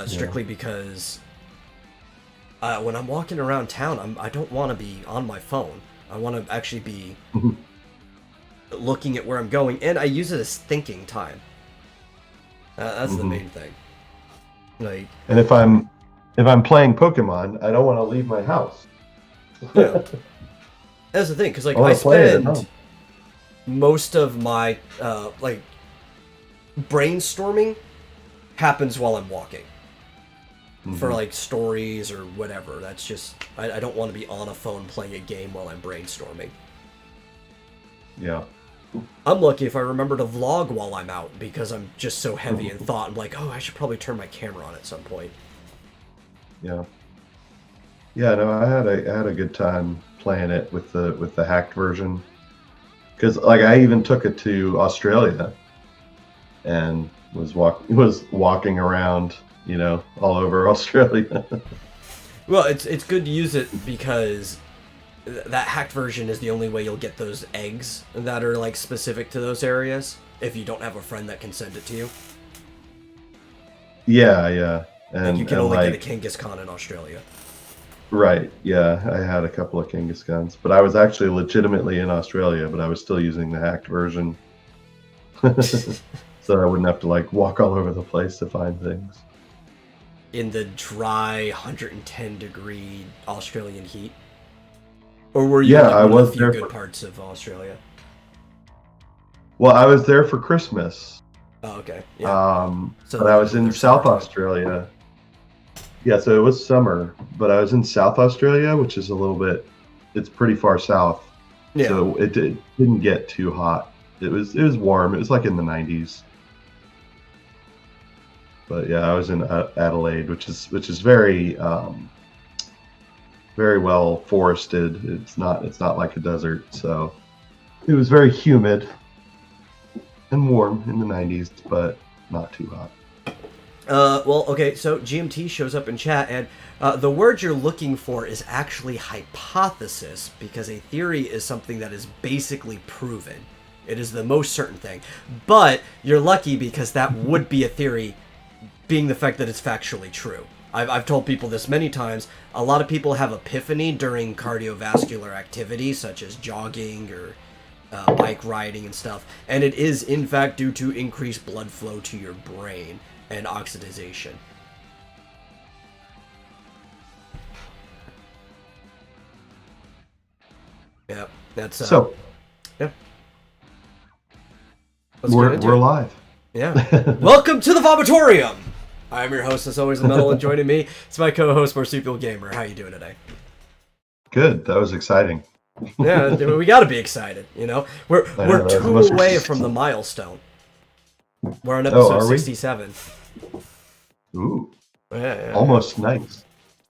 Strictly because when I'm walking around town, I don't want to be on my phone. I want to actually be looking at where I'm going, and I use it as thinking time. That's the main thing. Like, and if I'm playing Pokemon, I don't want to leave my house. Yeah. That's the thing, because like I spend most of my like brainstorming happens while I'm walking. For like stories or whatever. That's just I don't want to be on a phone playing a game while I'm brainstorming. Yeah. I'm lucky if I remember to vlog while I'm out because I'm just so heavy in thought. I'm like, oh, I should probably turn my camera on at some point. Yeah. Yeah, no, I had a good time playing it with the hacked version. Because like I even took it to Australia and was walking around, all over Australia. Well, it's good to use it because that hacked version is the only way you'll get those eggs that are like specific to those areas if you don't have a friend that can send it to you. Yeah, yeah. Like you And can and only get a like Genghis Khan in Australia. right, yeah, I had a couple of Genghis guns, but I was actually legitimately in Australia, but I was still using the hacked version. So I wouldn't have to like walk all over the place to find things. In the dry 110 degree Australian heat? Or were you in Yeah, like I one of the was few there good for parts of Australia? well, I was there for Christmas. Oh, okay. Yeah. So But I was literally in their South summertime. Australia. Yeah, so it was summer, but I was in South Australia, which is it's pretty far south. Yeah. So didn't get too hot. It was warm. It was like in the 90s. But yeah, I was in Adelaide, which is very well forested. It's not like a desert, so it was very humid and warm in the 90s, but not too hot. Well, okay, so GMT shows up in chat, and the word you're looking for is actually hypothesis, because a theory is something that is basically proven. It is the most certain thing. But you're lucky because that would be a theory, being the fact that it's factually true. I've told people this many times. A lot of people have epiphany during cardiovascular activity, such as jogging or bike riding and stuff. And it is, in fact, due to increased blood flow to your brain and oxidization. Yeah, that's So yeah. Let's get into we're it. live. Yeah. Welcome to the Vomitorium. I'm your host, as always, the Metal, and joining me is my co-host, Marsupial Gamer. How you doing today? Good. That was exciting. Yeah, we got to be excited. We're I know, that was the two most away exciting. from the milestone. We're on Oh, episode are we? 67. Ooh, Yeah. almost nice.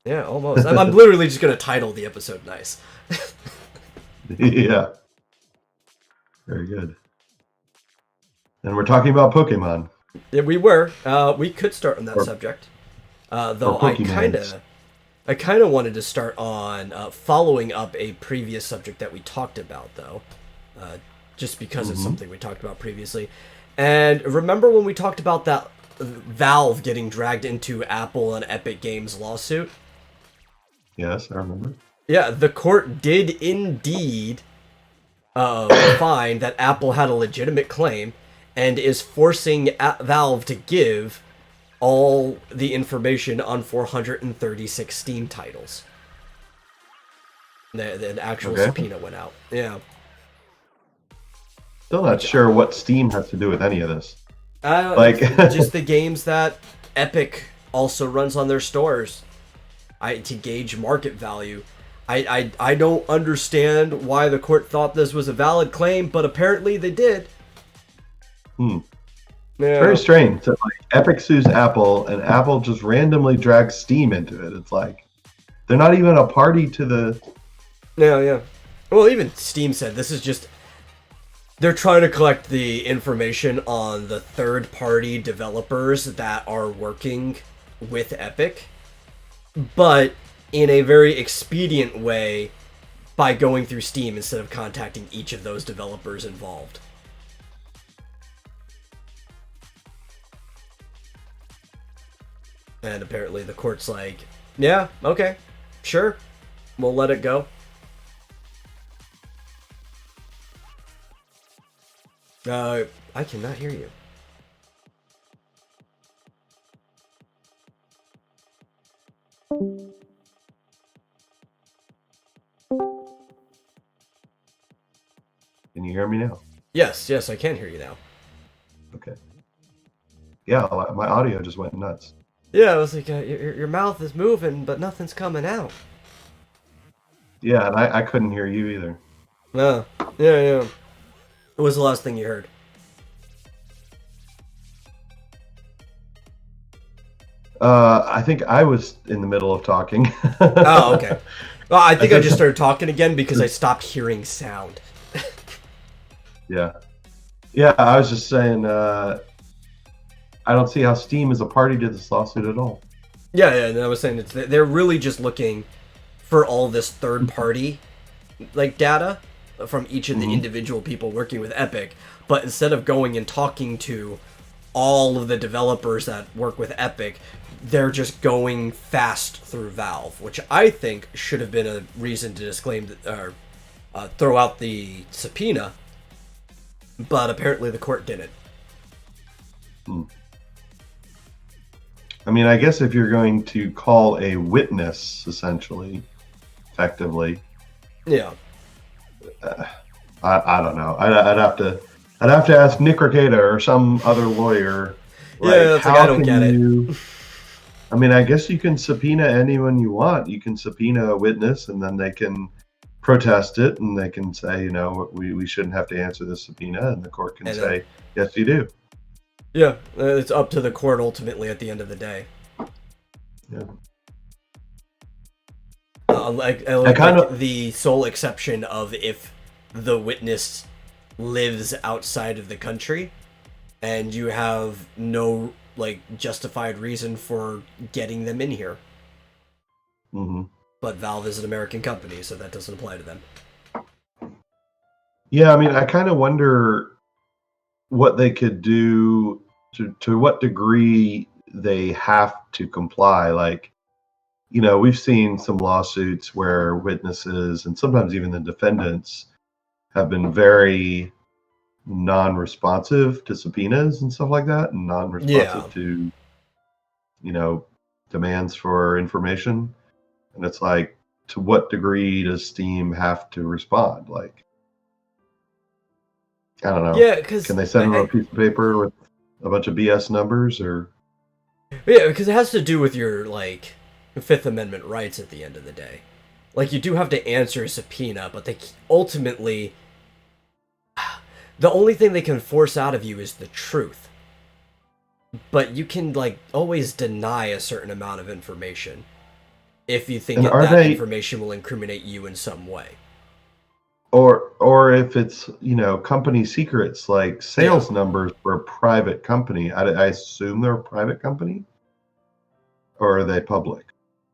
Yeah, almost. I'm literally just gonna title the episode nice. Yeah, very good. And we're talking about Pokemon Yeah, we were. We could start on that or, subject. or Though Pokemans. I kind of wanted to start on following up a previous subject that we talked about, though, just because it's something we talked about previously. And remember when we talked about that Valve getting dragged into Apple and Epic Games lawsuit? Yes, I remember. Yeah, the court did indeed find that Apple had a legitimate claim and is forcing Valve to give all the information on 436 Steam titles. The actual subpoena went out. Yeah. Still not sure what Steam has to do with any of this. Just the games that Epic also runs on their stores. To gauge market value. I don't understand why the court thought this was a valid claim, but apparently they did. Yeah. Yeah. Very strange that like Epic sues Apple and Apple just randomly drags Steam into it. It's like they're not even a party to the. Yeah. Well, even Steam said this is just. They're trying to collect the information on the third-party developers that are working with Epic, but in a very expedient way by going through Steam instead of contacting each of those developers involved. And apparently the court's like, yeah, okay, sure, we'll let it go. I cannot hear you. Can you hear me now? Yes, I can hear you now. Okay. Yeah, my audio just went nuts. Yeah, I was like, your mouth is moving, but nothing's coming out. Yeah, and I couldn't hear you either. Yeah. What was the last thing you heard? I think I was in the middle of talking. Oh, okay. Well, I think I said just some- started talking again because I stopped hearing sound. yeah. Yeah, I was just saying, I don't see how Steam is a party to this lawsuit at all. Yeah, yeah. And I was saying they're really just looking for all this third party like data from each of the individual people working with Epic, but instead of going and talking to all of the developers that work with Epic, they're just going fast through Valve, which I think should have been a reason to disclaim or throw out the subpoena, but apparently the court didn't. I mean, I guess if you're going to call a witness, essentially, effectively, Yeah. I don't know. I'd have to ask Nick Rekieta or some other lawyer. Yeah, it's like, I don't get it. I mean, I guess you can subpoena anyone you want. You can subpoena a witness, and then they can protest it, and they can say, you know, we shouldn't have to answer this subpoena, and the court can say, yes, you do. Yeah, it's up to the court ultimately at the end of the day. Yeah. Like the sole exception of if the witness lives outside of the country and you have no like justified reason for getting them in here. Mm-hmm. But Valve is an American company, so that doesn't apply to them. Yeah, I mean, I kind of wonder what they could do, to what degree they have to comply. Like, you know, we've seen some lawsuits where witnesses and sometimes even the defendants have been very non-responsive to subpoenas and stuff like that, and non-responsive to, you know, demands for information. And it's like, to what degree does Steam have to respond? Like, I don't know. Yeah, because can they send them a piece of paper with a bunch of BS numbers, or? Yeah, because it has to do with your like Fifth Amendment rights at the end of the day. Like, you do have to answer a subpoena, but they ultimately, the only thing they can force out of you is the truth. But you can like always deny a certain amount of information if you think that information will incriminate you in some way. Or if it's, you know, company secrets, like sales numbers for a private company. I assume they're a private company, or are they public?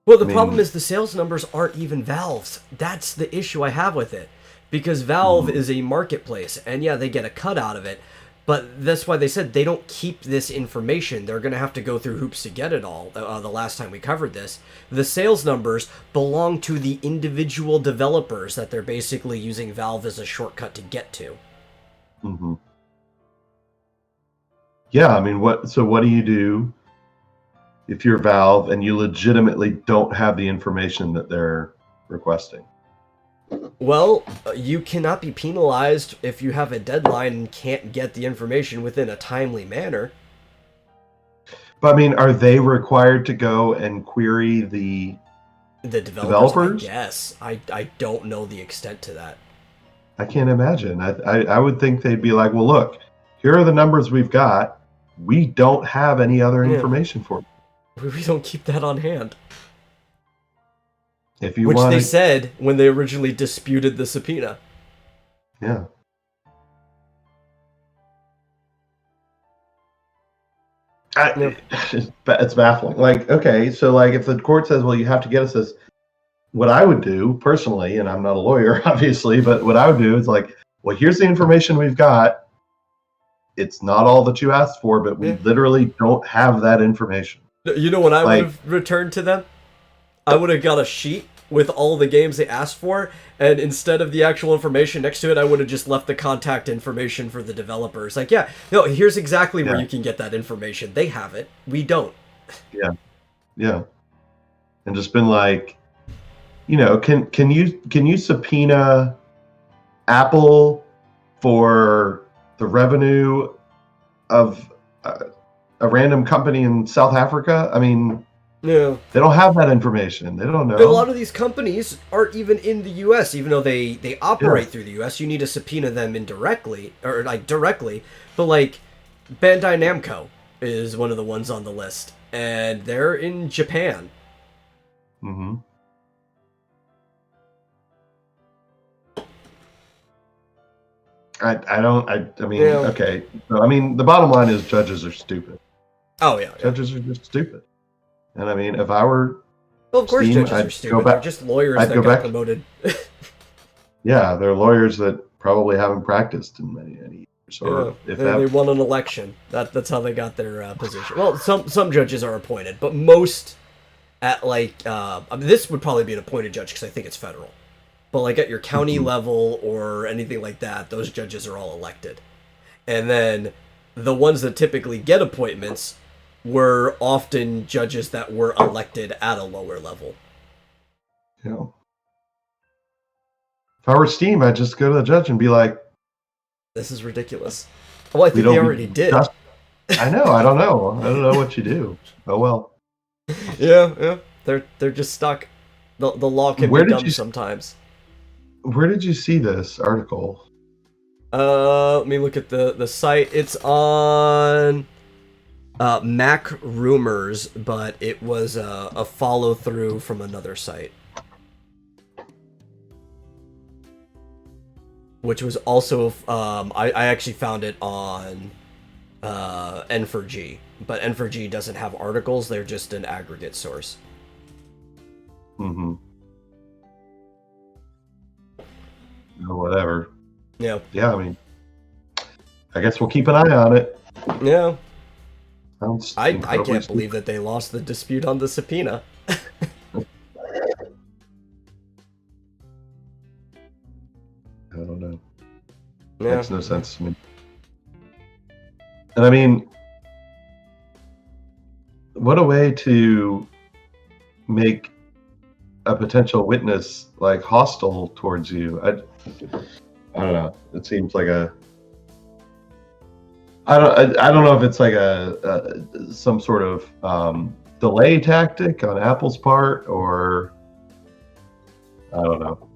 Well, the problem is the sales numbers aren't even Valve's. That's the issue I have with it. Because Valve is a marketplace, and yeah, they get a cut out of it, but that's why they said they don't keep this information. They're going to have to go through hoops to get it all. The last time we covered this, the sales numbers belong to the individual developers that they're basically using Valve as a shortcut to get to. Mm-hmm. Yeah, I mean, what do you do if you're Valve and you legitimately don't have the information that they're requesting? Well, you cannot be penalized if you have a deadline and can't get the information within a timely manner. But I mean, are they required to go and query the developers? Yes, I don't know the extent to that. I can't imagine. I would think they'd be like, well, look, here are the numbers we've got. We don't have any other information for you. We don't keep that on hand. If you Which wanted... they said when they originally disputed the subpoena. Yeah. It's baffling. Like, okay, so like if the court says, well, you have to get us this, what I would do personally, and I'm not a lawyer, obviously, but what I would do is like, well, here's the information we've got. It's not all that you asked for, but we literally don't have that information. You know what I would have returned to them? I would have got a sheet with all the games they asked for, and instead of the actual information next to it, I would have just left the contact information for the developers. Like, yeah, no, here's exactly where you can get that information. They have it. We don't. Yeah. And just been like, you know, can you subpoena Apple for the revenue of a random company in South Africa? I mean, they don't have that information. They don't know. A lot of these companies aren't even in the U.S., even though they operate through the U.S. You need to subpoena them indirectly, or like directly. But like Bandai Namco is one of the ones on the list. and they're in Japan. Mm-hmm. I mean, Yeah. okay. So, I mean, the bottom line is judges are stupid. Oh yeah, Judges are just stupid. And I mean, if I were well, of course Steam, judges are I'd stupid. go back. They're just lawyers I'd that go got back. promoted. Yeah, they're lawyers that probably haven't practiced in many years, or if they won an election. That's how they got their position. Well, some judges are appointed, but most at like I mean, this would probably be an appointed judge because I think it's federal. But like at your county level or anything like that, those judges are all elected. And then the ones that typically get appointments were often judges that were elected at a lower level. Yeah. If I were Steam, I'd just go to the judge and be like, "This is ridiculous." Well, I think they already did. I know. I don't know what you do. Oh well. Yeah. They're just stuck. The law can be dumb sometimes. Where did you see this article? Let me look at the site. It's on Mac Rumors, but it was a follow through from another site, which was also I actually found it on N4G, but N4G doesn't have articles. They're just an aggregate source. Mm-hmm. Or whatever. Yeah. Yeah, I mean, I guess we'll keep an eye on it. Yeah. I can't believe that they lost the dispute on the subpoena. I don't know. Yeah. Makes no sense to me. And I mean, what a way to make a potential witness like hostile towards you. I don't know. It seems like I don't know if it's like some sort of delay tactic on Apple's part, or I don't know.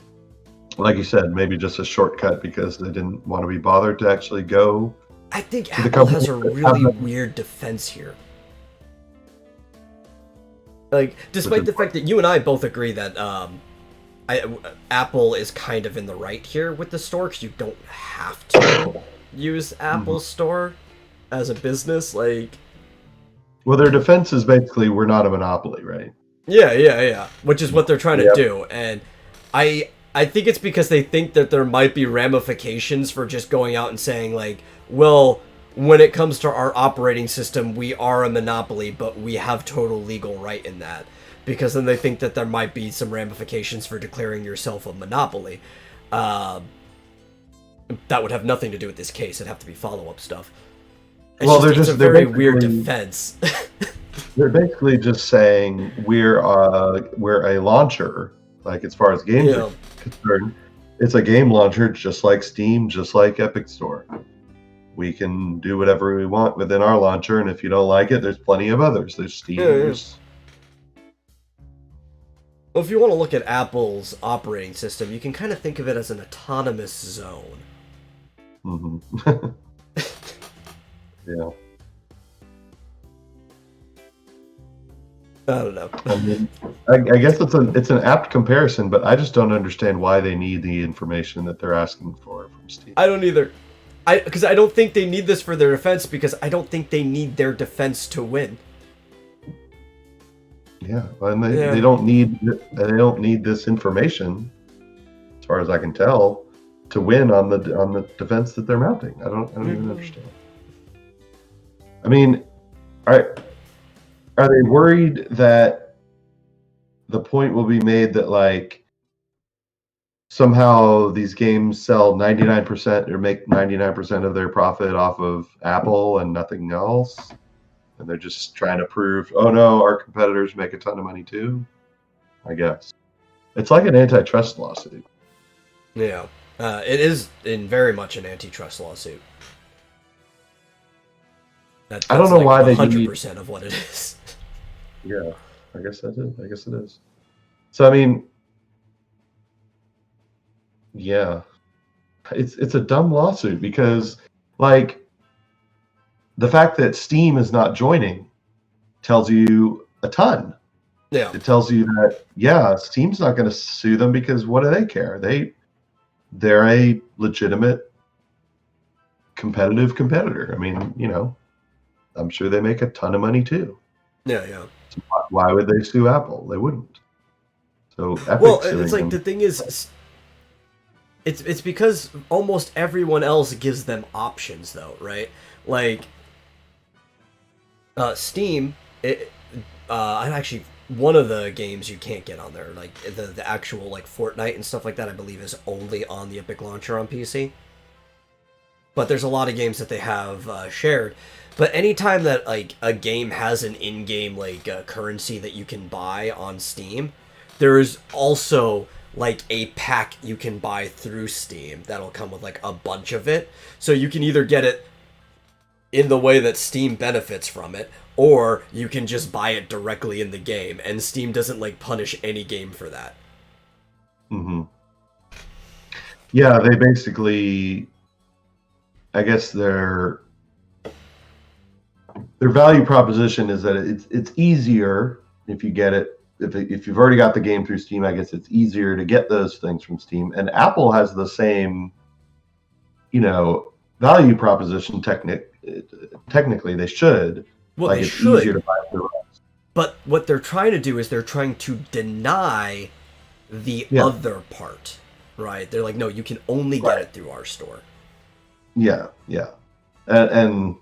Like you said, maybe just a shortcut because they didn't want to be bothered to actually go. I think Apple has a really weird defense here. Like, despite the fact that you and I both agree that Apple is kind of in the right here with the store, because you don't have to use Apple's store as a business. Like, well, their defense is basically we're not a monopoly, right? Yeah. Which is what they're trying to do, and I think it's because they think that there might be ramifications for just going out and saying like, well, when it comes to our operating system, we are a monopoly, but we have total legal right in that. Because then they think that there might be some ramifications for declaring yourself a monopoly. That would have nothing to do with this case. It'd have to be follow-up stuff. It's a very weird defense. They're basically just saying we're a launcher. Like, as far as games are concerned, it's a game launcher, just like Steam, just like Epic Store. We can do whatever we want within our launcher, and if you don't like it, there's plenty of others. There's Steam. Well, if you want to look at Apple's operating system, you can kind of think of it as an autonomous zone. Mm-hmm. Yeah. I don't know. I mean, I guess it's an apt comparison, but I just don't understand why they need the information that they're asking for from Steam. I don't either. Because I don't think they need this for their defense, because I don't think they need their defense to win. Yeah, and they don't need this information, as far as I can tell, to win on the defense that they're mounting. I don't even understand. I mean, are they worried that the point will be made that like somehow these games sell 99% or make 99% of their profit off of Apple and nothing else? And they're just trying to prove, oh no, our competitors make a ton of money too? I guess. It's like an antitrust lawsuit. Yeah. It is very much an antitrust lawsuit. That's I don't know why they 100% of what it is. Yeah, I guess it is. So I mean, yeah, it's a dumb lawsuit because like the fact that Steam is not joining tells you a ton. Yeah. It tells you that, Steam's not going to sue them because what do they care? They're a legitimate competitive competitor. I mean, I'm sure they make a ton of money too. Yeah. So why would they sue Apple? They wouldn't. So it's like the thing is, it's because almost everyone else gives them options, though, right? Like Steam, actually one of the games you can't get on there, like the actual like Fortnite and stuff like that, I believe is only on the Epic Launcher on PC. But there's a lot of games that they have shared. But anytime that like a game has an in-game like currency that you can buy on Steam, there is also like a pack you can buy through Steam that'll come with like a bunch of it. So you can either get it in the way that Steam benefits from it, or you can just buy it directly in the game, and Steam doesn't like punish any game for that. Mm-hmm. Yeah, they basically, I guess their value proposition is that it's easier if you get it. If you've already got the game through Steam, I guess it's easier to get those things from Steam. And Apple has the same, value proposition. Technically, they should. Well, like they it's should. Easier to buy through us. But what they're trying to do is they're trying to deny the other part, right? They're like, no, you can only get it through our store. Yeah. And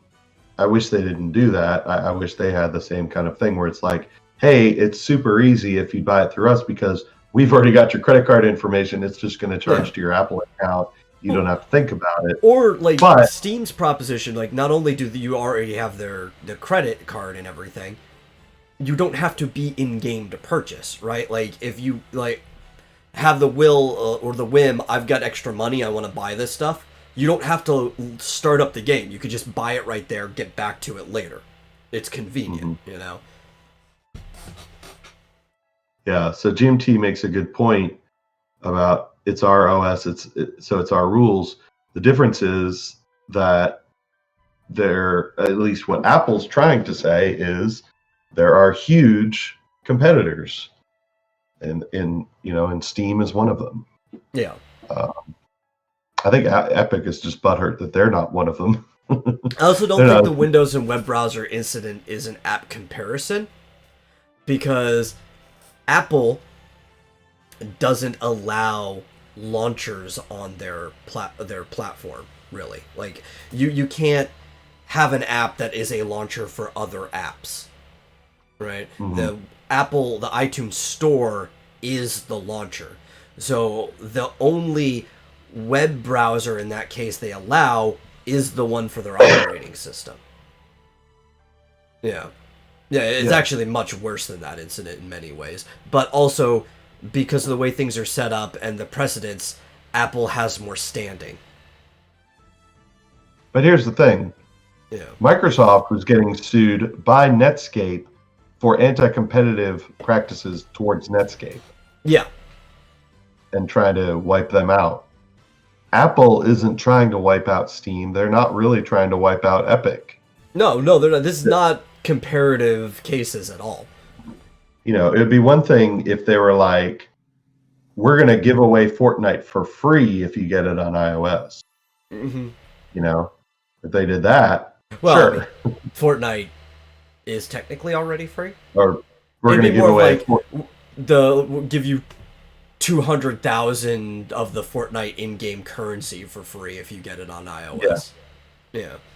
I wish they didn't do that. I wish they had the same kind of thing where it's like, hey, it's super easy if you buy it through us because we've already got your credit card information. It's just going to charge to your Apple account. You don't have to think about it. Or like Steam's proposition, like not only do you already have the credit card and everything, you don't have to be in game to purchase, right? Like if you like have the will or the whim, I've got extra money, I want to buy this stuff. You don't have to start up the game. You could just buy it right there, get back to it later. It's convenient, Yeah, so GMT makes a good point about it's our OS, so it's our rules. The difference is that at least what Apple's trying to say is there are huge competitors, and Steam is one of them. Yeah. I think Epic is just butthurt that they're not one of them. I also don't think the Windows and web browser incident is an app comparison, because Apple doesn't allow launchers on their platform, really. Like you can't have an app that is a launcher for other apps, right? Mm-hmm. The iTunes Store is the launcher. So the only web browser in that case they allow is the one for their operating system. Yeah, it's actually much worse than that incident in many ways. But also, because of the way things are set up and the precedents, Apple has more standing. But here's the thing. Yeah. Microsoft was getting sued by Netscape for anti-competitive practices towards Netscape. Yeah. And trying to wipe them out. Apple isn't trying to wipe out Steam. They're not really trying to wipe out Epic. No, they're not. This is not comparative cases at all. It would be one thing if they were like, we're going to give away Fortnite for free if you get it on iOS. Mm-hmm. If they did that, well, sure. I mean, Fortnite is technically already free. Or we're going to give away... give you 200,000 of the Fortnite in-game currency for free if you get it on iOS.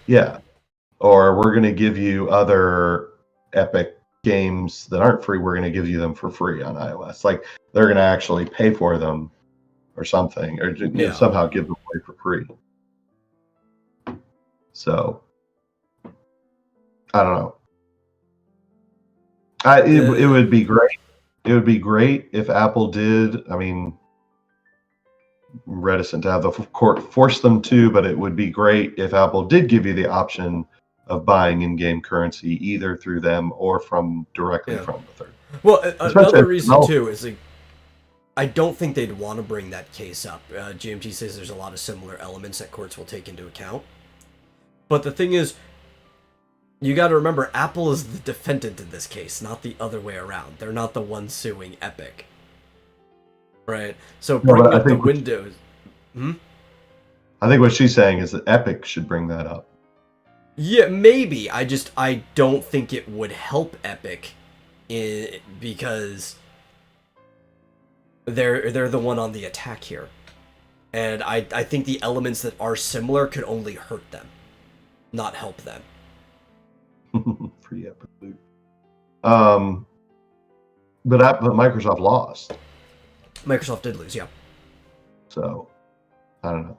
Yeah. Or we're going to give you other Epic games that aren't free. We're going to give you them for free on iOS. Like they're going to actually pay for them or something, or somehow give them away for free. So I don't know. It would be great. It would be great if Apple did. I mean, I'm reticent to have the court force them to, but it would be great if Apple did give you the option of buying in-game currency either through them or directly from the third. Well, another reason too is like, I don't think they'd want to bring that case up. GMT says there's a lot of similar elements that courts will take into account. But the thing is, You got to remember, Apple is the defendant in this case, not the other way around. They're not the ones suing Epic. Right? So No, bringing but up the Windows... I think what she's saying is that Epic should bring that up. Yeah, maybe. I don't think it would help Epic because they're the one on the attack here. And I think the elements that are similar could only hurt them, not help them. Free Epic loot. But Microsoft lost. Microsoft did lose, yeah. So, I don't know.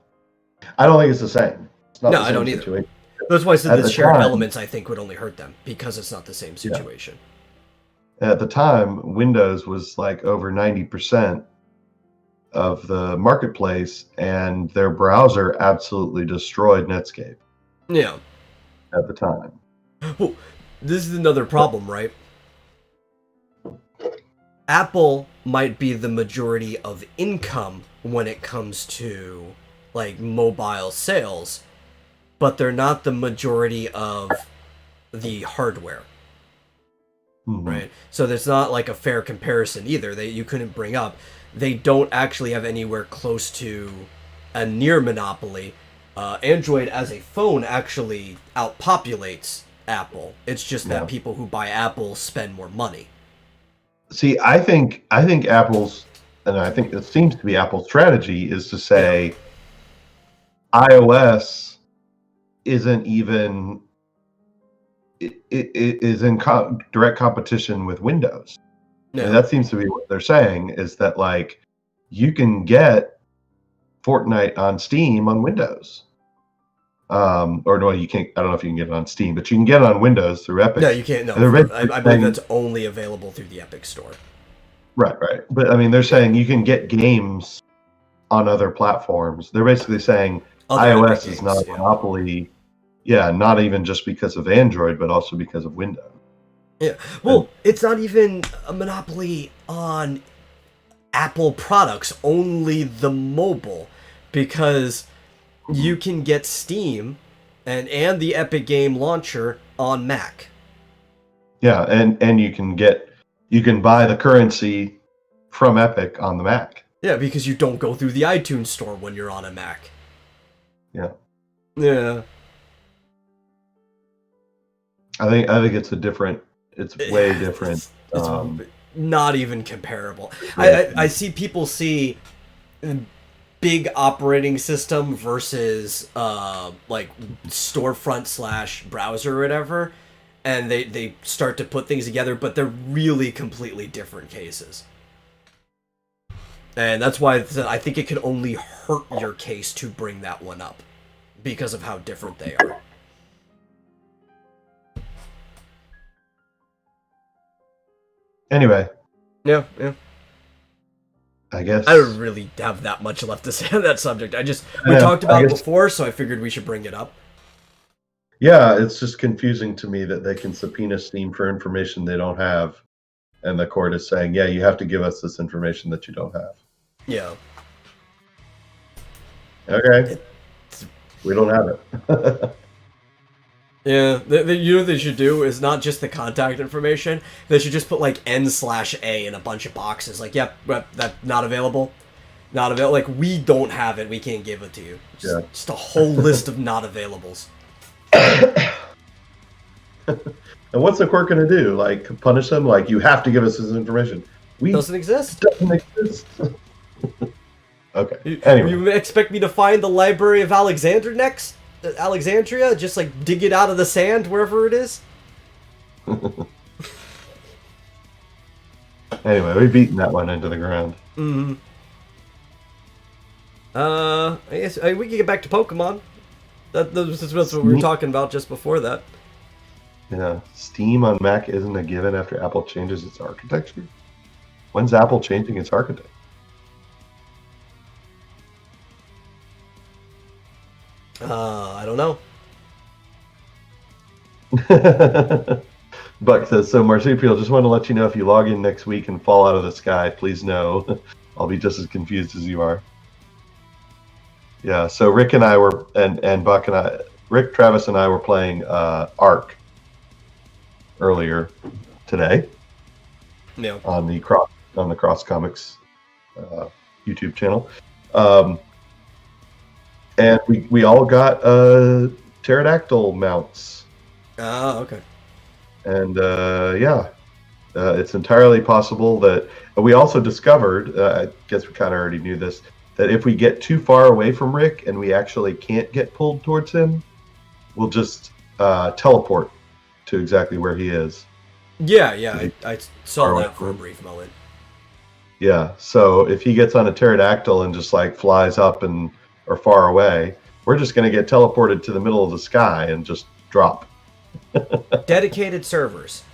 I don't think it's the same. It's not No, the same I don't either. situation. That's why I said At the the shared time- elements, I think, would only hurt them, because it's not the same situation. At the time, Windows was like over 90% of the marketplace, and their browser absolutely destroyed Netscape Yeah. at the time. Well, this is another problem, right? Apple might be the majority of income when it comes to, like, mobile sales, but they're not the majority of the hardware. Right? So there's not like a fair comparison either. You couldn't bring up. They don't actually have anywhere close to a near monopoly. Android as a phone actually outpopulates Apple. It's just that people who buy Apple spend more money. See, I think Apple's, and I think it seems to be Apple's strategy, is to say iOS isn't even it is in direct competition with Windows. Yeah. And that seems to be what they're saying, is that like you can get Fortnite on Steam on Windows. Or no, you can't. I don't know if you can get it on Steam, but you can get it on Windows through Epic. No, you can't. No, I believe that's only available through the Epic Store. Right. But I mean, they're saying you can get games on other platforms. They're basically saying iOS is not a monopoly. Yeah, not even just because of Android, but also because of Windows. Yeah. Well, it's not even a monopoly on Apple products, only the mobile, because you can get Steam and the Epic Game Launcher on Mac. Yeah, and you can buy the currency from Epic on the Mac. Yeah, because you don't go through the iTunes store when you're on a Mac. Yeah. Yeah. I think it's way different. It's not even comparable. I see people see big operating system versus like storefront / browser or whatever, and they start to put things together, but they're really completely different cases. And that's why I think it could only hurt your case to bring that one up, because of how different they are. Anyway. Yeah. I guess I don't really have that much left to say on that subject. We talked about it before, so I figured we should bring it up. Yeah, it's just confusing to me that they can subpoena Steam for information they don't have, and the court is saying, yeah, you have to give us this information that you don't have. Yeah. Okay. We don't have it. Yeah, you know what they should do is not just the contact information. They should just put like N/A in a bunch of boxes. Like, yep, that's not available. Not available. Like, we don't have it. We can't give it to you. Just a whole list of not availables. And what's the court going to do? Like, punish them? Like, you have to give us this information. Doesn't exist. Doesn't exist. Okay. Anyway. You expect me to find the Library of Alexandria? Just like dig it out of the sand wherever it is? Anyway, we've beaten that one into the ground. Mm-hmm. I guess we can get back to Pokemon. That's what we were talking about just before that. Yeah. Steam on Mac isn't a given after Apple changes its architecture? When's Apple changing its architecture? I don't know. Buck says, so Marsupial, just want to let you know if you log in next week and fall out of the sky, please know. I'll be just as confused as you are. Yeah, so Rick and I were, and Buck and I, Rick, Travis, and I were playing Ark earlier today Yeah. on the Cross Comics YouTube channel, and we all got pterodactyl mounts. Ah, okay. And it's entirely possible that we also discovered. I guess we kind of already knew this, that if we get too far away from Rick and we actually can't get pulled towards him, we'll just teleport to exactly where he is. Yeah, I saw that for a brief moment. Yeah, so if he gets on a pterodactyl and just like flies up or far away, we're just going to get teleported to the middle of the sky and just drop. Dedicated servers.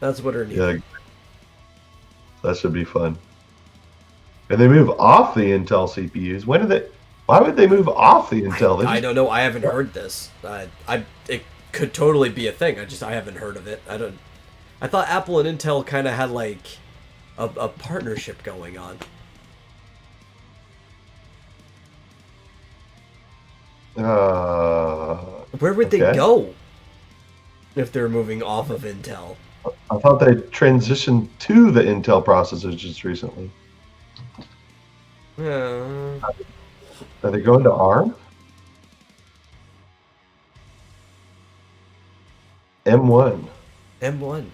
That's what are needed. Yeah, that should be fun. And they move off the Intel CPUs. Why would they move off the Intel? I don't know. I haven't heard this. It could totally be a thing. I haven't heard of it. I thought Apple and Intel kind of had like a partnership going on. Where would they go if they're moving off of Intel? I thought they transitioned to the Intel processors just recently. Are they going to ARM? M1. M1.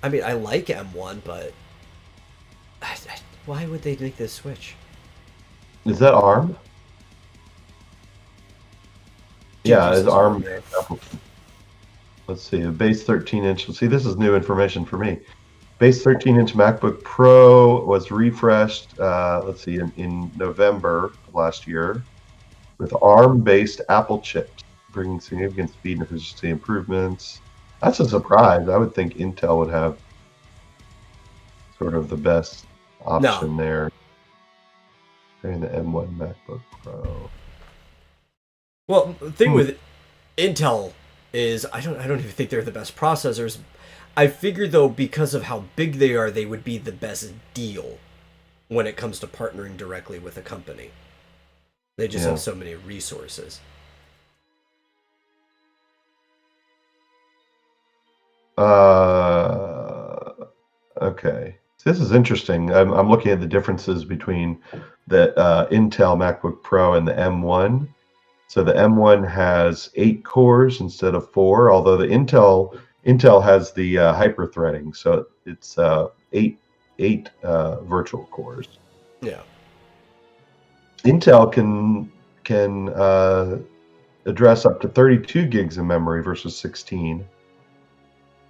I mean, I like M1, but why would they make this switch? Is that ARM? Yeah, it's ARM. Let's see, a base 13-inch. See, this is new information for me. Base 13-inch MacBook Pro was refreshed, let's see, in November of last year with ARM-based Apple chips, bringing significant speed and efficiency improvements. That's a surprise. I would think Intel would have sort of the best option there during the M1 MacBook Pro. Well, the thing with Intel is I don't even think they're the best processors. I figure though, because of how big they are, they would be the best deal when it comes to partnering directly with a company. They just have so many resources. Okay. This is interesting. I'm looking at the differences between the Intel MacBook Pro and the M1. So the M1 has 8 cores instead of 4, although the Intel has the hyper-threading, so it's 8 virtual cores. Yeah. Intel can address up to 32 gigs of memory versus 16,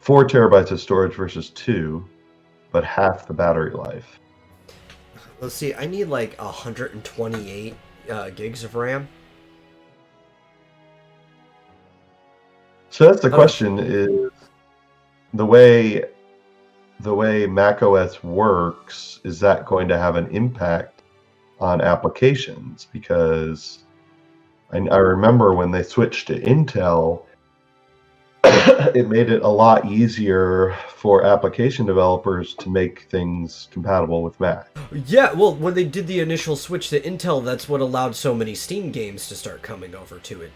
4 terabytes of storage versus 2, but half the battery life. Let's see, I need like 128 gigs of RAM. So that's the question: is the way macOS works, is that going to have an impact on applications? Because I remember when they switched to Intel, it made it a lot easier for application developers to make things compatible with Mac. Yeah, well, when they did the initial switch to Intel, that's what allowed so many Steam games to start coming over to it.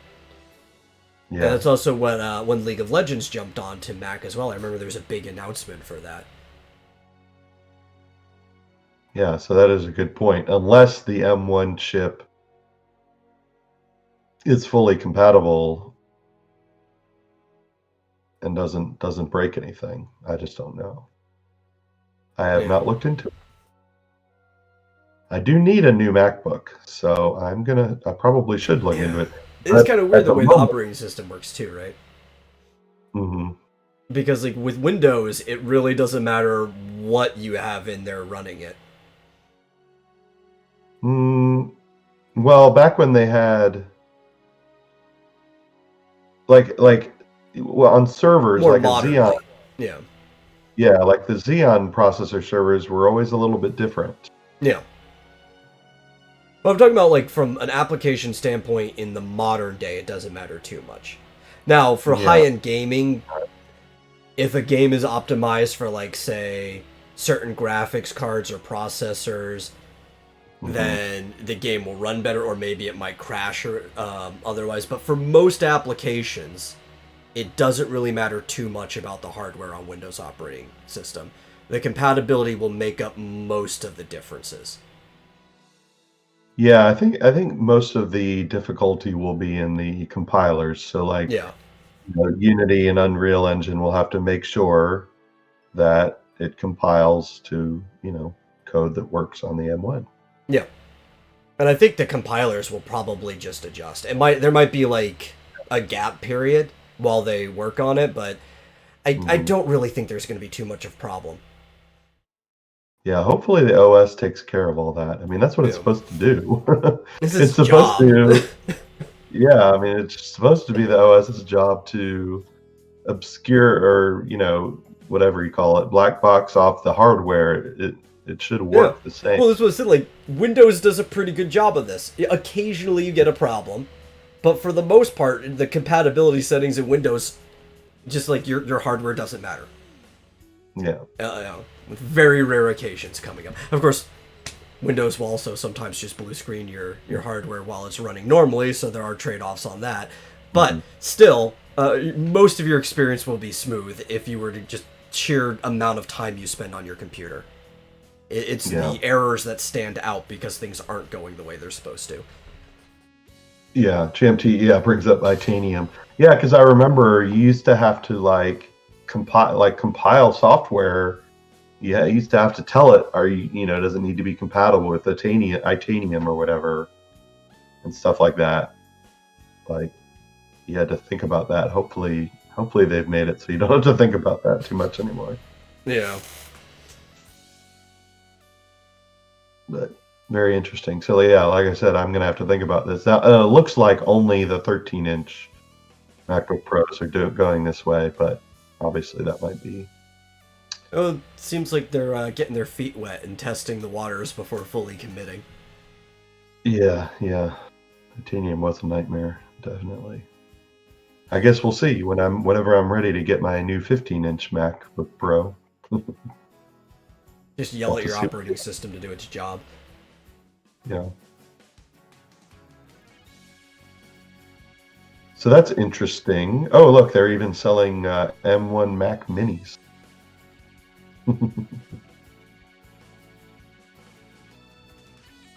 Yeah, and that's also when League of Legends jumped on to Mac as well. I remember there was a big announcement for that. Yeah, so that is a good point. Unless the M1 chip is fully compatible and doesn't break anything, I just don't know. I have not looked into it. I do need a new MacBook, so I probably should look into it. It's kind of weird the way the operating system works too, right? Mm-hmm. Because like with Windows, it really doesn't matter what you have in there running it. Well, back when they had like on servers, more like modern, a Xeon, yeah, like the Xeon processor servers were always a little bit different. Yeah. But I'm talking about like from an application standpoint in the modern day, it doesn't matter too much. Now, for high-end gaming, if a game is optimized for like say certain graphics cards or processors, then the game will run better, or maybe it might crash or otherwise. But for most applications, it doesn't really matter too much about the hardware on Windows operating system. The compatibility will make up most of the differences. Yeah, I think most of the difficulty will be in the compilers. So like Yeah. Unity and Unreal Engine will have to make sure that it compiles to, code that works on the M1. Yeah. And I think the compilers will probably just adjust. There might be like a gap period while they work on it, but I don't really think there's going to be too much of a problem. Yeah, hopefully the OS takes care of all that. I mean, that's what it's supposed to do. This It's is supposed job. to, yeah, I mean, it's supposed to be the OS's job to obscure or, whatever you call it, black box off the hardware. It should work the same. Well, this was like Windows does a pretty good job of this. Occasionally you get a problem, but for the most part, the compatibility settings in Windows, just like your hardware doesn't matter. Yeah. With very rare occasions coming up. Of course, Windows will also sometimes just blue screen your hardware while it's running normally, so there are trade-offs on that. But still, most of your experience will be smooth if you were to just sheer amount of time you spend on your computer. It's the errors that stand out because things aren't going the way they're supposed to. Yeah, GMT, brings up Titanium. Yeah, because I remember you used to have to compile software. Yeah, you used to have to tell it, does it need to be compatible with Titanium or whatever, and stuff like that. Like, you had to think about that. Hopefully they've made it so you don't have to think about that too much anymore. Yeah. But very interesting. So yeah, like I said, I'm gonna have to think about this. Now, it looks like only the 13-inch MacBook Pros are going this way, but obviously that might be. Oh, it seems like they're getting their feet wet and testing the waters before fully committing. Yeah. Titanium was a nightmare, definitely. I guess we'll see whenever I'm ready to get my new 15-inch MacBook Pro. Just yell at your operating system to do its job. Yeah. So that's interesting. Oh, look, they're even selling M1 Mac Minis.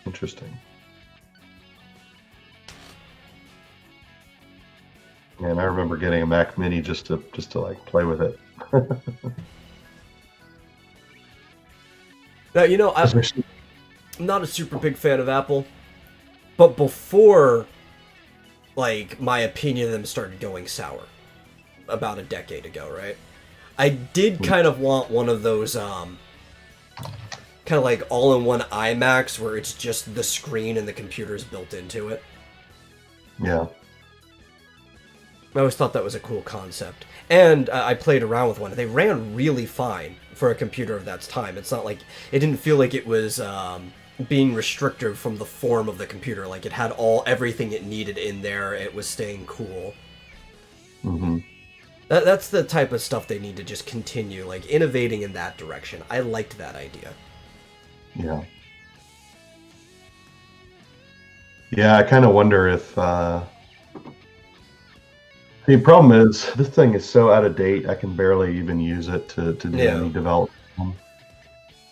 Interesting. And I remember getting a Mac Mini just to like play with it. Now, I'm not a super big fan of Apple, but before, like, my opinion of them started going sour, about a decade ago, right? I did kind of want one of those, kind of like all-in-one iMacs where it's just the screen and the computer's built into it. Yeah. I always thought that was a cool concept. And I played around with one. They ran really fine for a computer of that time. It's not like... It didn't feel like it was being restricted from the form of the computer. Like, it had everything it needed in there. It was staying cool. Mm-hmm. That's the type of stuff they need to just continue, like, innovating in that direction. I liked that idea. Yeah. Yeah, I kind of wonder if... The problem is, this thing is so out of date, I can barely even use it to do any development.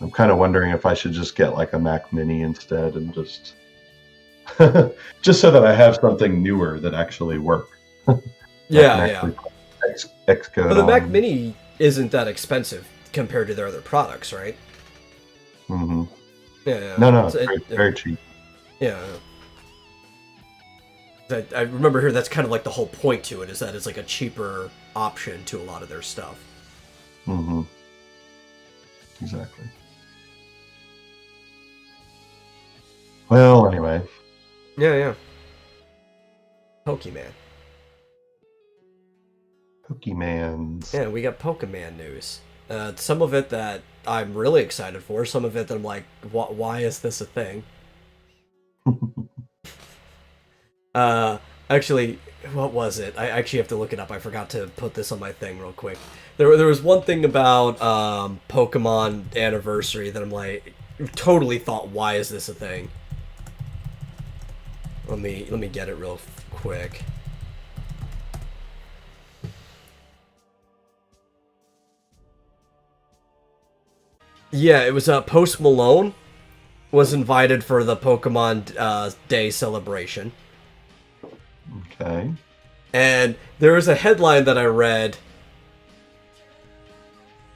I'm kind of wondering if I should just get like a Mac Mini instead and just so that I have something newer that actually works. Yeah. Xcode. But the Mac Mini isn't that expensive compared to their other products, right? Mm-hmm. Yeah. No, it's very cheap. Yeah. I remember here that's kind of like the whole point to it, is that it's like a cheaper option to a lot of their stuff. Mm-hmm. Exactly. Well, anyway. Yeah. Pokemans. Yeah, we got Pokemon news. Some of it that I'm really excited for, some of it that I'm like, why is this a thing? Actually, what was it? I actually have to look it up. I forgot to put this on my thing real quick. There was one thing about Pokemon Anniversary that I'm like, totally thought, why is this a thing? Let me get it real quick. Yeah, it was Post Malone was invited for the Pokemon Day celebration. Okay. And there was a headline that I read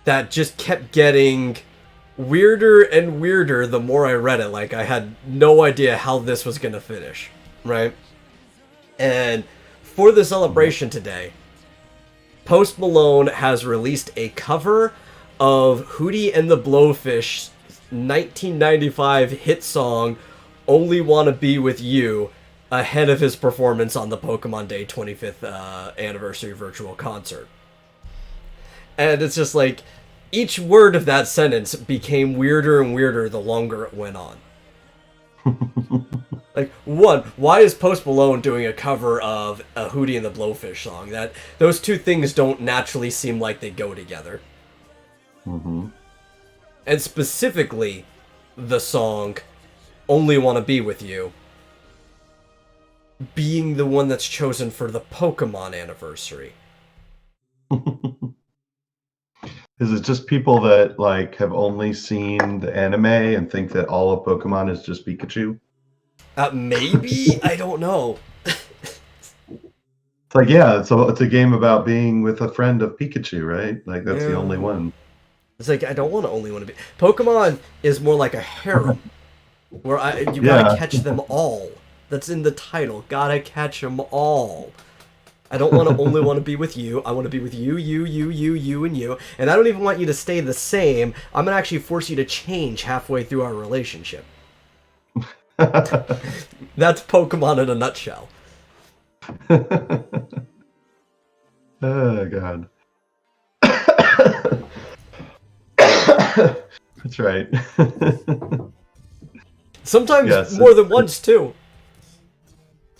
that just kept getting weirder and weirder the more I read it. Like, I had no idea how this was going to finish, right? And for the celebration today, Post Malone has released a cover of Hootie and the Blowfish's 1995 hit song, Only Wanna Be With You, ahead of his performance on the Pokemon Day 25th anniversary virtual concert. And it's just like, each word of that sentence became weirder and weirder the longer it went on. Like, one, why is Post Malone doing a cover of a Hootie and the Blowfish song? That those two things don't naturally seem like they go together. Mm-hmm. And specifically, the song Only Wanna Be With You being the one that's chosen for the Pokemon anniversary. Is it just people that like have only seen the anime and think that all of Pokemon is just Pikachu? Maybe? I don't know. It's like, yeah, it's a game about being with a friend of Pikachu, right? Like, that's the only one. It's like, I don't want to only want to be... Pokemon is more like a harem, where you gotta catch them all. That's in the title. Gotta catch them all. I don't want to only want to be with you. I want to be with you, you, and you. And I don't even want you to stay the same. I'm going to actually force you to change halfway through our relationship. That's Pokemon in a nutshell. Oh, God. That's right. Sometimes more than once, too.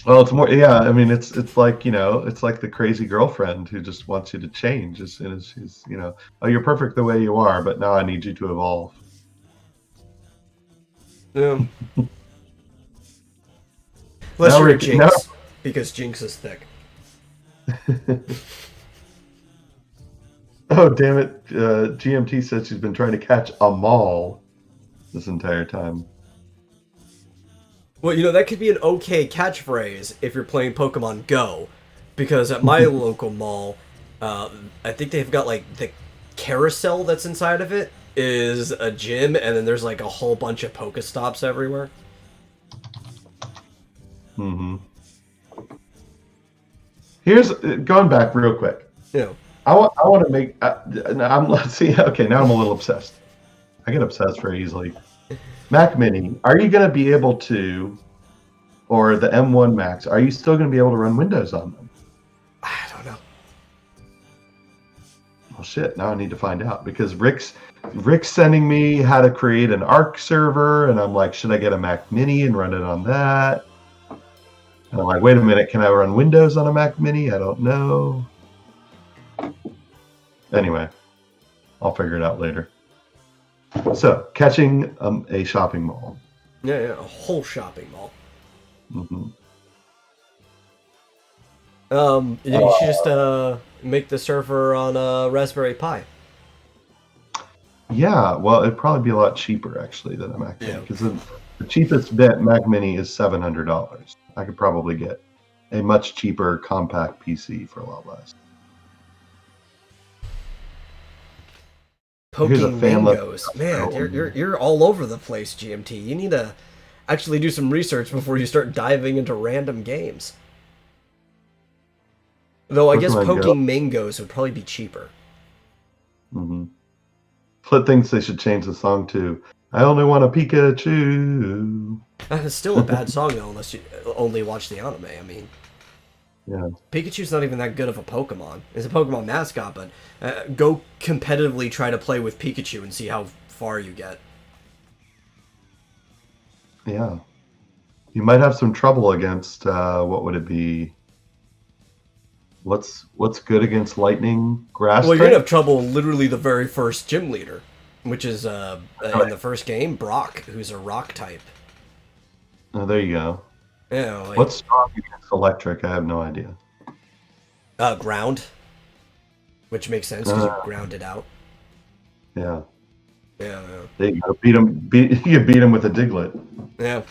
Well, it's more, yeah. I mean, it's like, it's like the crazy girlfriend who just wants you to change as soon as she's, oh, you're perfect the way you are, but now I need you to evolve. Yeah. Unless you're a Jinx, because Jinx is thick. Oh, damn it. GMT says she's been trying to catch a mall this entire time. Well, that could be an okay catchphrase if you're playing Pokemon Go, because at my local mall, I think they've got, like, the carousel that's inside of it is a gym, and then there's, like, a whole bunch of Pokestops everywhere. Mm-hmm. Here's, going back real quick. Yeah. I want to make, let's see, okay, now I'm a little obsessed. I get obsessed very easily. Mac Mini, are you going to be able to, or the M1 Max, are you still going to be able to run Windows on them? I don't know. Well, shit, now I need to find out, because Rick's sending me how to create an ARC server, and I'm like, should I get a Mac Mini and run it on that? And I'm like, wait a minute, can I run Windows on a Mac Mini? I don't know. Anyway, I'll figure it out later. So, catching a shopping mall. Yeah, a whole shopping mall. Mm-hmm. You should just make the server on a Raspberry Pi. Yeah, well, it'd probably be a lot cheaper, actually, than a Mac Mini. Because the cheapest Mac Mini is $700. I could probably get a much cheaper compact PC for a lot less. Poking mangoes. Man, you're all over the place, GMT. You need to actually do some research before you start diving into random games. Though I guess poking mangoes would probably be cheaper. Mm-hmm. Flip thinks they should change the song to I Only Want a Pikachu. It's still a bad song, though, unless you only watch the anime. I mean, yeah. Pikachu's not even that good of a Pokemon. It's a Pokemon mascot, but go competitively try to play with Pikachu and see how far you get. Yeah. You might have some trouble against, what would it be? What's good against lightning? Grass Well, type? you're going to have trouble literally the very first gym leader, which is, in the first game, Brock, who's a rock type. Oh, there you go. Yeah, like What's strong against electric? I have no idea. ground, which makes sense because you Uh, ground it out. yeah. Yeah, yeah, There you go. Beat him. You beat him with a Diglett. yeah.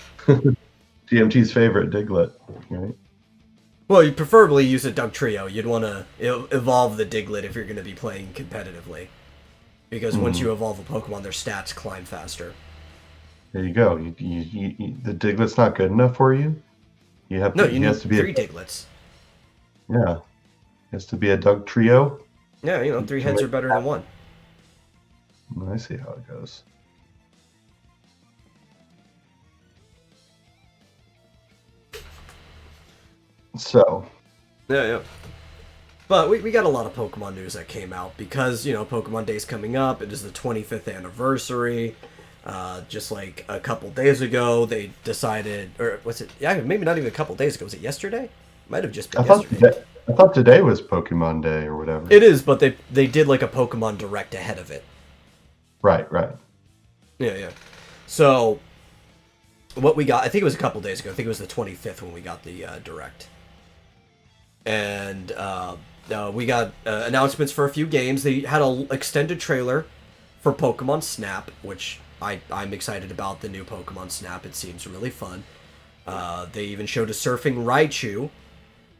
GMT's favorite Diglett, right? Well, you preferably use a Doug Trio. You'd want to evolve the Diglett if you're going to be playing competitively, because once Hmm. you evolve a Pokemon, their stats climb faster. There you go. The Diglett's not good enough for you. You have No, to. you He has need to be a. 3 Digletts. Yeah. He has to be a Doug trio Yeah, you know, 3 heads to are better than one. I see how it goes. So, Yeah, yeah. But we got a lot of Pokemon news that came out because, you know, Pokemon Day's coming up. It is the 25th anniversary. Just like a couple days ago, they decided, or was it? Yeah, maybe not even a couple days ago. Was it yesterday? Might have just been I thought yesterday. I thought today was Pokemon Day or whatever. It is, but they did like a Pokemon Direct ahead of it. Right, right. Yeah, yeah. So what we got, I think it was a couple days ago. I think it was the 25th when we got the Direct, and we got announcements for a few games. They had an extended trailer for Pokemon Snap, which I'm excited about. The new Pokemon Snap, it seems really fun. They even showed a surfing Raichu,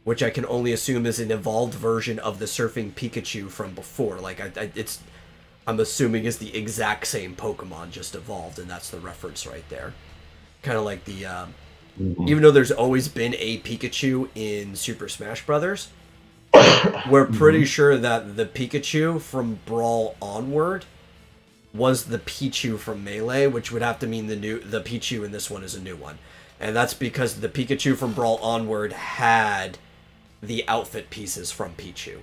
which I can only assume is an evolved version of the surfing Pikachu from before. Like I'm assuming is the exact same Pokemon, just evolved, and that's the reference right there. Kind of like the Mhm. even though there's always been a Pikachu in Super Smash Brothers, we're pretty Mhm. sure that the Pikachu from Brawl onward was the Pichu from Melee, which would have to mean the Pichu in this one is a new one. And that's because the Pikachu from Brawl onward had the outfit pieces from Pichu.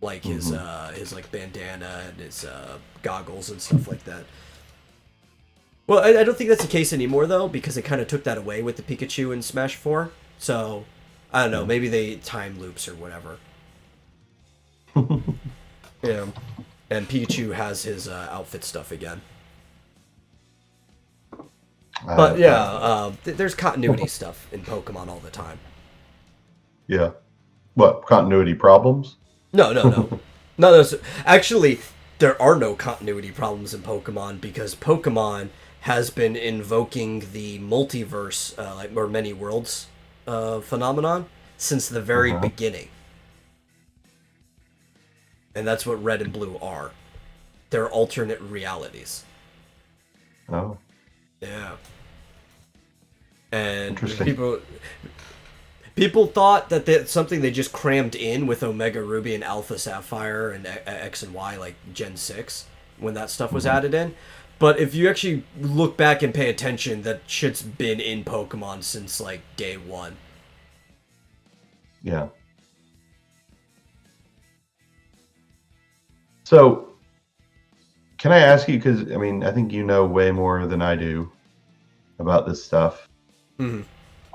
Like Mhm. his like bandana and his goggles and stuff like that. Well, I don't think that's the case anymore though, because they kind of took that away with the Pikachu in Smash 4. So I don't know, Yeah. maybe they time loops or whatever. Yeah. And Pikachu has his outfit stuff again. But yeah, No idea. there's continuity stuff in Pokemon all the time. Yeah. What continuity problems? No, no, no, no. No, actually, there are no continuity problems in Pokemon because Pokemon has been invoking the multiverse, like or many worlds, phenomenon since the very Uh-huh. beginning, and that's what Red and Blue are. They're alternate realities. Oh, Yeah, and interesting. people thought that that's something they just crammed in with Omega Ruby and Alpha Sapphire and X and Y, like Gen 6, when that stuff was Hmm. added in. But if you actually look back and pay attention, that shit's been in Pokemon since, like, day one. Yeah. So, can I ask you, because I mean, I think you know way more than I do about this stuff. Mhm.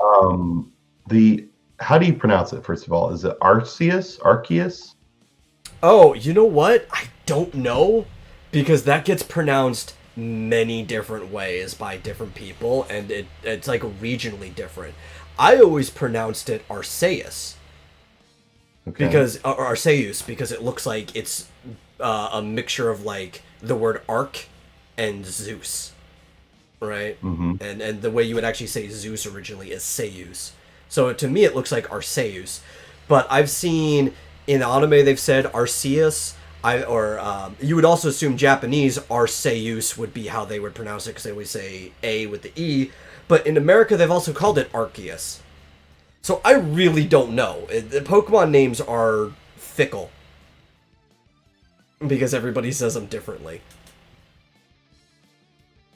Um, the How do you pronounce it, first of all? Is it Arceus? Arceus? Oh, you know what? I don't know, because that gets pronounced many different ways by different people, and it's like regionally different. I always pronounced it Arceus. Okay. Because or Arceus, because it looks like it's a mixture of like the word arc and Zeus, right? Mm-hmm. And the way you would actually say Zeus originally is Seus. So to me, it looks like Arceus. But I've seen in anime they've said Arceus. You would also assume Japanese Arceus would be how they would pronounce it because they always say A with the E. But in America, they've also called it Arceus. So I really don't know. The Pokemon names are fickle because everybody says them differently.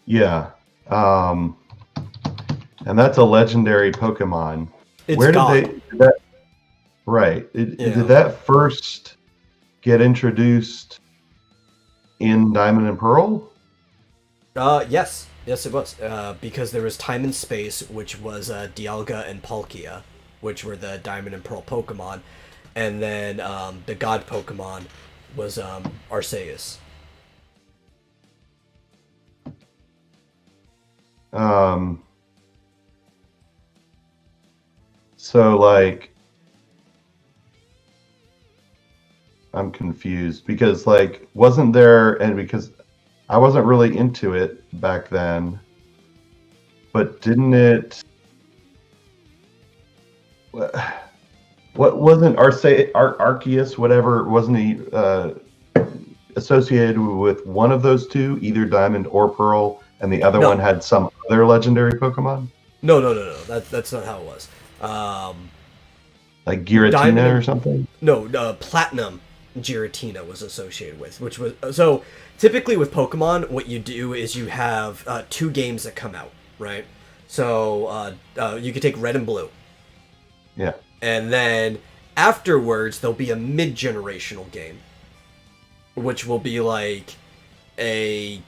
Yeah. Um, and that's a legendary Pokemon. It's Where did God. did that, right. Did Yeah. that first get introduced in Diamond and Pearl? Yes. Yes, it was. Because there was Time and Space, which was Dialga and Palkia, which were the Diamond and Pearl Pokemon. And then the God Pokemon was Arceus. Um, So like, I'm confused because like, wasn't there, and because I wasn't really into it back then, but didn't it? What wasn't Arceus, whatever, wasn't he associated with one of those two, either Diamond or Pearl, and the other one No, had some other legendary Pokemon, no. That's not how it was. like Diamond Giratina or and something? no, Platinum Giratina was associated with, which was so typically with Pokemon, what you do is you have two games that come out, right? So you could take Red and Blue, Yeah. and then afterwards there'll be a mid-generational game, which will be like a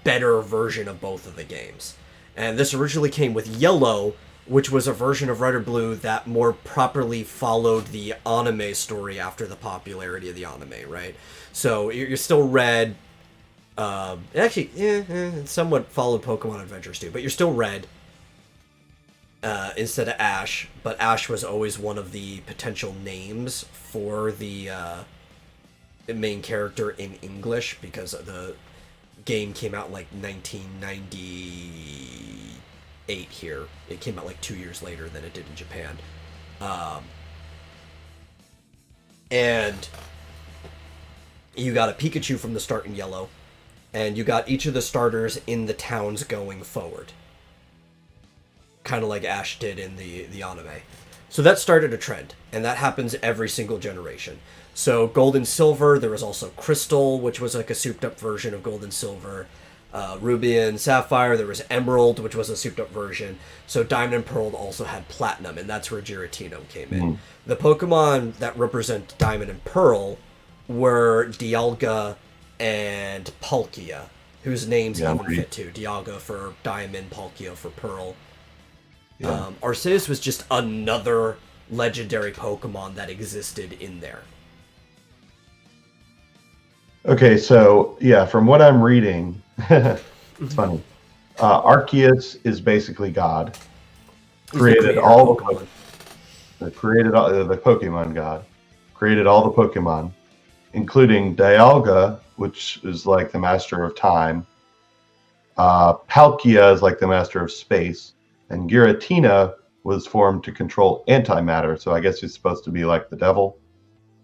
better version of both of the games. And this originally came with Yellow, which was a version of Red or Blue that more properly followed the anime story after the popularity of the anime, right? So you're still Red. Actually, it somewhat followed Pokemon Adventures too, but you're still Red instead of Ash. But Ash was always one of the potential names for the main character in English because the game came out in like 1998 here. It came out like 2 years later than it did in Japan. And you got a Pikachu from the start in Yellow, and you got each of the starters in the towns going forward. Kind of like Ash did in the anime. So that started a trend, and that happens every single generation. So Gold and Silver, there was also Crystal, which was like a souped-up version of Gold and Silver. Ruby and Sapphire, there was Emerald, which was a souped-up version. So Diamond and Pearl also had Platinum, and that's where Giratina came in. The Pokemon that represent Diamond and Pearl were Dialga and Palkia, whose names even fit too. Dialga for Diamond, Palkia for Pearl. Yeah. Arceus was just another legendary Pokemon that existed in there. Okay, so yeah, from what I'm reading, it's funny. Arceus is basically God. Created all Pokemon. the Pokemon God. Created all the Pokemon, including Dialga, which is like the master of time. Palkia is like the master of space, and Giratina was formed to control antimatter. So I guess he's supposed to be like the devil.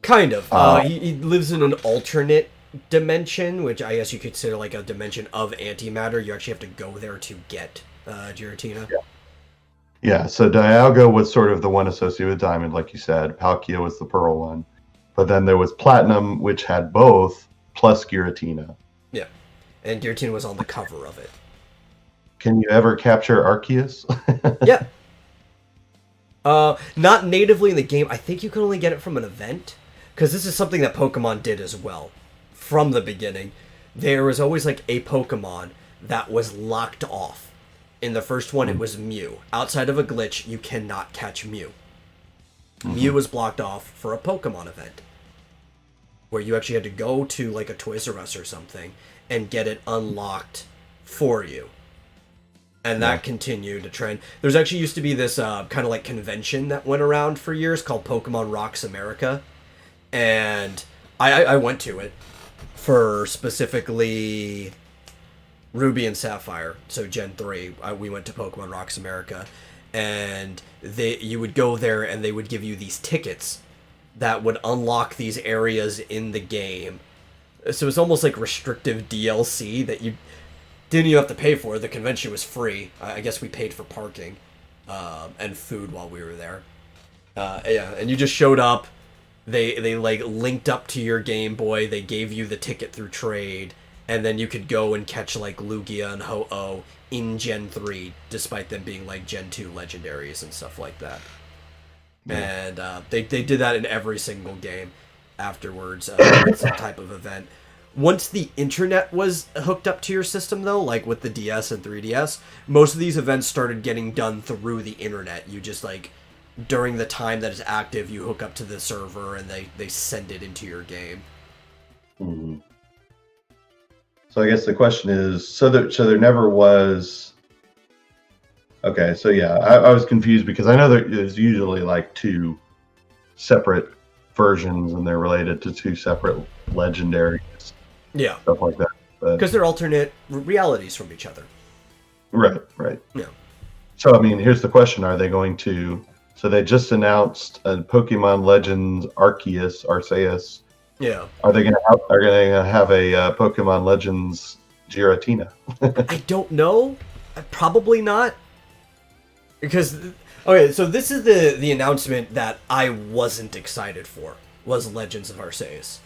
Kind of. He lives in an alternate dimension, which I guess you could consider like a dimension of antimatter. You actually have to go there to get Giratina. Yeah, so Dialga was sort of the one associated with Diamond, like you said. Palkia was the Pearl one. But then there was Platinum, which had both, plus Giratina. Yeah. And Giratina was on the cover of it. Can you ever capture Arceus? Yeah. Not natively in the game. I think you can only get it from an event. Because this is something that Pokemon did as well. From the beginning. There was always like a Pokemon that was locked off. In the first one, it was Mew. Outside of a glitch, you cannot catch Mew. Mew was blocked off for a Pokemon event. Where you actually had to go to like a Toys R Us or something and get it unlocked for you. And that continued to trend. There's actually used to be this kind of like convention that went around for years called Pokemon Rocks America. And I went to it for specifically Ruby and Sapphire, so Gen 3. We went to Pokemon Rocks America, and you would go there and they would give you these tickets that would unlock these areas in the game. So it's almost like restrictive DLC that you didn't even have to pay for. The convention was free. I guess we paid for parking and food while we were there. Yeah, and you just showed up. They like linked up to your Game Boy. They gave you the ticket through trade, and then you could go and catch like Lugia and Ho-Oh in Gen 3, despite them being like Gen 2 legendaries and stuff like that. Yeah. And they did that in every single game afterwards, some type of event. Once the internet was hooked up to your system, though, like with the DS and 3DS, most of these events started getting done through the internet. You just like, during the time that it's active, you hook up to the server and they send it into your game. Mm-hmm. So I guess the question is, so there never was Okay, so yeah, I was confused because I know there's usually like two separate versions and they're related to two separate legendaries, Yeah, stuff like that. But because they're alternate realities from each other. right. Yeah. So I mean, here's the question: Are they going to? So they just announced a Pokemon Legends Arceus. Yeah. Are they gonna have a Pokemon Legends Giratina? I don't know. Probably not. Because okay, so this is the announcement that I wasn't excited for was Legends of Arceus.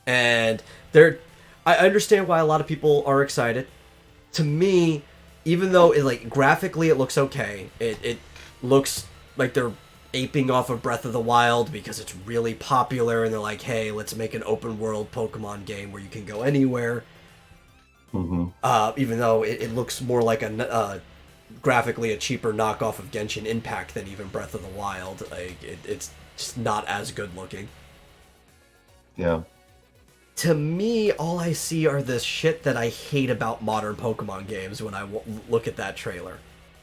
And I understand why a lot of people are excited. To me, even though it like graphically it looks okay, it looks like they're aping off of Breath of the Wild because it's really popular and they're like, hey, let's make an open world Pokemon game where you can go anywhere. Even though it looks more like graphically a cheaper knockoff of Genshin Impact than even Breath of the Wild. Like it's just not as good looking. Yeah. To me, all I see are this shit that I hate about modern Pokemon games when I look at that trailer.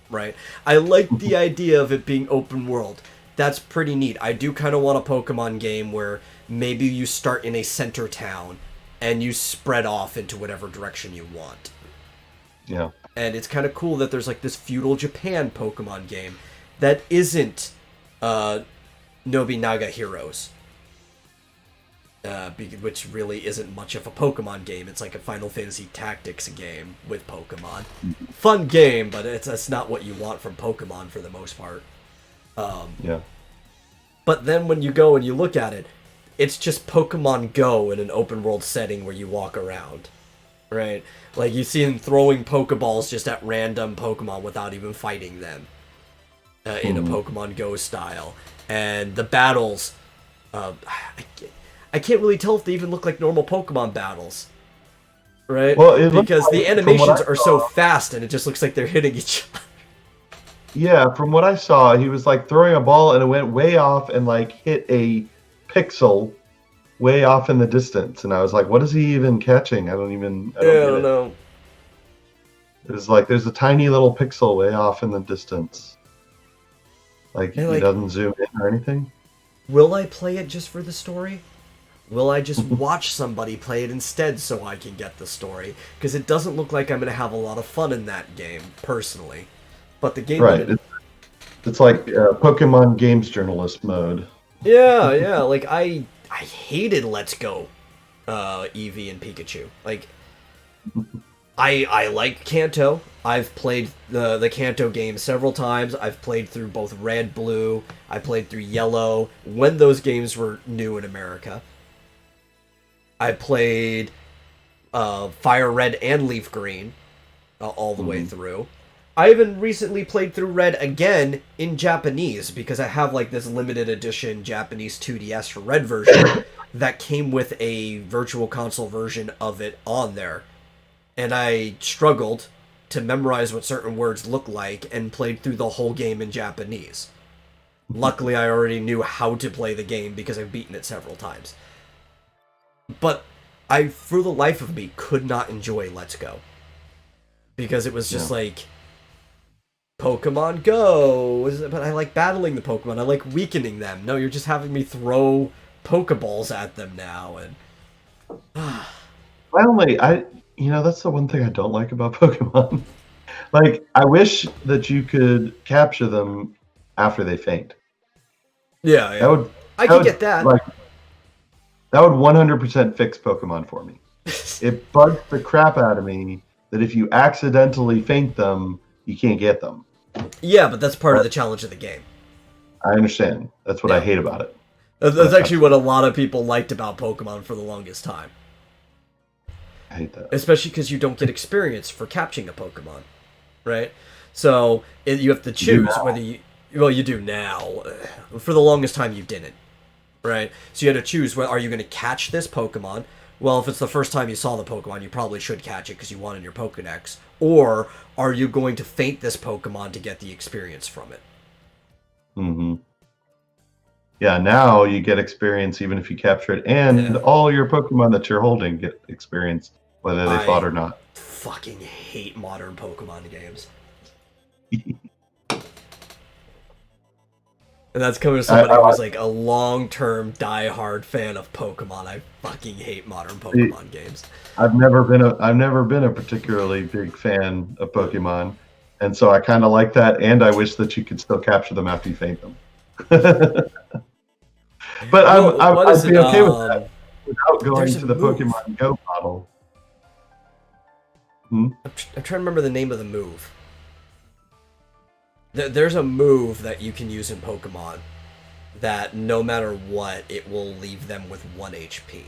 Right? I like the idea of it being open world. That's pretty neat. I do kind of want a Pokemon game where maybe you start in a center town and you spread off into whatever direction you want. Yeah. And it's kind of cool that there's like this feudal Japan Pokemon game that isn't Nobunaga Heroes. Which really isn't much of a Pokemon game. It's like a Final Fantasy Tactics game with Pokemon. Fun game, but it's not what you want from Pokemon for the most part. Yeah. But then when you go and you look at it, it's just Pokemon Go in an open world setting where you walk around. Right? Like you see them throwing Pokeballs just at random Pokemon without even fighting them. In a Pokemon Go style. And the battles... I can't really tell if they even look like normal Pokemon battles. Right? Well, because the animations are so fast and it just looks like they're hitting each other. Yeah, from what I saw, he was like throwing a ball and it went way off and like hit a pixel way off in the distance. And I was like, what is he even catching? I don't know. It was like there's a tiny little pixel way off in the distance. Like he doesn't zoom in or anything. Will I play it just for the story? Will I just watch somebody play it instead so I can get the story? Because it doesn't look like I'm going to have a lot of fun in that game, personally. But the game... Right. It's like Pokemon games journalist mode. Yeah. Like, I hated Let's Go Eevee and Pikachu. Like, I like Kanto. I've played the Kanto game several times. I've played through both Red, Blue. I played through Yellow when those games were new in America. I played Fire Red and Leaf Green all the way through. I even recently played through Red again in Japanese because I have like this limited edition Japanese 2DS for Red version that came with a virtual console version of it on there. And I struggled to memorize what certain words look like and played through the whole game in Japanese. Luckily, I already knew how to play the game because I've beaten it several times. But I, for the life of me, could not enjoy Let's Go. Because it was just like, Pokemon Go! But I like battling the Pokemon. I like weakening them. No, you're just having me throw Pokeballs at them now. And that's the one thing I don't like about Pokemon. Like, I wish that you could capture them after they faint. Yeah. I could get that. Like, that would 100% fix Pokemon for me. It bugs the crap out of me that if you accidentally faint them, you can't get them. Yeah, but that's part of the challenge of the game. I understand. That's what I hate about it. That's actually what a lot of people liked about Pokemon for the longest time. I hate that. Especially because you don't get experience for catching a Pokemon, right? So you have to choose whether you... Well, you do now. For the longest time, you didn't, right? So you had to choose, are you going to catch this Pokemon? Well, if it's the first time you saw the Pokemon, you probably should catch it because you want it in your Pokedex. Or are you going to faint this Pokemon to get the experience from it? Mm-hmm. Yeah, now you get experience even if you capture it, and all your Pokemon that you're holding get experience, whether they fought or not. Fucking hate modern Pokemon games. And that's coming from somebody who's like a long-term die-hard fan of Pokemon. I fucking hate modern Pokemon games. I've never been a particularly big fan of Pokemon, and so I kind of like that. And I wish that you could still capture them after you faint them. But I'd be okay with that without going to the Pokemon Go model. I'm trying to remember the name of the move. There's a move that you can use in Pokemon that no matter what, it will leave them with 1 HP.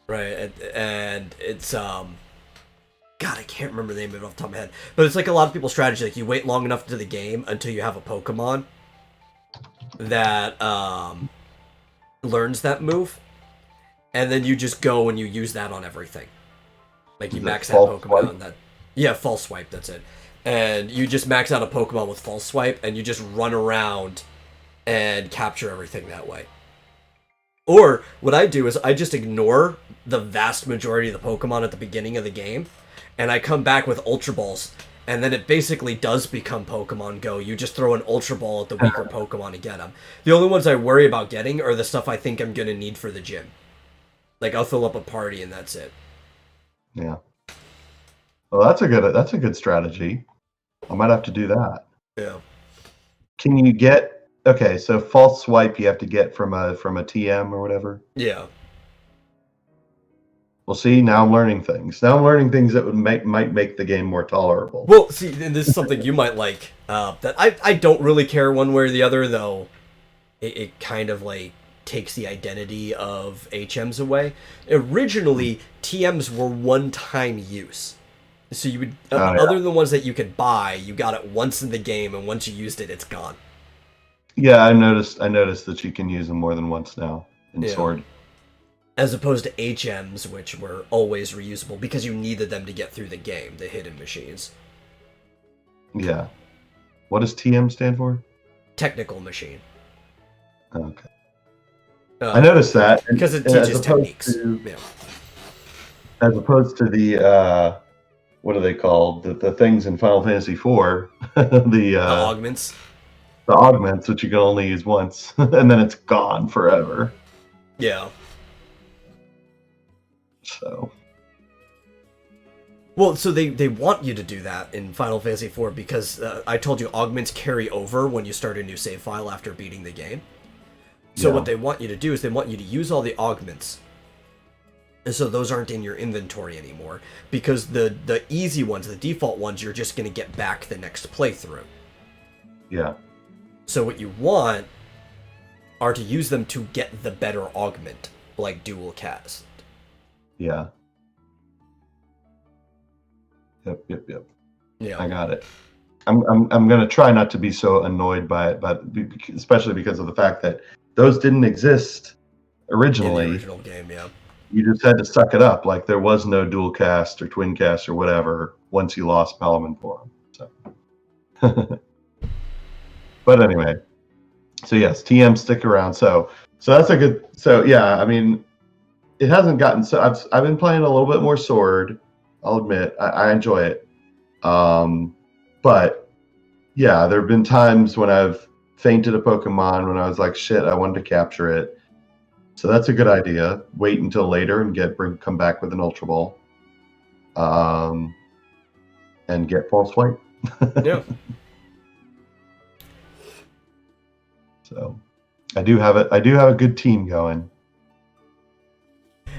Right? And it's, God, I can't remember the name of it off the top of my head. But it's like a lot of people's strategy. Like, you wait long enough into the game until you have a Pokemon that learns that move. And then you just go and you use that on everything. Like, you max that Pokemon on that. Yeah, False Swipe, that's it. And you just max out a Pokemon with False Swipe, and you just run around and capture everything that way. Or, what I do is I just ignore the vast majority of the Pokemon at the beginning of the game, and I come back with Ultra Balls, and then it basically does become Pokemon Go. You just throw an Ultra Ball at the weaker Pokemon to get them. The only ones I worry about getting are the stuff I think I'm going to need for the gym. Like, I'll fill up a party, and that's it. Yeah. Well, that's a good strategy. I might have to do that. Yeah. Can you get so False Swipe you have to get from a TM or whatever? Yeah. Well, see, now I'm learning things. Now I'm learning things that might make the game more tolerable. Well, see, and this is something you might like. That I don't really care one way or the other, though. It kind of like takes the identity of HMs away. Originally, TMs were one-time use. So you would, other than the ones that you could buy, you got it once in the game, and once you used it, it's gone. Yeah, I noticed that you can use them more than once now in Sword. As opposed to HMs, which were always reusable because you needed them to get through the game, the hidden machines. Yeah. What does TM stand for? Technical machine. Okay. I noticed that. Because it teaches techniques. As opposed to the what are they called? The things in Final Fantasy IV, the augments. The augments, which you can only use once, and then it's gone forever. Yeah. So. Well, so they want you to do that in Final Fantasy IV because I told you augments carry over when you start a new save file after beating the game. So what they want you to do is they want you to use all the augments. And so those aren't in your inventory anymore. Because the easy ones, the default ones, you're just going to get back the next playthrough. Yeah. So what you want are to use them to get the better augment, like dual cast. Yeah. Yep. Yeah. I got it. I'm going to try not to be so annoyed by it, but especially because of the fact that those didn't exist originally. In the original game, yeah. You just had to suck it up. Like there was no dual cast or twin cast or whatever once you lost Palamon for them. So. But anyway, so yes, TM stick around. So that's a good. So yeah, I mean, it hasn't gotten so. I've been playing a little bit more Sword. I'll admit I enjoy it. But yeah, there have been times when I've fainted a Pokemon when I was like, shit, I wanted to capture it. So that's a good idea. Wait until later and come back with an Ultra Ball. And get False Swipe. Yeah. So I do have a good team going.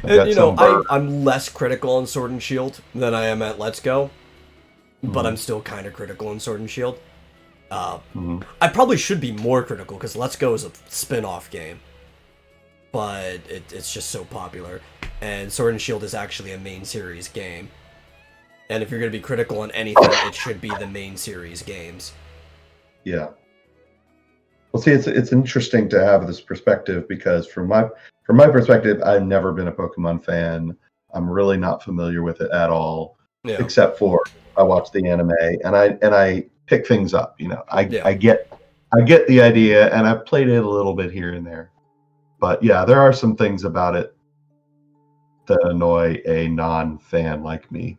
I'm less critical on Sword and Shield than I am at Let's Go. But I'm still kind of critical in Sword and Shield. I probably should be more critical because Let's Go is a spin-off game. But it's just so popular. And Sword and Shield is actually a main series game. And if you're going to be critical on anything, it should be the main series games. Yeah. Well, see, it's interesting to have this perspective because from my perspective, I've never been a Pokemon fan. I'm really not familiar with it at all, except for I watch the anime and I pick things up. I get the idea, and I've played it a little bit here and there. But yeah, there are some things about it that annoy a non-fan like me.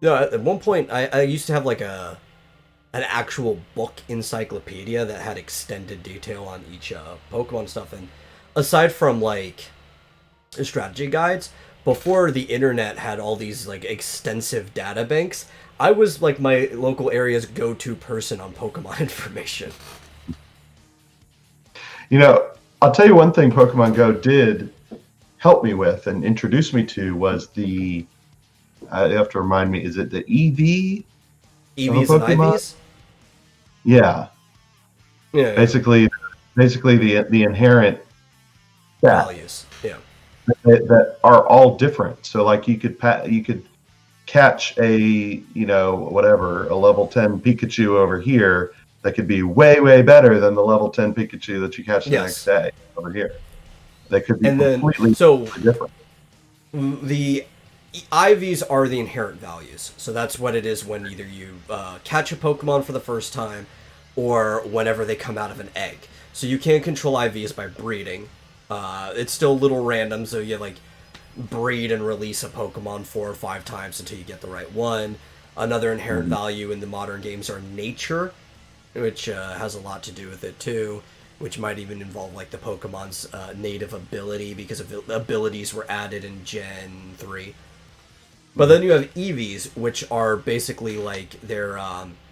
No, at one point I used to have like an actual book encyclopedia that had extended detail on each Pokemon stuff, and aside from like strategy guides, before the internet had all these like extensive data banks, I was like my local area's go-to person on Pokemon information. You know, I'll tell you one thing Pokemon Go did help me with and introduce me to was the. You have to remind me. Is it the EV of a EVs and Pokemon? IVs. Yeah, Yeah, yeah. basically the inherent stats Values. Yeah. that are all different. So like you could catch a whatever a level 10 Pikachu over here that could be way better than the level 10 Pikachu that you catch the next Yes. day over here. They could be And then completely so different. the IVs are the inherent values. So that's what it is when either you catch a Pokemon for the first time or whenever they come out of an egg. So you can't control IVs by breeding. It's still a little random, so you like breed and release a Pokemon 4 or 5 times until you get the right one. Another inherent value in the modern games are nature, which has a lot to do with it too, which might even involve like the Pokemon's native ability because abilities were added in Gen 3. But then you have EVs, which are basically like their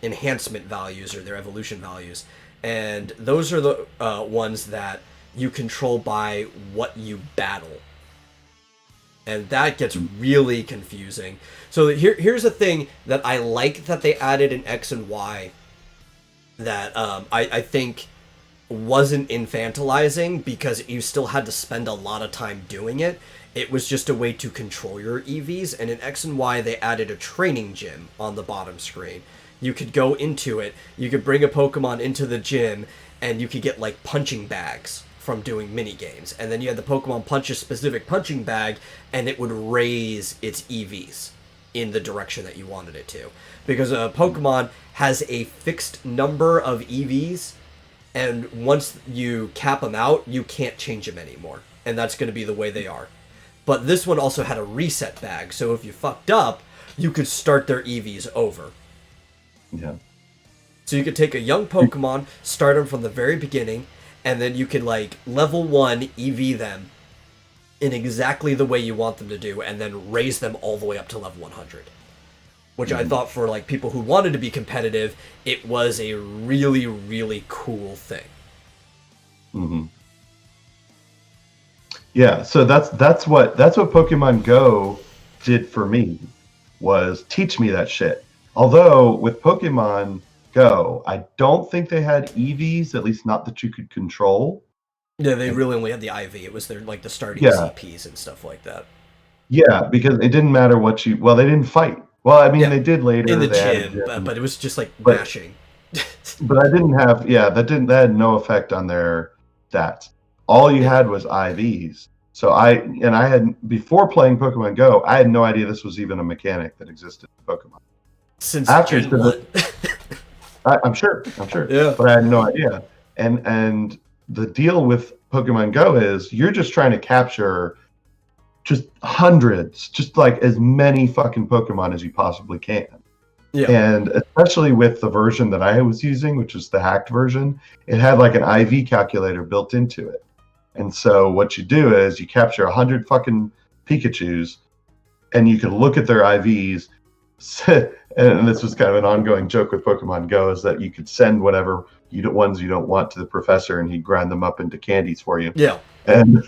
enhancement values or their evolution values. And those are the ones that you control by what you battle. And that gets really confusing. So here's a thing that I like that they added in X and Y that I think wasn't infantilizing because you still had to spend a lot of time doing it. It was just a way to control your EVs, and in X and Y they added a training gym on the bottom screen. You could go into it, you could bring a Pokemon into the gym, and you could get like punching bags from doing mini games. And then you had the Pokemon punch a specific punching bag, and it would raise its EVs in the direction that you wanted it to. Because a Pokemon has a fixed number of EVs, and once you cap them out, you can't change them anymore. And that's going to be the way they are. But this one also had a reset bag, so if you fucked up, you could start their EVs over. Yeah. So you could take a young Pokemon, start them from the very beginning, and then you could like level 1 EV them in exactly the way you want them to do, and then raise them all the way up to level 100. Which I thought for like people who wanted to be competitive, it was a really cool thing. Mm-hmm. Yeah, so that's what Pokemon Go did for me was teach me that shit. Although with Pokemon Go, I don't think they had EVs, at least not that you could control. Yeah, they really only had the IV. It was their like the starting Yeah, CPs and stuff like that. yeah, because it didn't matter what you. Well, they didn't fight. Well, I mean, Yeah, they did in later. the They added gym, gym, but it was just like but mashing. I didn't have. Yeah, that had no effect on their stats. All you Yeah, had was IVs. So I had before playing Pokemon Go, I had no idea this was even a mechanic that existed in Pokemon. since After Gen so 1. I'm sure, Yeah. but I had no idea. And the deal with Pokemon Go is you're just trying to capture just hundreds, just like as many fucking Pokemon as you possibly can. Yeah. And especially with the version that I was using, which is the hacked version, it had like an IV calculator built into it. And so what you do is you capture 100 fucking Pikachus, and you can look at their IVs. And this was kind of an ongoing joke with Pokemon Go is that you could send whatever ones you don't want to the professor, and he'd grind them up into candies for you. Yeah. And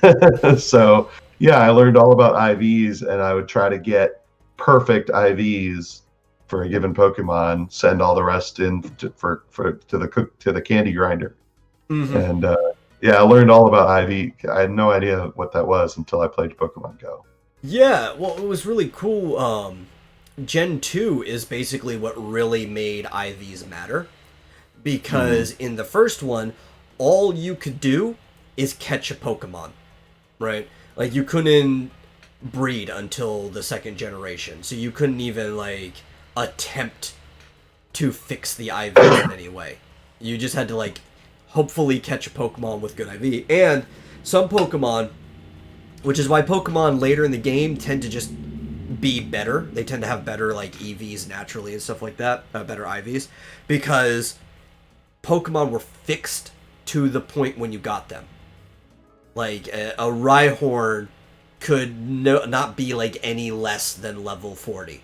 so yeah, I learned all about IVs, and I would try to get perfect IVs for a given Pokemon, send all the rest in to the candy grinder. Mm-hmm. And yeah, I learned all about IV. I had no idea what that was until I played Pokemon Go. Yeah, well, it was really cool. Gen 2 is basically what really made IVs matter. Because in the first one, all you could do is catch a Pokemon, right? Like, you couldn't breed until the second generation. So you couldn't even, like, attempt to fix the IV in any way. You just had to, like, hopefully catch a Pokemon with good IV. And some Pokemon, which is why Pokemon later in the game tend to just be better. They tend to have better like EVs naturally and stuff like that, better IVs, because Pokemon were fixed to the point when you got them. Like a Rhyhorn could not be like any less than level 40,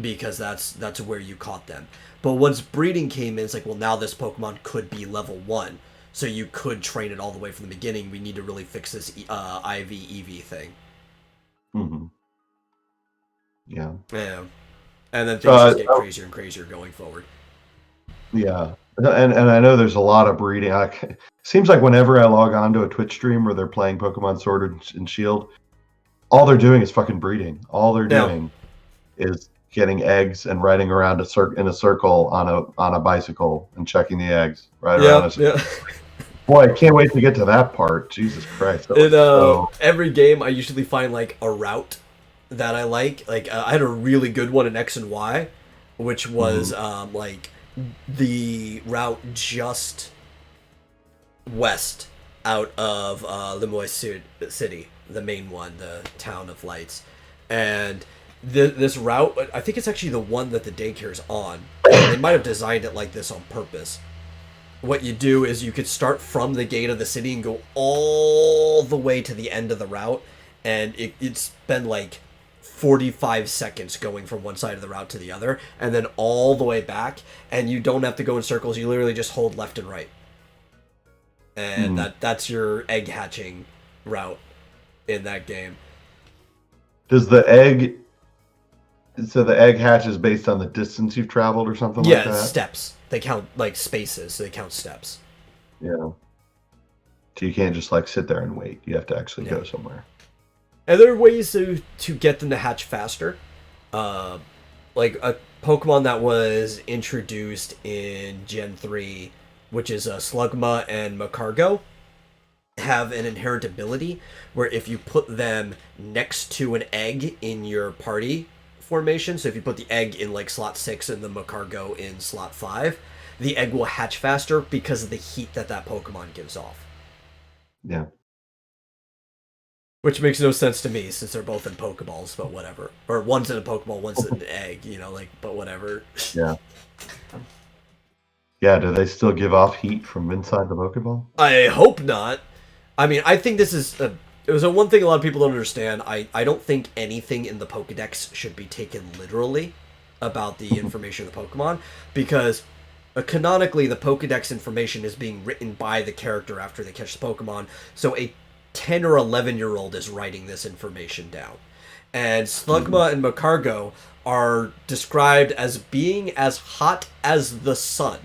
because that's where you caught them. But once breeding came in, it's like, well, now this Pokemon could be level 1, so you could train it all the way from the beginning. We need to really fix this IV EV thing. Mm-hmm. Yeah. Yeah. And then things just get crazier and crazier going forward. Yeah. And I know there's a lot of breeding. Seems like whenever I log on to a Twitch stream where they're playing Pokemon Sword and Shield, all they're doing is fucking breeding. All they're doing is getting eggs and riding around in a circle on a bicycle and checking the eggs around. Yeah. Boy, I can't wait to get to that part. Jesus Christ. Every game, I usually find like a route that I like. Like I had a really good one in X and Y, which was like the route just west out of Limoges City, the main one, the town of lights. And this route, I think it's actually the one that the daycare's on. They might have designed it like this on purpose. What you do is you could start from the gate of the city and go all the way to the end of the route, and it's been like 45 seconds going from one side of the route to the other, and then all the way back, and you don't have to go in circles. You literally just hold left and right, and that's your egg hatching route in that game. Does the egg hatches based on the distance you've traveled or something like that? Yeah, steps. They count like spaces, so they count steps. Yeah. So you can't just like sit there and wait. You have to actually go somewhere. And there are ways to get them to hatch faster. Like a Pokemon that was introduced in Gen 3, which is Slugma and Macargo, have an inherent ability where if you put them next to an egg in your party formation, so if you put the egg in like slot 6 and the Macargo in slot 5, the egg will hatch faster because of the heat that Pokemon gives off. Yeah. Which makes no sense to me since they're both in Pokeballs, but whatever. Or one's in a Pokeball, one's in an egg, but whatever. Yeah. Yeah, do they still give off heat from inside the Pokeball? I hope not. I mean, I think this is it was one thing a lot of people don't understand. I don't think anything in the Pokedex should be taken literally about the information of the Pokemon, because canonically the Pokedex information is being written by the character after they catch the Pokemon, so a 10 or 11-year-old is writing this information down. And Slugma and Macargo are described as being as hot as the sun,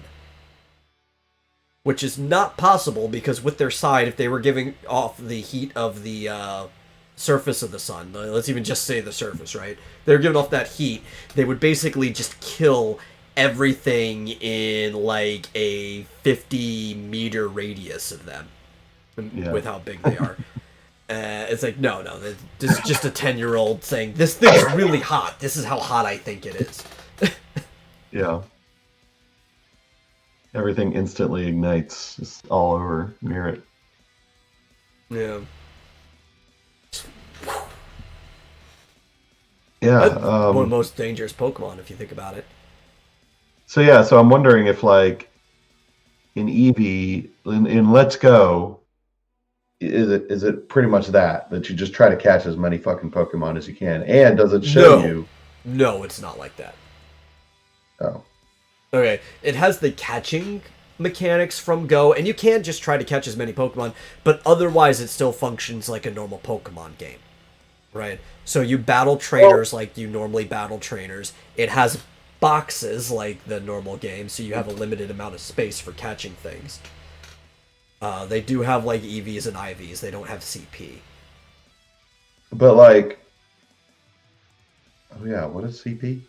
which is not possible because with their side, if they were giving off the heat of the surface of the sun, let's even just say the surface, right? They're giving off that heat, they would basically just kill everything in like a 50-meter radius of them with how big they are. It's like, no, this is just a 10-year-old saying, this thing's really hot. This is how hot I think it is. Yeah. Everything instantly ignites just all over near it. Yeah. Yeah. One of the most dangerous Pokemon, if you think about it. So I'm wondering if, like, in Eevee, in Let's Go, is it pretty much that you just try to catch as many fucking Pokemon as you can? And does it show you? No, it's not like that. Oh. Okay, it has the catching mechanics from Go, and you can just try to catch as many Pokemon, but otherwise it still functions like a normal Pokemon game, right? So you battle trainers like you normally battle trainers. It has boxes like the normal game, so you have a limited amount of space for catching things. They do have like EVs and IVs. They don't have CP. But like, oh yeah, what is CP?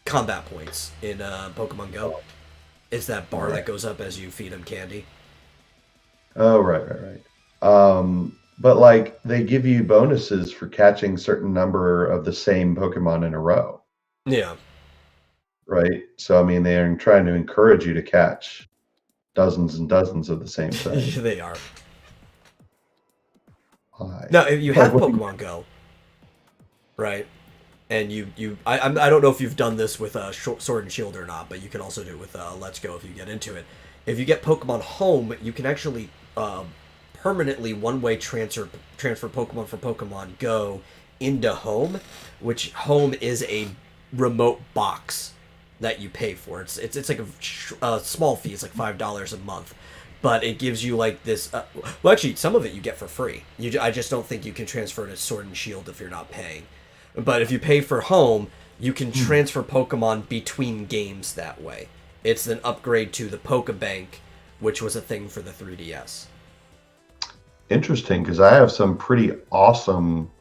Combat points in Pokemon Go. It's that bar that goes up as you feed them candy. Oh, right. But like, they give you bonuses for catching certain number of the same Pokemon in a row. Yeah. Right? So, I mean, they're trying to encourage you to catch dozens and dozens of the same thing. They are. Why? Now, if you have Pokemon Go, right? and I don't know if you've done this with Sword and Shield or not, but you can also do it with Let's Go if you get into it. If you get Pokemon Home, you can actually permanently one-way transfer Pokemon from Pokemon Go into Home, which Home is a remote box that you pay for. It's like a small fee. It's like $5 a month, but it gives you like this. Well, actually, some of it you get for free. I just don't think you can transfer to Sword and Shield if you're not paying. But if you pay for Home, you can transfer Pokemon between games that way. It's an upgrade to the Pokebank, which was a thing for the 3DS. Interesting, because I have some pretty awesome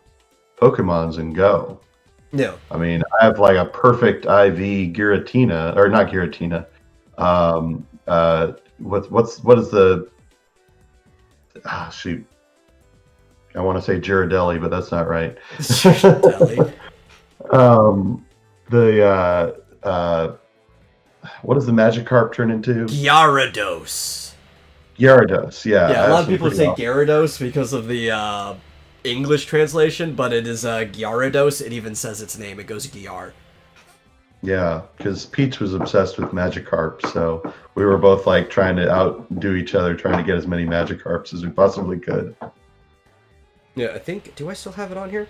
Pokemons in Go. No. I mean, I have like a perfect IV Giratina, or not Giratina. What is the? Shoot. I want to say Ghirardelli, but that's not right. Ghirardelli. What does the Magikarp turn into? Gyarados. Gyarados, yeah. Yeah, a lot of people say Gyarados because of the English translation, but it is Gyarados. It even says its name. It goes Gyar. Yeah, because Peach was obsessed with Magikarp, so we were both like trying to outdo each other, trying to get as many Magikarps as we possibly could. Yeah, I think... Do I still have it on here?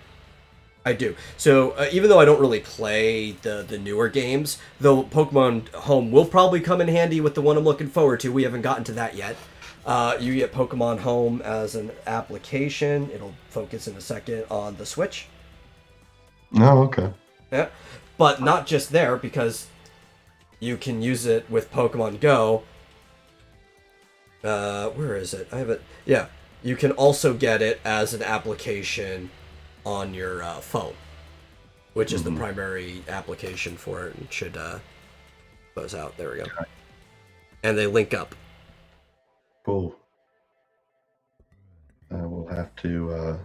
I do. So, even though I don't really play the newer games, though Pokemon Home will probably come in handy with the one I'm looking forward to. We haven't gotten to that yet. You get Pokemon Home as an application. It'll focus in a second on the Switch. Oh, okay. Yeah. But not just there, because you can use it with Pokemon Go. Where is it? I have it. Yeah. You can also get it as an application on your phone, which is the primary application for it. It should buzz out. There we go. And they link up. Cool. I will have to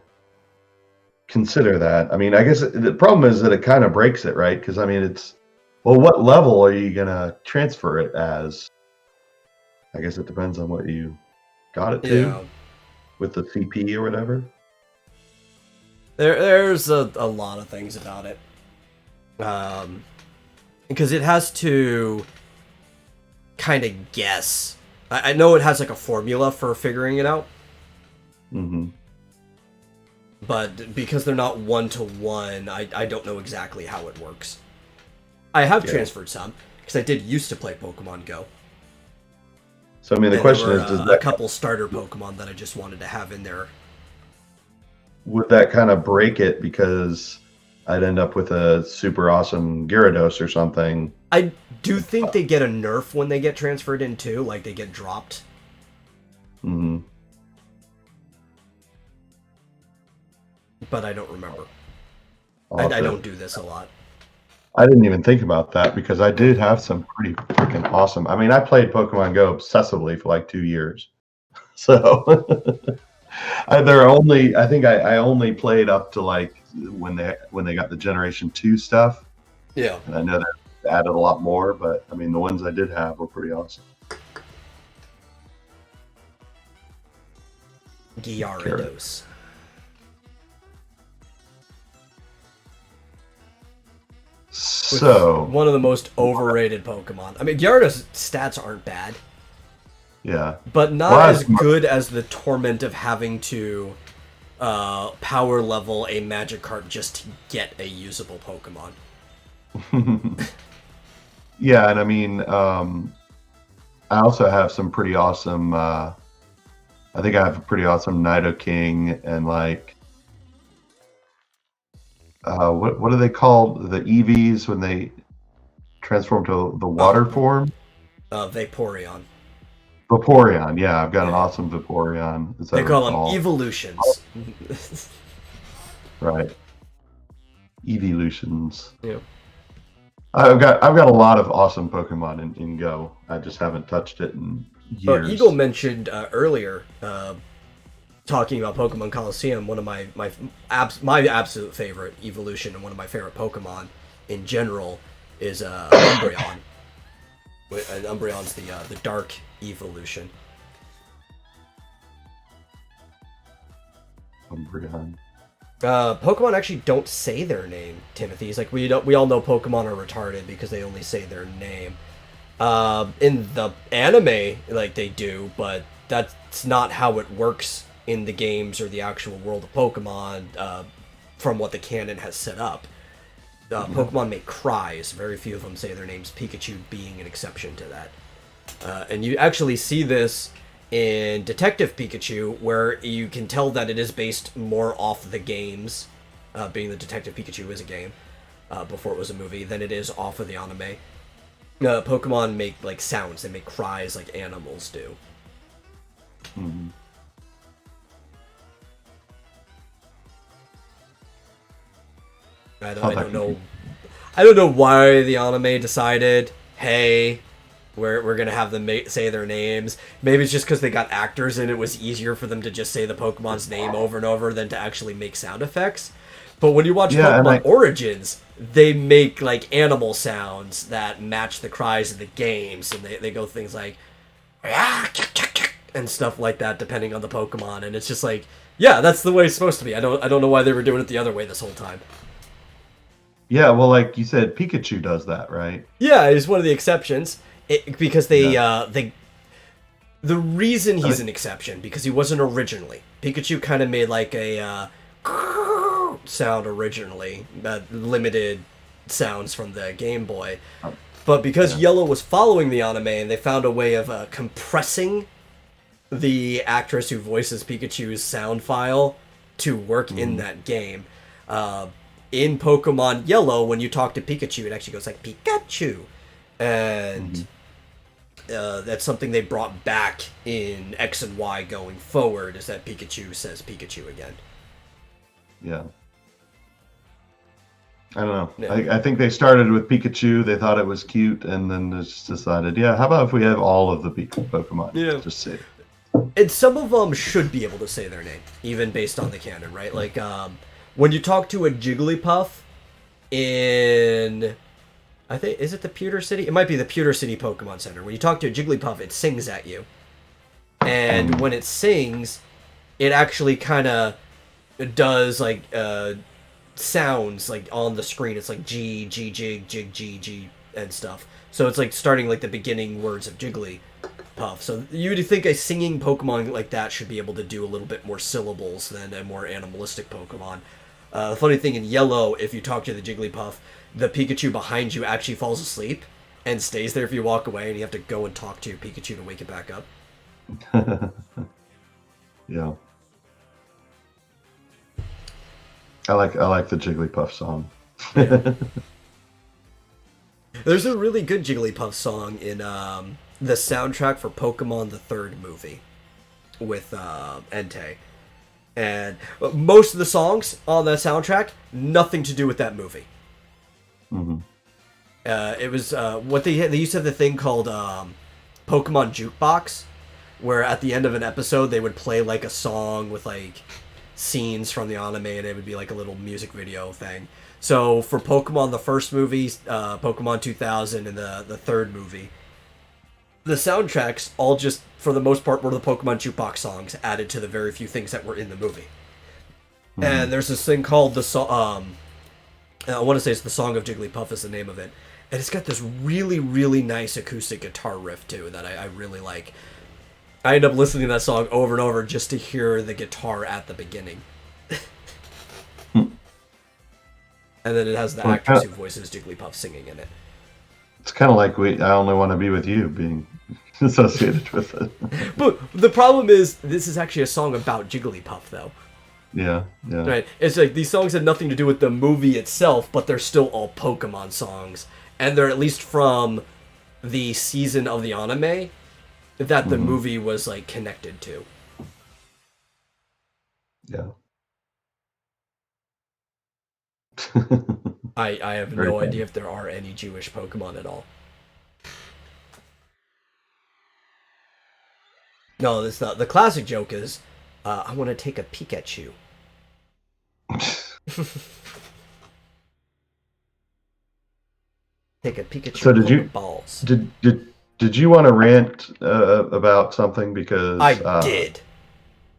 consider that. I mean, I guess the problem is that it kind of breaks it, right? Because, I mean, it's... Well, what level are you going to transfer it as? I guess it depends on what you got it to. Yeah. With the CP or whatever? There's a lot of things about it. Because it has to kind of guess. I know it has like a formula for figuring it out. Mm-hmm. But because they're not one-to-one, I don't know exactly how it works. I have transferred some, because I did used to play Pokemon Go. So, I mean, the question is, does that... a couple starter Pokemon that I just wanted to have in there. Would that kind of break it because I'd end up with a super awesome Gyarados or something? I do think they get a nerf when they get transferred in, too. Like, they get dropped. Mm-hmm. But I don't remember. I don't do this a lot. I didn't even think about that because I did have some pretty freaking awesome. I mean, I played Pokemon Go obsessively for like 2 years. So I think I only played up to like when they got the Generation 2 stuff. Yeah. And I know they added a lot more, but I mean the ones I did have were pretty awesome. Gyarados. So one of the most overrated Pokemon. I mean, Gyarados' stats aren't bad. Yeah. But not as good as the torment of having to power level a Magikarp just to get a usable Pokemon. Yeah, and I mean, I also have some pretty awesome... I think I have a pretty awesome Nidoking and like... what are they called? The EVs when they transform to the water form? Vaporeon. Vaporeon, yeah. I've got an awesome Vaporeon. They call them evolutions. Right. Evolutions. Yeah. I've got a lot of awesome Pokemon in Go. I just haven't touched it in years. Eagle mentioned earlier, talking about Pokemon Coliseum, one of my absolute favorite evolution and one of my favorite Pokemon in general is Umbreon. And Umbreon's the dark evolution. Umbreon. Pokemon actually don't say their name, Timothy. It's like we all know Pokemon are retarded because they only say their name. In the anime, like they do, but that's not how it works in the games or the actual world of Pokemon. From what the canon has set up, Pokemon make cries. Very few of them say their names. Pikachu being an exception to that. And you actually see this in Detective Pikachu, where you can tell that it is based more off the games, being the Detective Pikachu is a game before it was a movie, than it is off of the anime. Pokemon make like sounds; they make cries like animals do. Mm-hmm. I don't know. I don't know why the anime decided, hey, we're gonna have them say their names. Maybe it's just because they got actors and it was easier for them to just say the Pokemon's name over and over than to actually make sound effects. But when you watch Pokemon Origins, they make like animal sounds that match the cries of the games, and they go things like and stuff like that depending on the Pokemon, and it's just like, yeah, that's the way it's supposed to be. I don't know why they were doing it the other way this whole time. Yeah, well, like you said, Pikachu does that, right? Yeah, he's one of the exceptions. Because the reason he's an exception, because he wasn't originally. Pikachu kind of made like a sound originally, limited sounds from the Game Boy. But because Yellow was following the anime and they found a way of compressing the actress who voices Pikachu's sound file to work in that game, in Pokemon Yellow, when you talk to Pikachu, it actually goes like Pikachu. And that's something they brought back in X and Y going forward, is that Pikachu says Pikachu again. Yeah. I don't know. Yeah. I think they started with Pikachu. They thought it was cute, and then they just decided, yeah, how about if we have all of the Pokemon? Yeah. Just say it. And some of them should be able to say their name, even based on the canon, right? Like, when you talk to a Jigglypuff in... I think, is it the Pewter City? It might be the Pewter City Pokemon Center. When you talk to a Jigglypuff, it sings at you. And when it sings, it actually kind of does, like, sounds, like, on the screen. It's like G, G, Jig, Jig, G, G, and stuff. So it's, like, starting, like, the beginning words of Jigglypuff. So you would think a singing Pokemon like that should be able to do a little bit more syllables than a more animalistic Pokemon. The funny thing in Yellow, if you talk to the Jigglypuff, the Pikachu behind you actually falls asleep and stays there if you walk away, and you have to go and talk to your Pikachu to wake it back up. Yeah. I like the Jigglypuff song. Yeah. There's a really good Jigglypuff song in the soundtrack for Pokemon the Third movie with Entei. And most of the songs on that soundtrack, nothing to do with that movie. Mm-hmm. It was what they used to have the thing called Pokemon Jukebox, where at the end of an episode they would play like a song with like scenes from the anime, and it would be like a little music video thing. So for Pokemon the first movie, Pokemon 2000, and the third movie, the soundtracks all just, for the most part, were the Pokemon Jukebox songs added to the very few things that were in the movie. Mm-hmm. And there's this thing called the song. I want to say it's the Song of Jigglypuff is the name of it, and it's got this really, really nice acoustic guitar riff too that I really like. I end up listening to that song over and over just to hear the guitar at the beginning. And then it has the actress who voices Jigglypuff singing in it. It's kind of like I Only Want to Be With You being associated with it. But the problem is, this is actually a song about Jigglypuff, though. Yeah. Right. It's like these songs have nothing to do with the movie itself, but they're still all Pokemon songs. And they're at least from the season of the anime that the movie was, like, connected to. Yeah. I have no idea if there are any Jewish Pokemon at all. No, this the classic joke is, I want to take a Pikachu. Take a Pikachu. So did you balls? Did you want to rant about something? Because I did.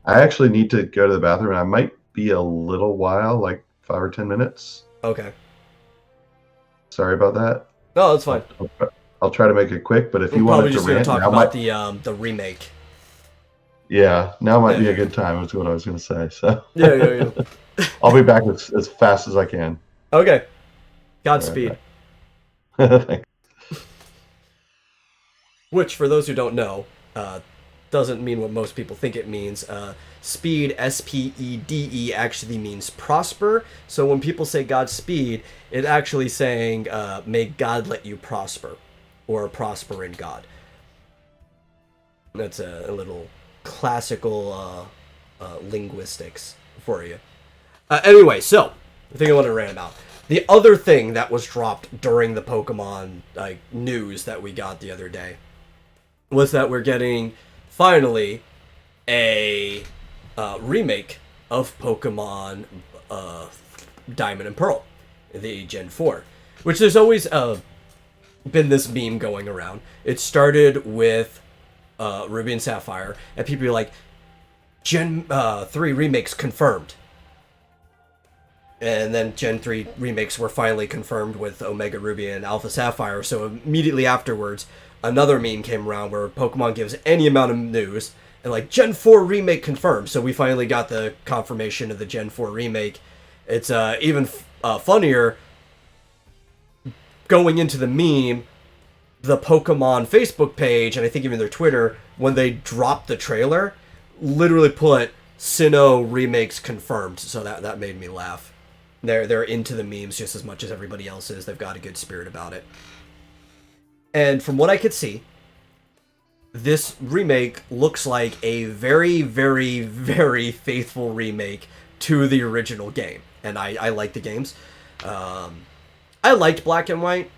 I actually need to go to the bathroom, and I might be a little while, like 5 or 10 minutes. Okay. Sorry about that. No, that's fine. I'll try to make it quick, but if We're you probably wanted to just going to rant, talk now about might the remake. now might be Yeah. a good time. Is what I was going to say. So Yeah. I'll be back as fast as I can. Okay. Godspeed. Thanks. Which, for those who don't know, doesn't mean what most people think it means. Speed, S-P-E-D-E, actually means prosper. So when people say Godspeed, it's actually saying, may God let you prosper, or prosper in God. That's a little classical linguistics for you. Anyway, so, the thing I want to rant about. The other thing that was dropped during the Pokemon news that we got the other day was that we're getting, finally, a remake of Pokemon Diamond and Pearl, the Gen 4. Which there's always been this meme going around. It started with Ruby and Sapphire, and people are like, Gen 3 remakes confirmed. And then Gen 3 remakes were finally confirmed with Omega Ruby and Alpha Sapphire, so immediately afterwards, another meme came around where Pokemon gives any amount of news, and like, Gen 4 remake confirmed, so we finally got the confirmation of the Gen 4 remake. It's even funnier, going into the meme, the Pokemon Facebook page, and I think even their Twitter, when they dropped the trailer, literally put, Sinnoh remakes confirmed, so that made me laugh. They're into the memes just as much as everybody else is. They've got a good spirit about it. And from what I could see, this remake looks like a very, very, very faithful remake to the original game. And I like the games. I liked Black and White.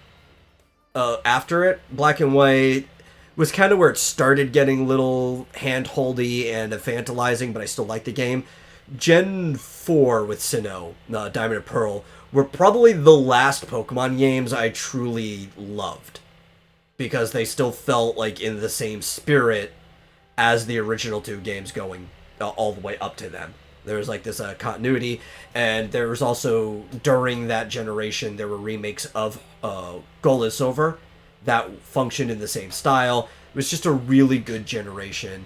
After it, Black and White was kind of where it started getting a little hand-holdy and infantilizing, but I still like the game. Gen 4 with Sinnoh, Diamond and Pearl, were probably the last Pokemon games I truly loved. Because they still felt like in the same spirit as the original two games going all the way up to them. There was like this continuity, and there was also, during that generation, there were remakes of Gold and Silver that functioned in the same style. It was just a really good generation,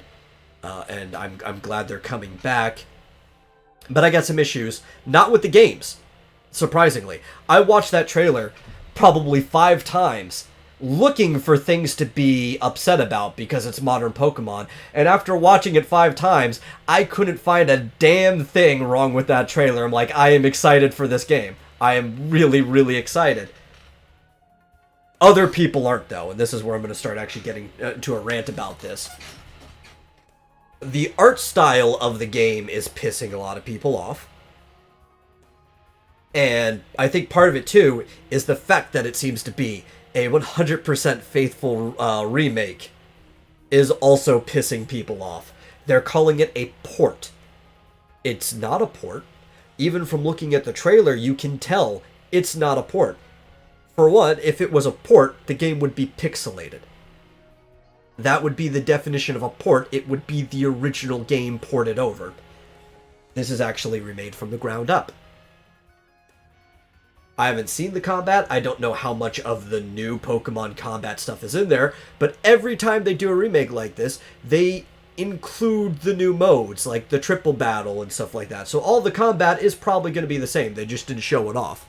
and I'm glad they're coming back. But I got some issues, not with the games, surprisingly. I watched that trailer probably 5 times, looking for things to be upset about because it's modern Pokemon, and after watching it 5 times, I couldn't find a damn thing wrong with that trailer. I'm like, I am excited for this game. I am really, really excited. Other people aren't, though, and this is where I'm going to start actually getting to a rant about this. The art style of the game is pissing a lot of people off. And I think part of it, too, is the fact that it seems to be a 100% faithful remake is also pissing people off. They're calling it a port. It's not a port. Even from looking at the trailer, you can tell it's not a port. For one, if it was a port, the game would be pixelated. That would be the definition of a port. It would be the original game ported over. This is actually remade from the ground up. I haven't seen the combat. I don't know how much of the new Pokemon combat stuff is in there, but every time they do a remake like this, they include the new modes, like the triple battle and stuff like that. So all the combat is probably going to be the same. They just didn't show it off.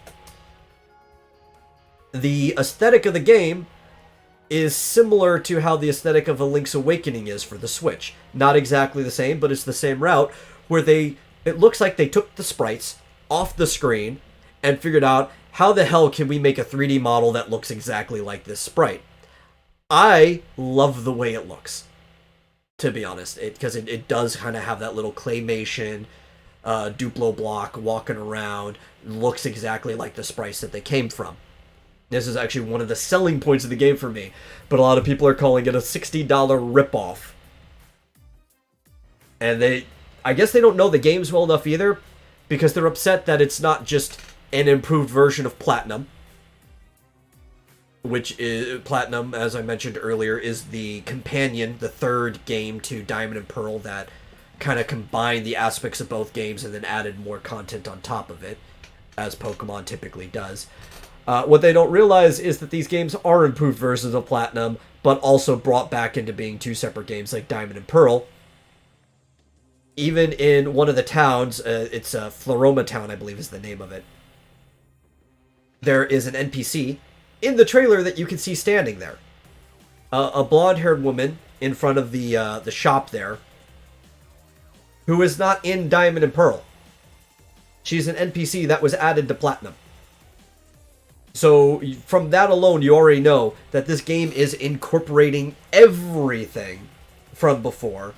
The aesthetic of the game is similar to how the aesthetic of A Link's Awakening is for the Switch. Not exactly the same, but it's the same route, where it looks like they took the sprites off the screen and figured out, how the hell can we make a 3D model that looks exactly like this sprite? I love the way it looks, to be honest, because it does kind of have that little claymation, Duplo block walking around, looks exactly like the sprites that they came from. This is actually one of the selling points of the game for me, but a lot of people are calling it a $60 ripoff. And I guess they don't know the games well enough either, because they're upset that it's not just an improved version of Platinum, which is Platinum, as I mentioned earlier, is the companion, the third game to Diamond and Pearl that kind of combined the aspects of both games and then added more content on top of it, as Pokemon typically does. What they don't realize is that these games are improved versions of Platinum, but also brought back into being two separate games like Diamond and Pearl. Even in one of the towns, it's Floroma Town, I believe is the name of it, there is an NPC in the trailer that you can see standing there. A blonde-haired woman in front of the shop there, who is not in Diamond and Pearl. She's an NPC that was added to Platinum. So from that alone, you already know that this game is incorporating everything from before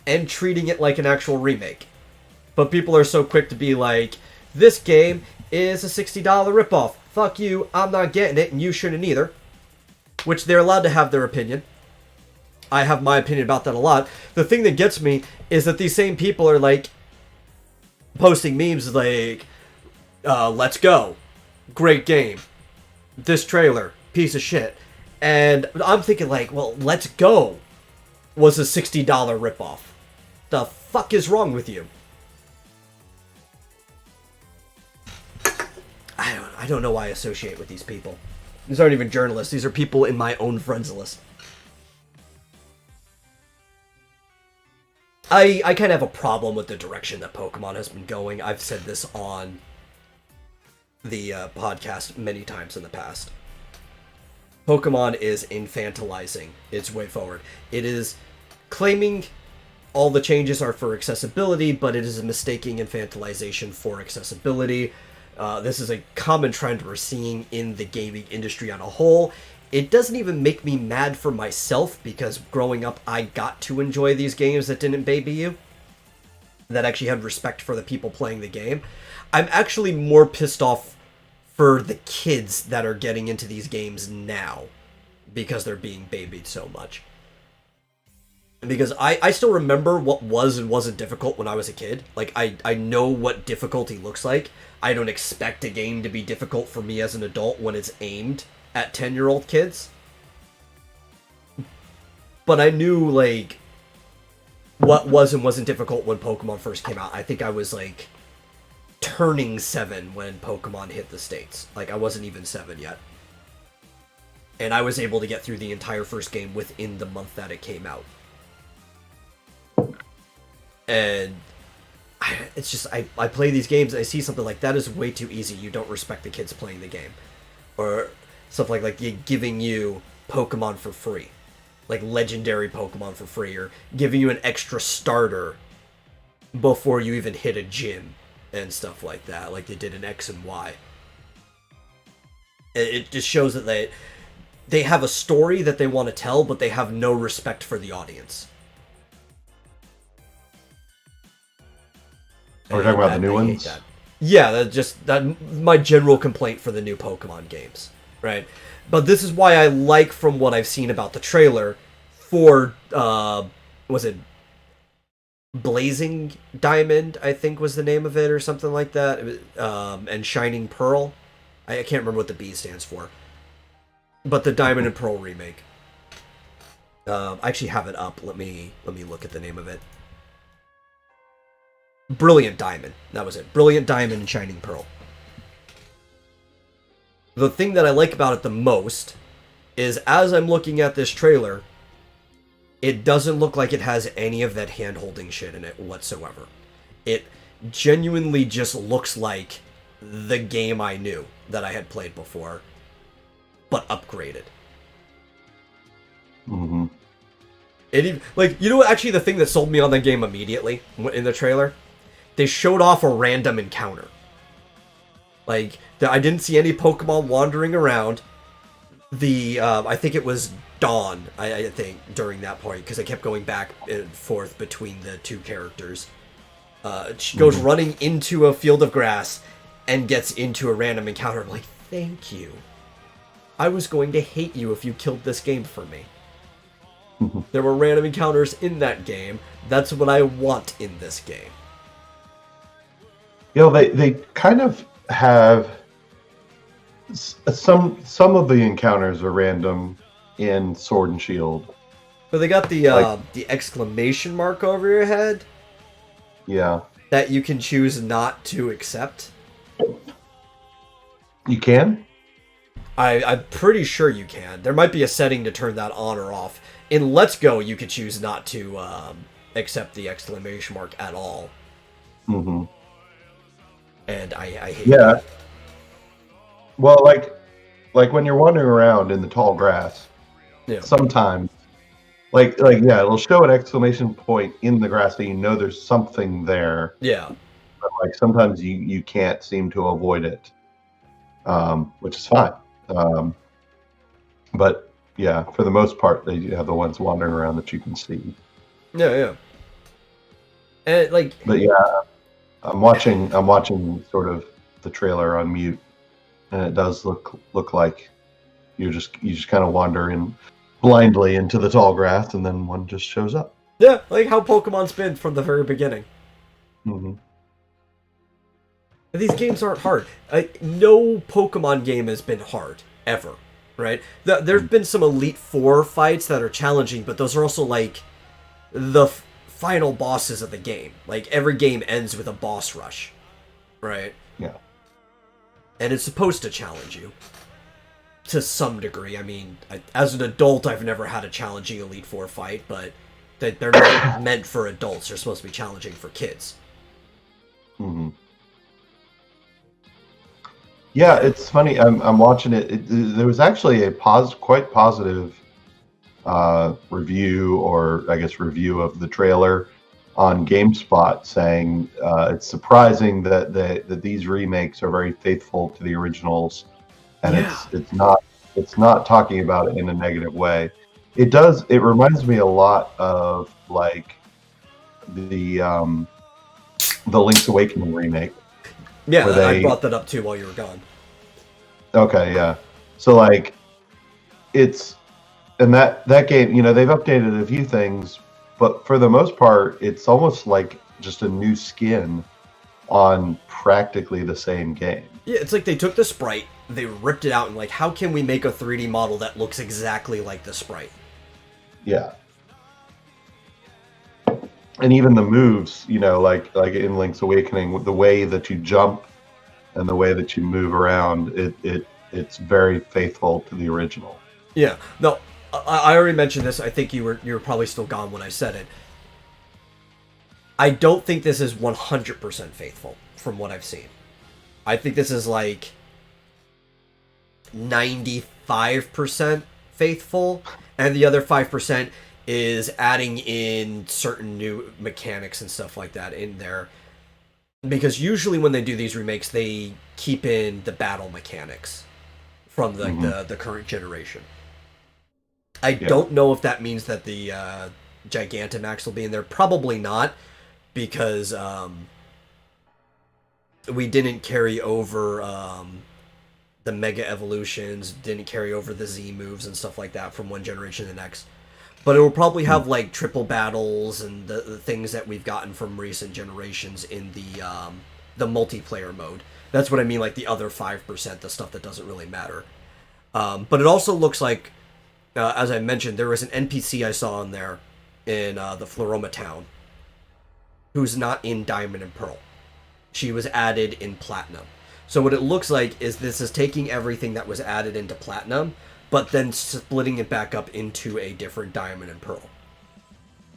and treating it like an actual remake. But people are so quick to be like, this game is a $60 ripoff. Fuck you, I'm not getting it, and you shouldn't either. Which they're allowed to have their opinion. I have my opinion about that a lot. The thing that gets me is that these same people are like posting memes like, let's go. Great game. This trailer, piece of shit. And I'm thinking like, well, Let's Go was a $60 ripoff. The fuck is wrong with you? I don't know why I associate with these people. These aren't even journalists. These are people in my own friends list. I kind of have a problem with the direction that Pokemon has been going. I've said this on the podcast many times in the past. Pokemon is infantilizing its way forward. It is claiming all the changes are for accessibility, but it is mistaking infantilization for accessibility. This is a common trend we're seeing in the gaming industry on a whole. It doesn't even make me mad for myself, because growing up I got to enjoy these games that didn't baby you, that actually had respect for the people playing the game. I'm actually more pissed off for the kids that are getting into these games now because they're being babied so much. Because I still remember what was and wasn't difficult when I was a kid. Like, I know what difficulty looks like. I don't expect a game to be difficult for me as an adult when it's aimed at 10-year-old kids. But I knew, like, what was and wasn't difficult when Pokemon first came out. I think I was, like, turning 7 when Pokemon hit the States. Like, I wasn't even 7 yet. And I was able to get through the entire first game within the month that it came out. And it's just, I play these games, and I see something like, that is way too easy. You don't respect the kids playing the game. Or stuff like giving you Pokemon for free. Like legendary Pokemon for free. Or giving you an extra starter before you even hit a gym. And stuff like that. Like they did in X and Y. It just shows that they have a story that they want to tell, but they have no respect for the audience. Are we talking about the new ones? That. Yeah, that's my general complaint for the new Pokemon games, right? But this is why I like, from what I've seen about the trailer for, was it Blazing Diamond, I think was the name of it, or something like that, and Shining Pearl. I can't remember what the B stands for. But the Diamond and Pearl remake. I actually have it up. Let me look at the name of it. Brilliant Diamond. That was it. Brilliant Diamond and Shining Pearl. The thing that I like about it the most is, as I'm looking at this trailer, it doesn't look like it has any of that hand-holding shit in it whatsoever. It genuinely just looks like the game I knew that I had played before, but upgraded. Mm-hmm. You know what, actually the thing that sold me on the game immediately in the trailer? They showed off a random encounter. Like, I didn't see any Pokemon wandering around. I think it was Dawn, I think, during that point, because I kept going back and forth between the two characters. She goes running into a field of grass and gets into a random encounter. I'm like, thank you. I was going to hate you if you killed this game for me. There were random encounters in that game. That's what I want in this game. You know, they kind of have some of the encounters are random in Sword and Shield. But they got the exclamation mark over your head. Yeah. that you can choose not to accept. You can? I'm pretty sure you can. There might be a setting to turn that on or off. In Let's Go, you could choose not to accept the exclamation mark at all. Mm-hmm. And I hate Yeah. that. Well, like when you're wandering around in the tall grass, Yeah. sometimes, yeah, it'll show an exclamation point in the grass, so you know there's something there. Yeah. But like sometimes you can't seem to avoid it, which is fine. But yeah, for the most part, they have the ones wandering around that you can see. Yeah, yeah. And like, But yeah, I'm watching sort of the trailer on mute, and it does look like you just kind of wander in blindly into the tall grass, and then one just shows up. yeah, like how Pokemon's been from the very beginning. Mm-hmm. These games aren't hard. No Pokemon game has been hard ever, right? There've been some Elite Four fights that are challenging, but those are also like the final bosses of the game. Like every game ends with a boss rush, right? Yeah. And it's supposed to challenge you to some degree. I mean, as an adult, I've never had a challenging Elite Four fight, but they're not meant for adults. They're supposed to be challenging for kids. Mm-hmm. Yeah, it's funny. I'm watching it. There was actually a quite positive review, or I guess review of the trailer on GameSpot, saying it's surprising that these remakes are very faithful to the originals, and it's not talking about it in a negative way. It reminds me a lot of like the Link's Awakening remake. Yeah, I brought that up too while you were gone. Okay, yeah. So like, and that game, they've updated a few things, but for the most part, it's almost like just a new skin on practically the same game. Yeah, it's like they took the sprite, they ripped it out, and like, how can we make a 3D model that looks exactly like the sprite? Yeah. And even the moves, like in Link's Awakening, the way that you jump and the way that you move around, it's very faithful to the original. Yeah. No, I already mentioned this. I think you were probably still gone when I said it. I don't think this is 100% faithful from what I've seen. I think this is like 95% faithful, and the other 5% is adding in certain new mechanics and stuff like that in there. Because usually when they do these remakes, they keep in the battle mechanics from the current generation. I don't know if that means that the Gigantamax will be in there. Probably not, because we didn't carry over the Mega Evolutions, didn't carry over the Z moves and stuff like that from one generation to the next. But it will probably have like triple battles and the things that we've gotten from recent generations in the multiplayer mode. That's what I mean, like the other 5%, the stuff that doesn't really matter. But it also looks like, as I mentioned, there was an NPC I saw in there in the Floroma town who's not in Diamond and Pearl. She was added in Platinum. So what it looks like is this is taking everything that was added into Platinum, but then splitting it back up into a different Diamond and Pearl.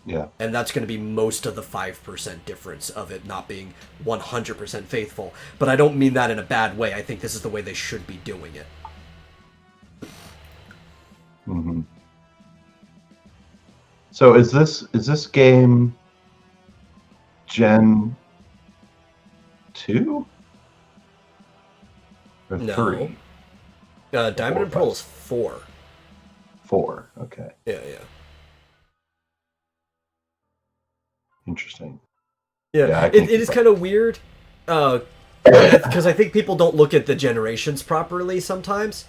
Yeah. And that's going to be most of the 5% difference of it not being 100% faithful. But I don't mean that in a bad way. I think this is the way they should be doing it. Mm-hmm. So is this game Gen 2? Or 3? Diamond and Pearl is 4. 4, okay. Yeah. Interesting. Yeah, it is kind of weird. Because I think people don't look at the generations properly sometimes.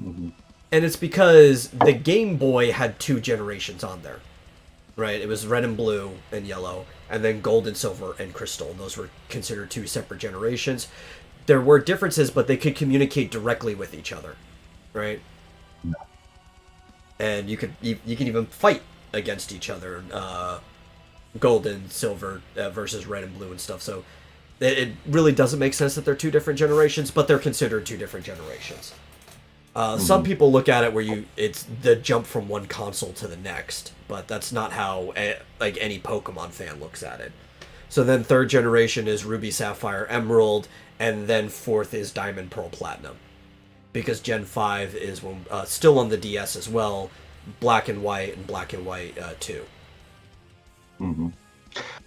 Mm-hmm. And it's because the Game Boy had 2 generations on there. Right? It was red and blue and yellow, and then gold and silver and crystal. And those were considered 2 separate generations. There were differences, but they could communicate directly with each other, right? And you can even fight against each other gold and silver versus red and blue and stuff. So it really doesn't make sense that they're two different generations, but they're considered two different generations. Some people look at it where it's the jump from one console to the next, but that's not how like any Pokemon fan looks at it. So then third generation is Ruby, Sapphire, Emerald, and then fourth is Diamond, Pearl, Platinum. Because Gen 5 is still on the DS as well, Black and White and Black and White 2. Mm-hmm.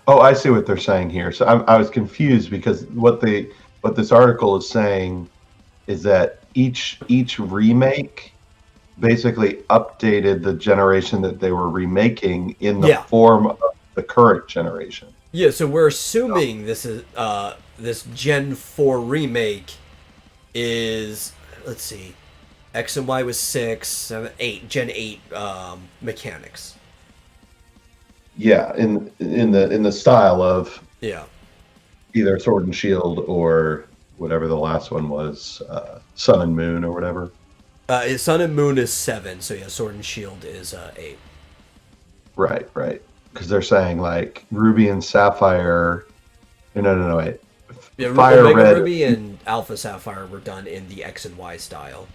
Oh, I see what they're saying here. So I was confused because what this article is saying is that each remake basically updated the generation that they were remaking in the form of the current generation. Yeah, so we're assuming this is this Gen 4 remake is, let's see, X and Y was 6, 7, 8, Gen 8 mechanics. Yeah, in the style of either Sword and Shield or whatever the last one was, Sun and Moon or whatever. Sun and Moon is 7, so yeah, Sword and Shield is 8. Right. Because they're saying like Ruby and Sapphire. No, wait. Yeah, Fire Omega Red. Ruby and Alpha Sapphire were done in the X and Y style.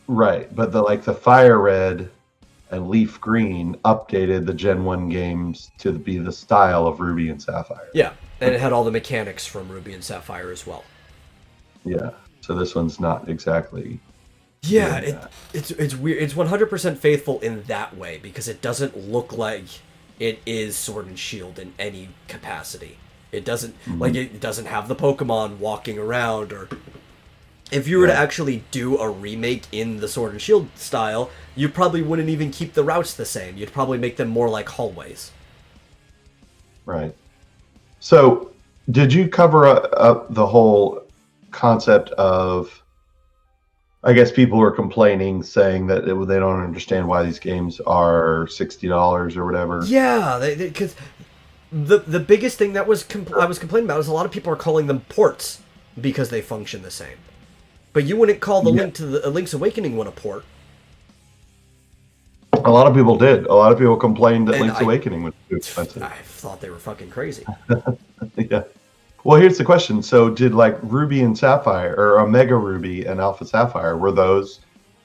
Right, but the Fire Red and Leaf Green updated the Gen 1 games to be the style of Ruby and Sapphire. Yeah, and it had all the mechanics from Ruby and Sapphire as well. Yeah, so this one's not exactly... Yeah, it's weird. It's 100% faithful in that way, because it doesn't look like it is Sword and Shield in any capacity. It doesn't, it doesn't have the Pokemon walking around, or... If you were to actually do a remake in the Sword and Shield style, you probably wouldn't even keep the routes the same. You'd probably make them more like hallways. Right. So, did you cover up the whole concept of... I guess people were complaining, saying that they don't understand why these games are $60 or whatever. Yeah, because the biggest thing that I was complaining about is a lot of people are calling them ports because they function the same. But you wouldn't call the Link to the Link's Awakening one a port. A lot of people did. A lot of people complained that Link's Awakening was too expensive. I thought they were fucking crazy. Yeah. Well, here's the question. So did like Ruby and Sapphire, or Omega Ruby and Alpha Sapphire, were those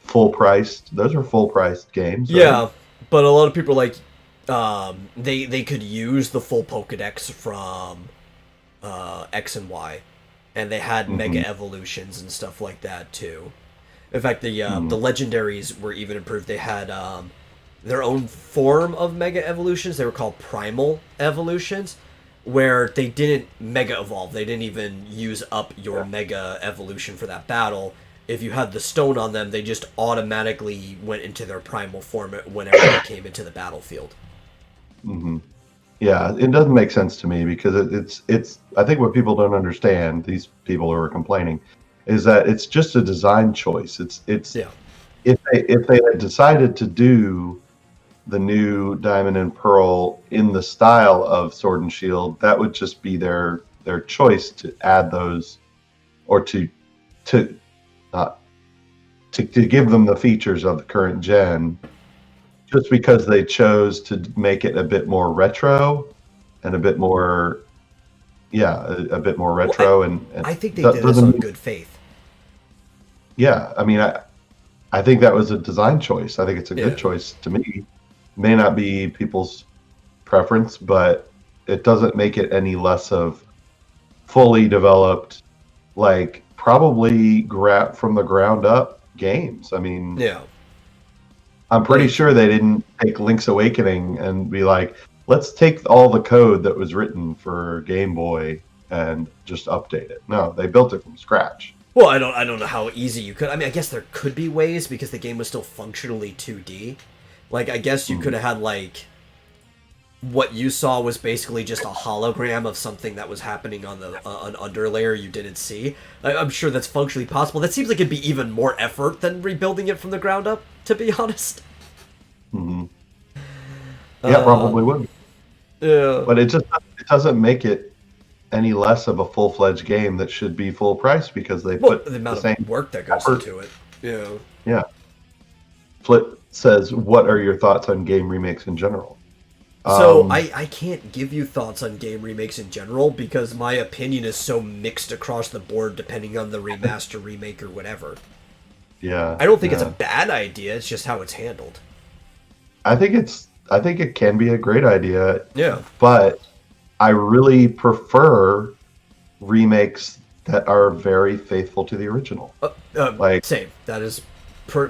full-priced? Those are full-priced games, right? Yeah, but a lot of people like they could use the full Pokedex from X and Y, and they had Mega Evolutions and stuff like that too. In fact, the legendaries were even improved. They had their own form of Mega Evolutions. They were called Primal Evolutions, where they didn't Mega Evolve. They didn't even use up your Mega Evolution for that battle. If you had the stone on them, they just automatically went into their primal form whenever they came into the battlefield. Mm-hmm. Yeah, it doesn't make sense to me because it's. I think what people don't understand, these people who are complaining, is that it's just a design choice. It's if they had decided to do the new Diamond and Pearl in the style of Sword and Shield, that would just be their choice to add those, or to give them the features of the current gen, just because they chose to make it a bit more retro and a bit more retro. Well, and I think they did this on good faith. Yeah, I mean, I think that was a design choice. I think it's a good choice to me. May not be people's preference, but it doesn't make it any less of fully developed, like probably from the ground up games. I mean, I'm pretty sure they didn't take Link's Awakening and be like, let's take all the code that was written for Game Boy and just update it. No, they built it from scratch. Well, I don't know how easy you could. I mean, I guess there could be ways because the game was still functionally 2D. Like, I guess you could have had, like, what you saw was basically just a hologram of something that was happening on an underlayer you didn't see. I'm sure that's functionally possible. That seems like it'd be even more effort than rebuilding it from the ground up, to be honest. Mm-hmm. Yeah, probably would. Yeah. But it doesn't make it any less of a full-fledged game that should be full price because they put the amount the same of work that goes into it. Yeah. Yeah. Flip says, what are your thoughts on game remakes in general? So Um, I can't give you thoughts on game remakes in general because my opinion is so mixed across the board depending on the remaster, remake, or whatever. yeah, I don't think it's a yeah. bad idea, it's just how it's handled. I think it can be a great idea, Yeah. but I really prefer remakes that are very faithful to the original. Like Same. That is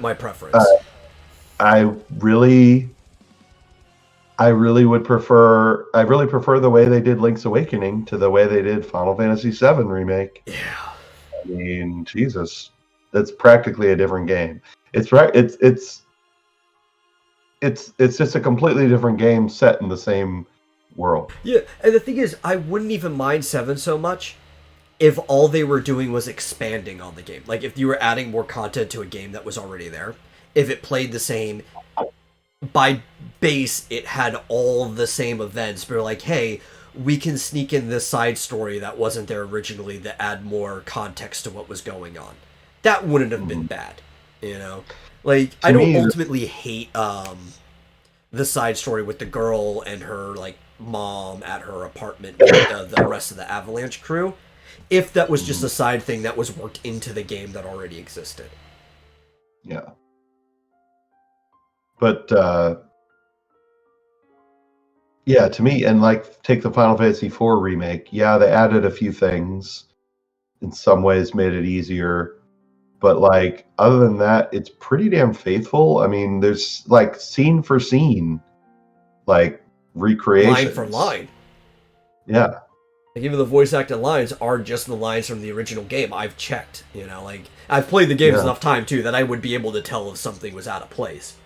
my uh, preference. I really I really prefer the way they did Link's Awakening to the way they did Final Fantasy VII remake. Yeah. I mean, Jesus, that's practically a different game. It's just a completely different game set in the same world. Yeah, and the thing is, I wouldn't even mind 7 so much if all they were doing was expanding on the game. Like, if you were adding more content to a game that was already there, if it played the same, by base, it had all the same events, but like, hey, we can sneak in this side story that wasn't there originally to add more context to what was going on. That wouldn't have been Mhm. bad, you know? Like, I To don't me, ultimately hate the side story with the girl and her like mom at her apartment with the rest of the Avalanche crew. If that was just mhm, a side thing that was worked into the game that already existed. yeah, but yeah, to me, and like take the Final Fantasy IV remake. Yeah, they added a few things. In some ways, made it easier. But like other than that, it's pretty damn faithful. I mean, there's like scene for scene, like Line for recreations. line. Yeah, Like even the voice acted lines are just the lines from the original game. I've checked, like I've played the games yeah, enough time too that I would be able to tell if something was out of place.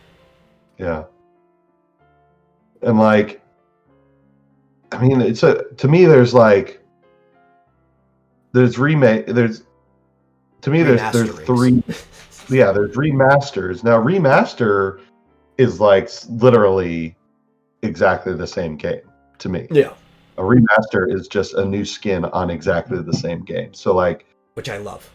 yeah. And like, I mean, it's a to me, there's like there's remake there's to me there's Remasterings. three yeah there's remasters. Now remaster is like literally exactly the same game to me. Yeah, A remaster is just a new skin on exactly the same game. So like which I love.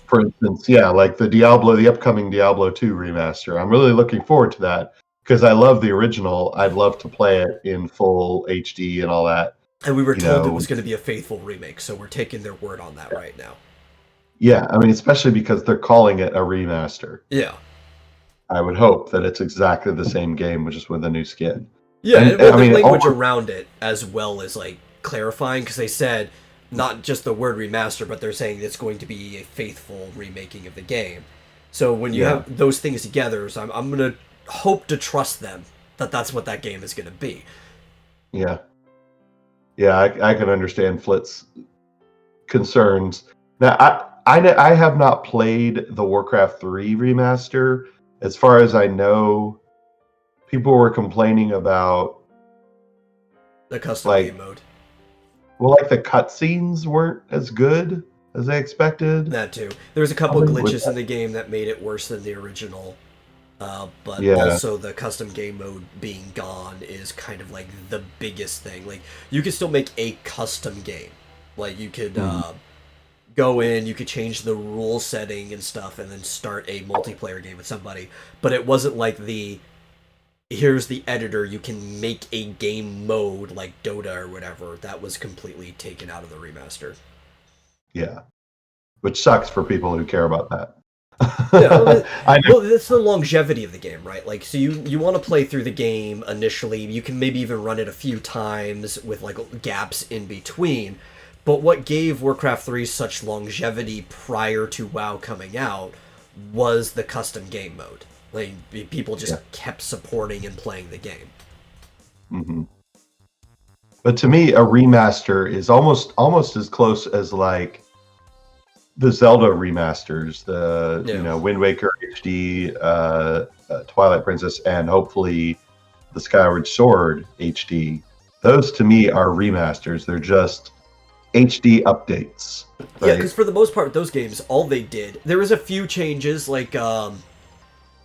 for instance, yeah, like the upcoming Diablo 2 remaster. I'm really looking forward to that because I love the original. I'd love to play it in full HD and all that. And we were You told it know, was going to be a faithful remake, so we're taking their word on that right now. yeah, I mean, especially because they're calling it a remaster. Yeah. I would hope that it's exactly the same game, but just with a new skin. Yeah, And well, I the mean, language almost, around it as well as like clarifying because they said not just the word remaster, but they're saying it's going to be a faithful remaking of the game. So when you yeah, have those things together, so I'm gonna hope to trust them that that's what that game is gonna be. yeah, yeah. I can understand Flit's concerns. Now, I have not played the Warcraft 3 remaster. As far as I know, people were complaining about The custom game like, mode, well, like the cutscenes weren't as good as they expected. that too. There's a couple of Something with glitches in that. the game that made it worse than the original. But Yeah. also the custom game mode being gone is kind of like the biggest thing. Like you could still make a custom game. Like you could Mhm. go in, you could change the rule setting and stuff, and then start a multiplayer game with somebody. But it wasn't like the here's the editor, you can make a game mode like Dota or whatever. That was completely taken out of the remaster. Yeah. Which sucks for people who care about that. Yeah, I know. well, that's the longevity of the game, right? Like, so you want to play through the game initially. You can maybe even run it a few times with like gaps in between. But what gave Warcraft 3 such longevity prior to WoW coming out was the custom game mode. Like, people Yeah. just kept supporting and playing the game. Hmm. But to me, a remaster is almost as close as like the Zelda remasters, the Yeah. Wind Waker HD, Twilight Princess, and hopefully the Skyward Sword HD. Those to me are remasters. They're just HD updates, Yeah, right? because for the most part, those games, all they did, there was a few changes, like,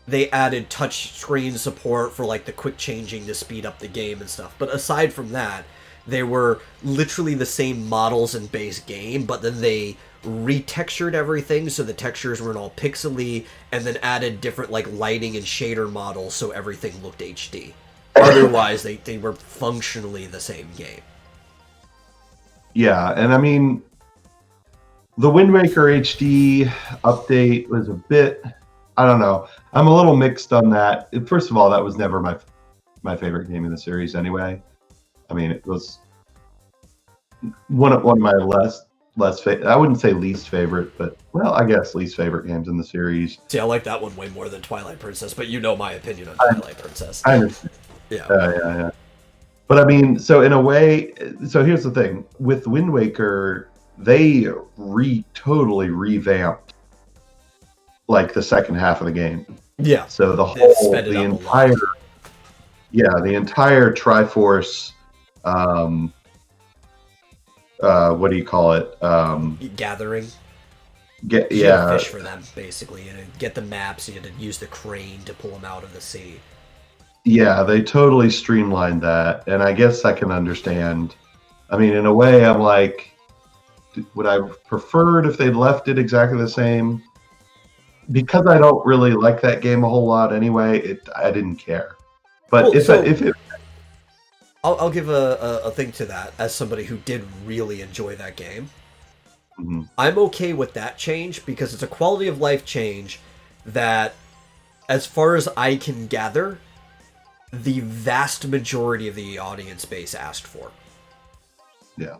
they added touch screen support for like the quick changing to speed up the game and stuff. But aside from that, they were literally the same models in base game, but then they retextured everything so the textures weren't all pixely, and then added different like lighting and shader models so everything looked HD. Otherwise, they were functionally the same game. Yeah, and I mean, the Wind Waker HD update was a bit. I don't know. I'm a little mixed on that. First of all, that was never my favorite game in the series anyway. I mean, it was one of my I wouldn't say least favorite, but well, I guess least favorite games in the series. See, I like that one way more than Twilight Princess, but you know my opinion on Twilight Princess. I understand. Yeah. Yeah. But I mean, so in a way, so here's the thing with Wind Waker, they totally revamped like the second half of the game. Yeah. So the entire Triforce, what do you call it? Gathering. Fish for them, basically, and get the maps. You had to use the crane to pull them out of the sea. Yeah, they totally streamlined that, and I guess I can understand. I mean, in a way, I'm like, would I have preferred if they'd left it exactly the same? Because I don't really like that game a whole lot anyway, I didn't care. But I'll give a thing to that as somebody who did really enjoy that game. Mm-hmm. I'm okay with that change because it's a quality of life change that, as far as I can gather, the vast majority of the audience base asked for. Yeah.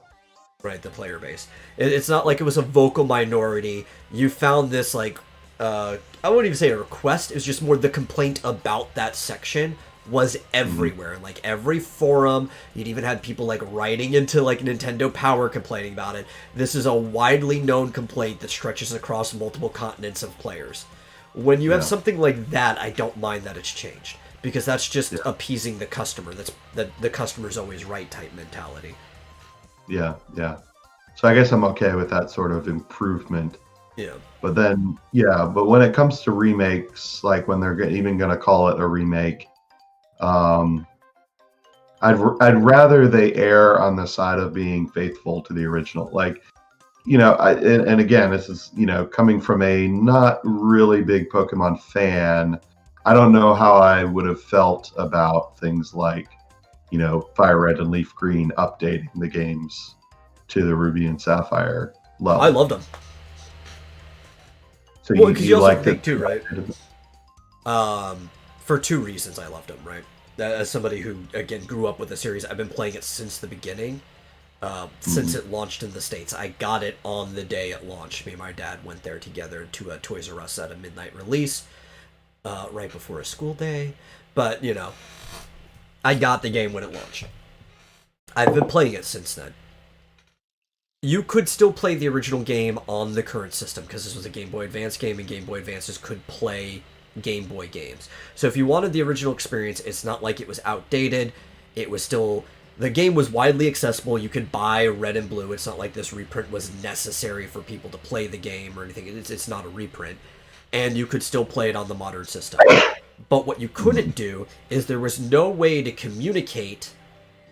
Right, the player base. It's not like it was a vocal minority. You found this, like, I wouldn't even say a request. It was just more the complaint about that section was everywhere. Mm-hmm. Like, every forum, you'd even had people, like, writing into, like, Nintendo Power complaining about it. This is a widely known complaint that stretches across multiple continents of players. When you have something like that, I don't mind that it's changed. Because that's just appeasing the customer. That's the customer's always right type mentality. Yeah. So I guess I'm okay with that sort of improvement. Yeah. But then, but when it comes to remakes, like when they're even going to call it a remake, I'd rather they err on the side of being faithful to the original. Like, and again, this is, coming from a not really big Pokemon fan. I don't know how I would have felt about things like, Fire Red and Leaf Green updating the games to the Ruby and Sapphire level. I loved them. So you liked it too, right? For two reasons I loved them, right? As somebody who, again, grew up with the series, I've been playing it since the beginning. Since it launched in the States. I got it on the day it launched. Me and my dad went there together to a Toys R Us at a midnight release. Right before a school day, but I got the game when it launched. I've been playing it since then. You could still play the original game on the current system because this was a Game Boy Advance game and Game Boy Advances could play Game Boy games. So if you wanted the original experience, it's not like it was outdated. It was still, the game was widely accessible. You could buy Red and Blue. It's not like this reprint was necessary for people to play the game or anything. It's not a reprint. And you could still play it on the modern system. But what you couldn't do is there was no way to communicate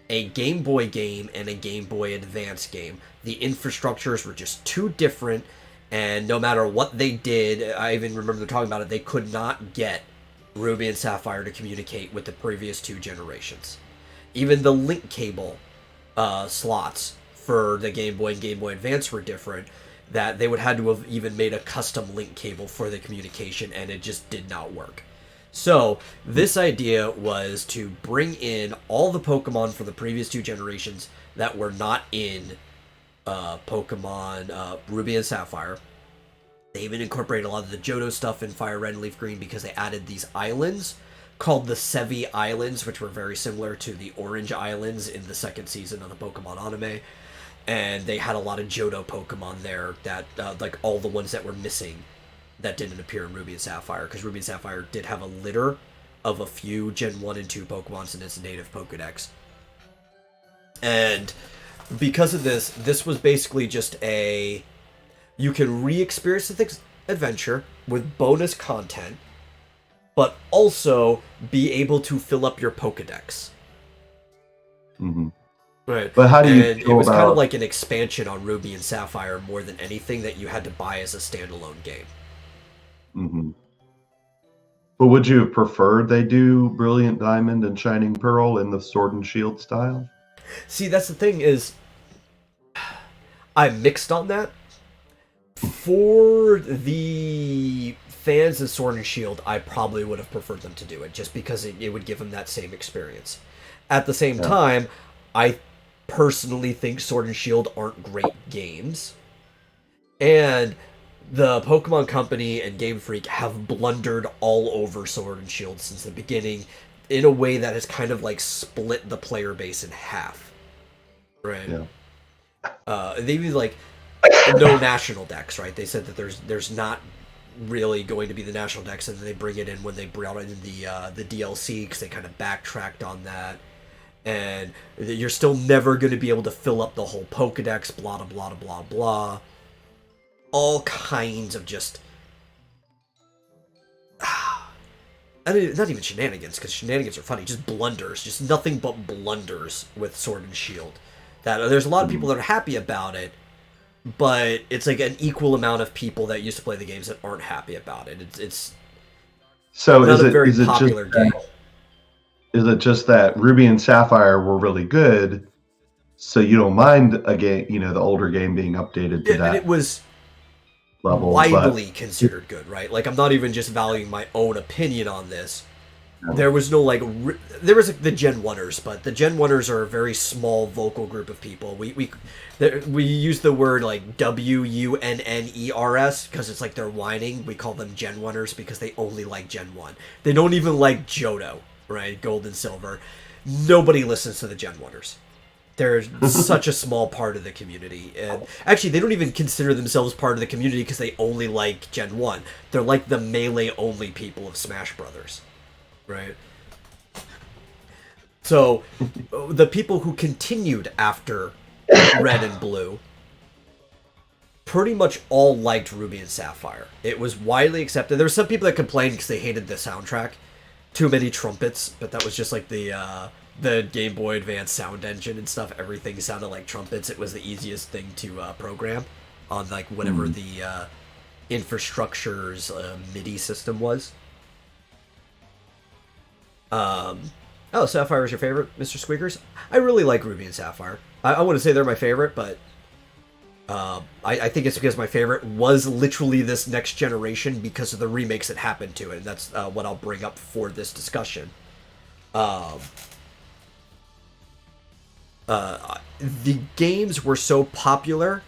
a Game Boy game and a Game Boy Advance game. The infrastructures were just too different, and no matter what they did, I even remember talking about it, they could not get Ruby and Sapphire to communicate with the previous two generations. Even the link cable slots for the Game Boy and Game Boy Advance were different, that they would have to have even made a custom link cable for the communication, and it just did not work. So, this idea was to bring in all the Pokemon for the previous two generations that were not in Pokemon Ruby and Sapphire. They even incorporated a lot of the Johto stuff in Fire Red and Leaf Green because they added these islands called the Sevi Islands, which were very similar to the Orange Islands in the second season of the Pokemon anime. And they had a lot of Johto Pokemon there that, like all the ones that were missing that didn't appear in Ruby and Sapphire, because Ruby and Sapphire did have a litter of a few Gen 1 and 2 Pokemons in its native Pokedex. And because of this, this was basically just you can re-experience the adventure with bonus content, but also be able to fill up your Pokedex. Mm-hmm. Right. But how do you it was kind of like an expansion on Ruby and Sapphire more than anything that you had to buy as a standalone game. Mm-hmm. But would you have preferred they do Brilliant Diamond and Shining Pearl in the Sword and Shield style? See, that's the thing is, I'm mixed on that. For the fans of Sword and Shield, I probably would have preferred them to do it, just because it would give them that same experience. At the same time, I personally think Sword and Shield aren't great games. And the Pokemon Company and Game Freak have blundered all over Sword and Shield since the beginning in a way that has kind of like split the player base in half. Right? Yeah. They even like no national decks, right? They said that there's not really going to be the national decks, and then they bring it in when they brought in the DLC, because they kind of backtracked on that. And you're still never going to be able to fill up the whole Pokedex, blah, blah, blah, blah, blah. All kinds of just... I mean, not even shenanigans, because shenanigans are funny. Just blunders. Just nothing but blunders with Sword and Shield. That there's a lot of people that are happy about it, but it's like an equal amount of people that used to play the games that aren't happy about it. It's so not is a it, very is it popular just game. Is it just that Ruby and Sapphire were really good, so you don't mind a game, the older game being updated to that And it was level, widely considered good, right? Like, I'm not even just valuing my own opinion on this. No. There was no, like, there was the Gen 1ers, but the Gen 1ers are a very small vocal group of people. We use the word, like, WUNNERS, because it's like they're whining. We call them Gen 1ers because they only like Gen 1. They don't even like Johto, right? Gold and Silver. Nobody listens to the Gen 1ers. They're such a small part of the community. And actually, they don't even consider themselves part of the community because they only like Gen 1. They're like the melee-only people of Smash Brothers. Right? So, the people who continued after Red and Blue pretty much all liked Ruby and Sapphire. It was widely accepted. There were some people that complained because they hated the soundtrack. Too many trumpets, but that was just like the Game Boy Advance sound engine and stuff. Everything sounded like trumpets. It was the easiest thing to program on like whatever the infrastructure's MIDI system was. Oh, Sapphire is your favorite, Mr. Squeakers? I really like Ruby and Sapphire. I wouldn't say they're my favorite, but I think it's because my favorite was literally this next generation because of the remakes that happened to it, and that's what I'll bring up for this discussion. The games were so popular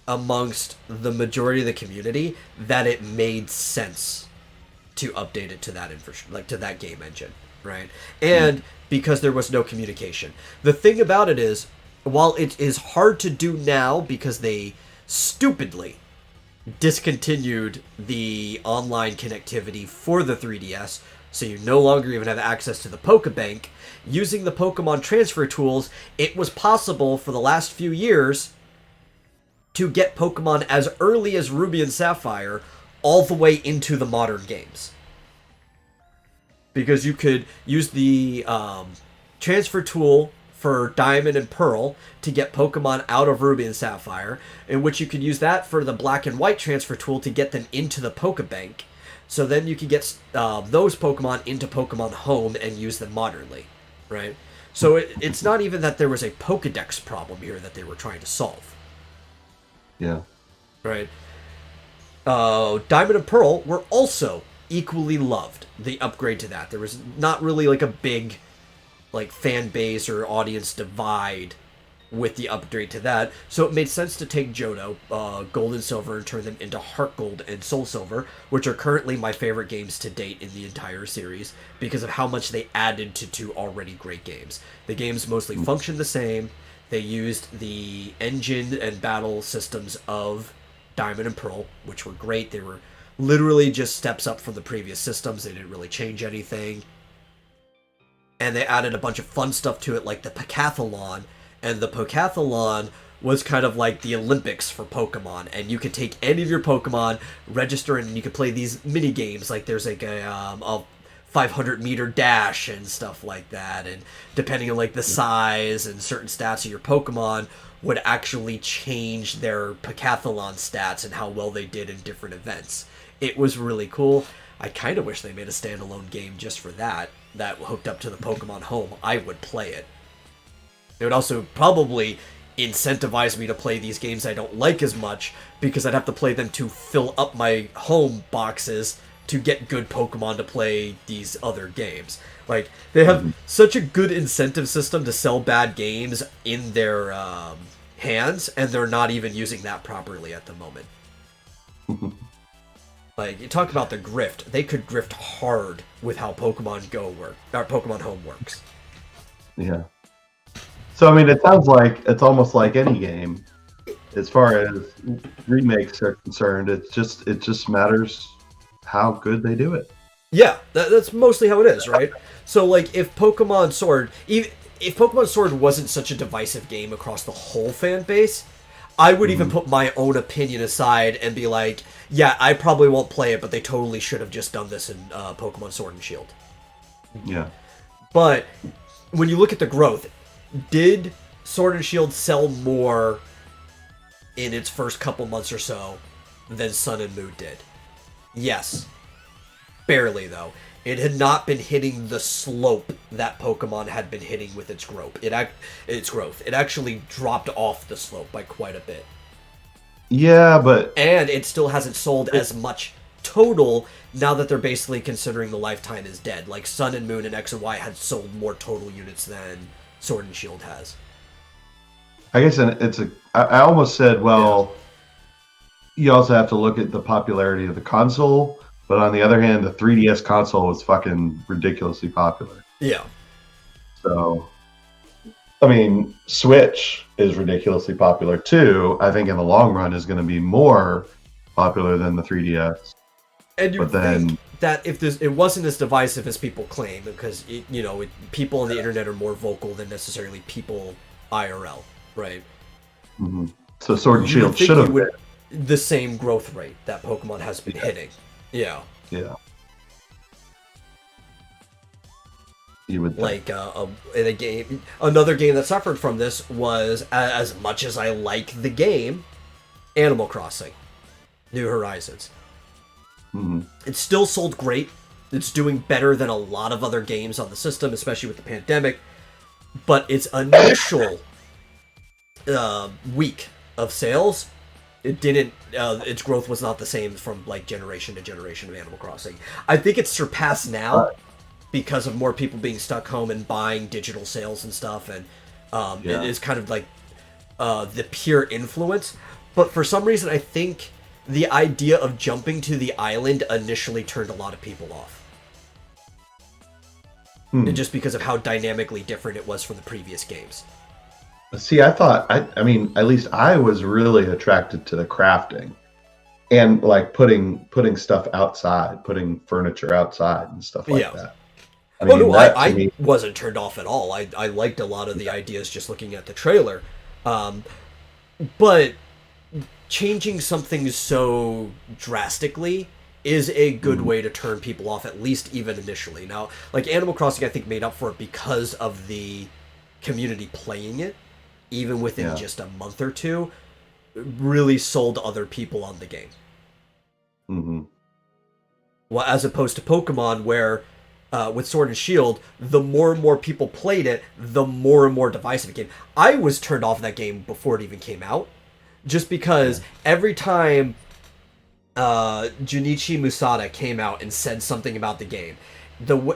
amongst the majority of the community that it made sense to update it to that to that game engine, right? And because there was no communication. The thing about it is, while it is hard to do now because they stupidly discontinued the online connectivity for the 3DS, so you no longer even have access to the Pokebank, using the Pokemon transfer tools, it was possible for the last few years to get Pokemon as early as Ruby and Sapphire all the way into the modern games. Because you could use the transfer tool for Diamond and Pearl to get Pokemon out of Ruby and Sapphire, in which you could use that for the Black and White transfer tool to get them into the Pokebank. So then you could get those Pokemon into Pokemon Home and use them modernly, right? So it's not even that there was a Pokedex problem here that they were trying to solve. Yeah. Right. Diamond and Pearl were also equally loved. The upgrade to that. There was not really like a big fan base or audience divide with the upgrade to that, so it made sense to take Johto, Gold and Silver, and turn them into Heart Gold and Soul Silver, which are currently my favorite games to date in the entire series, because of how much they added to two already great games. The games mostly function the same. They used the engine and battle systems of Diamond and Pearl, which were great. They were literally just steps up from the previous systems. They didn't really change anything. And they added a bunch of fun stuff to it, like the Pokathlon. And the Pokathlon was kind of like the Olympics for Pokemon. And you could take any of your Pokemon, register, and you could play these mini games. Like there's like a 500-meter dash and stuff like that. And depending on like the size and certain stats of your Pokemon would actually change their Pokathlon stats and how well they did in different events. It was really cool. I kind of wish they made a standalone game just for that hooked up to the Pokemon Home. I would play it. It would also probably incentivize me to play these games I don't like as much, because I'd have to play them to fill up my home boxes to get good Pokemon to play these other games. Like, they have such a good incentive system to sell bad games in their hands, and they're not even using that properly at the moment. Like, you talk about the grift. They could grift hard with how Pokemon Go work, or Pokemon Home works. Yeah. So, I mean, it sounds like it's almost like any game, as far as remakes are concerned. It just matters how good they do it. Yeah, that's mostly how it is, right? So, like, if Pokemon Sword, if Pokemon Sword wasn't such a divisive game across the whole fan base, I would even put my own opinion aside and be like, yeah, I probably won't play it, but they totally should have just done this in Pokemon Sword and Shield. Yeah. But when you look at the growth, did Sword and Shield sell more in its first couple months or so than Sun and Moon did? Yes. Barely, though. It had not been hitting the slope that Pokemon had been hitting with its growth. It actually dropped off the slope by quite a bit. Yeah, but... And it still hasn't sold as much total now that they're basically considering the lifetime is dead. Like, Sun and Moon and X and Y had sold more total units than Sword and Shield has. I guess I almost said, well, you also have to look at the popularity of the console, but on the other hand, the 3DS console was fucking ridiculously popular. Yeah. So, I mean, Switch is ridiculously popular too. I think in the long run is going to be more popular than the 3DS. And you think that if it wasn't as divisive as people claim, because people on the internet are more vocal than necessarily people IRL, right? Mm-hmm. So Sword and Shield should have been the same growth rate that Pokemon has been hitting. Yeah. Yeah. You would think. Like in a game, another game that suffered from this was, as much as I like the game, Animal Crossing, New Horizons. Mm-hmm. It still sold great. It's doing better than a lot of other games on the system, especially with the pandemic. But its initial week of sales, it didn't. Its growth was not the same from like generation to generation of Animal Crossing. I think it's surpassed now because of more people being stuck home and buying digital sales and stuff, and it is kind of like the pure influence. But for some reason, I think the idea of jumping to the island initially turned a lot of people off. Just because of how dynamically different it was from the previous games. See, I mean, at least I was really attracted to the crafting and like putting stuff outside, putting furniture outside and stuff like that. I mean, I wasn't turned off at all. I liked a lot of the ideas just looking at the trailer. But changing something so drastically is a good way to turn people off, at least even initially. Now, like Animal Crossing, I think made up for it because of the community playing it, even within just a month or two, really sold other people on the game. Mm-hmm. Well, as opposed to Pokemon, where with Sword and Shield, the more and more people played it, the more and more divisive it became. I was turned off that game before it even came out, just because every time Junichi Musada came out and said something about the game,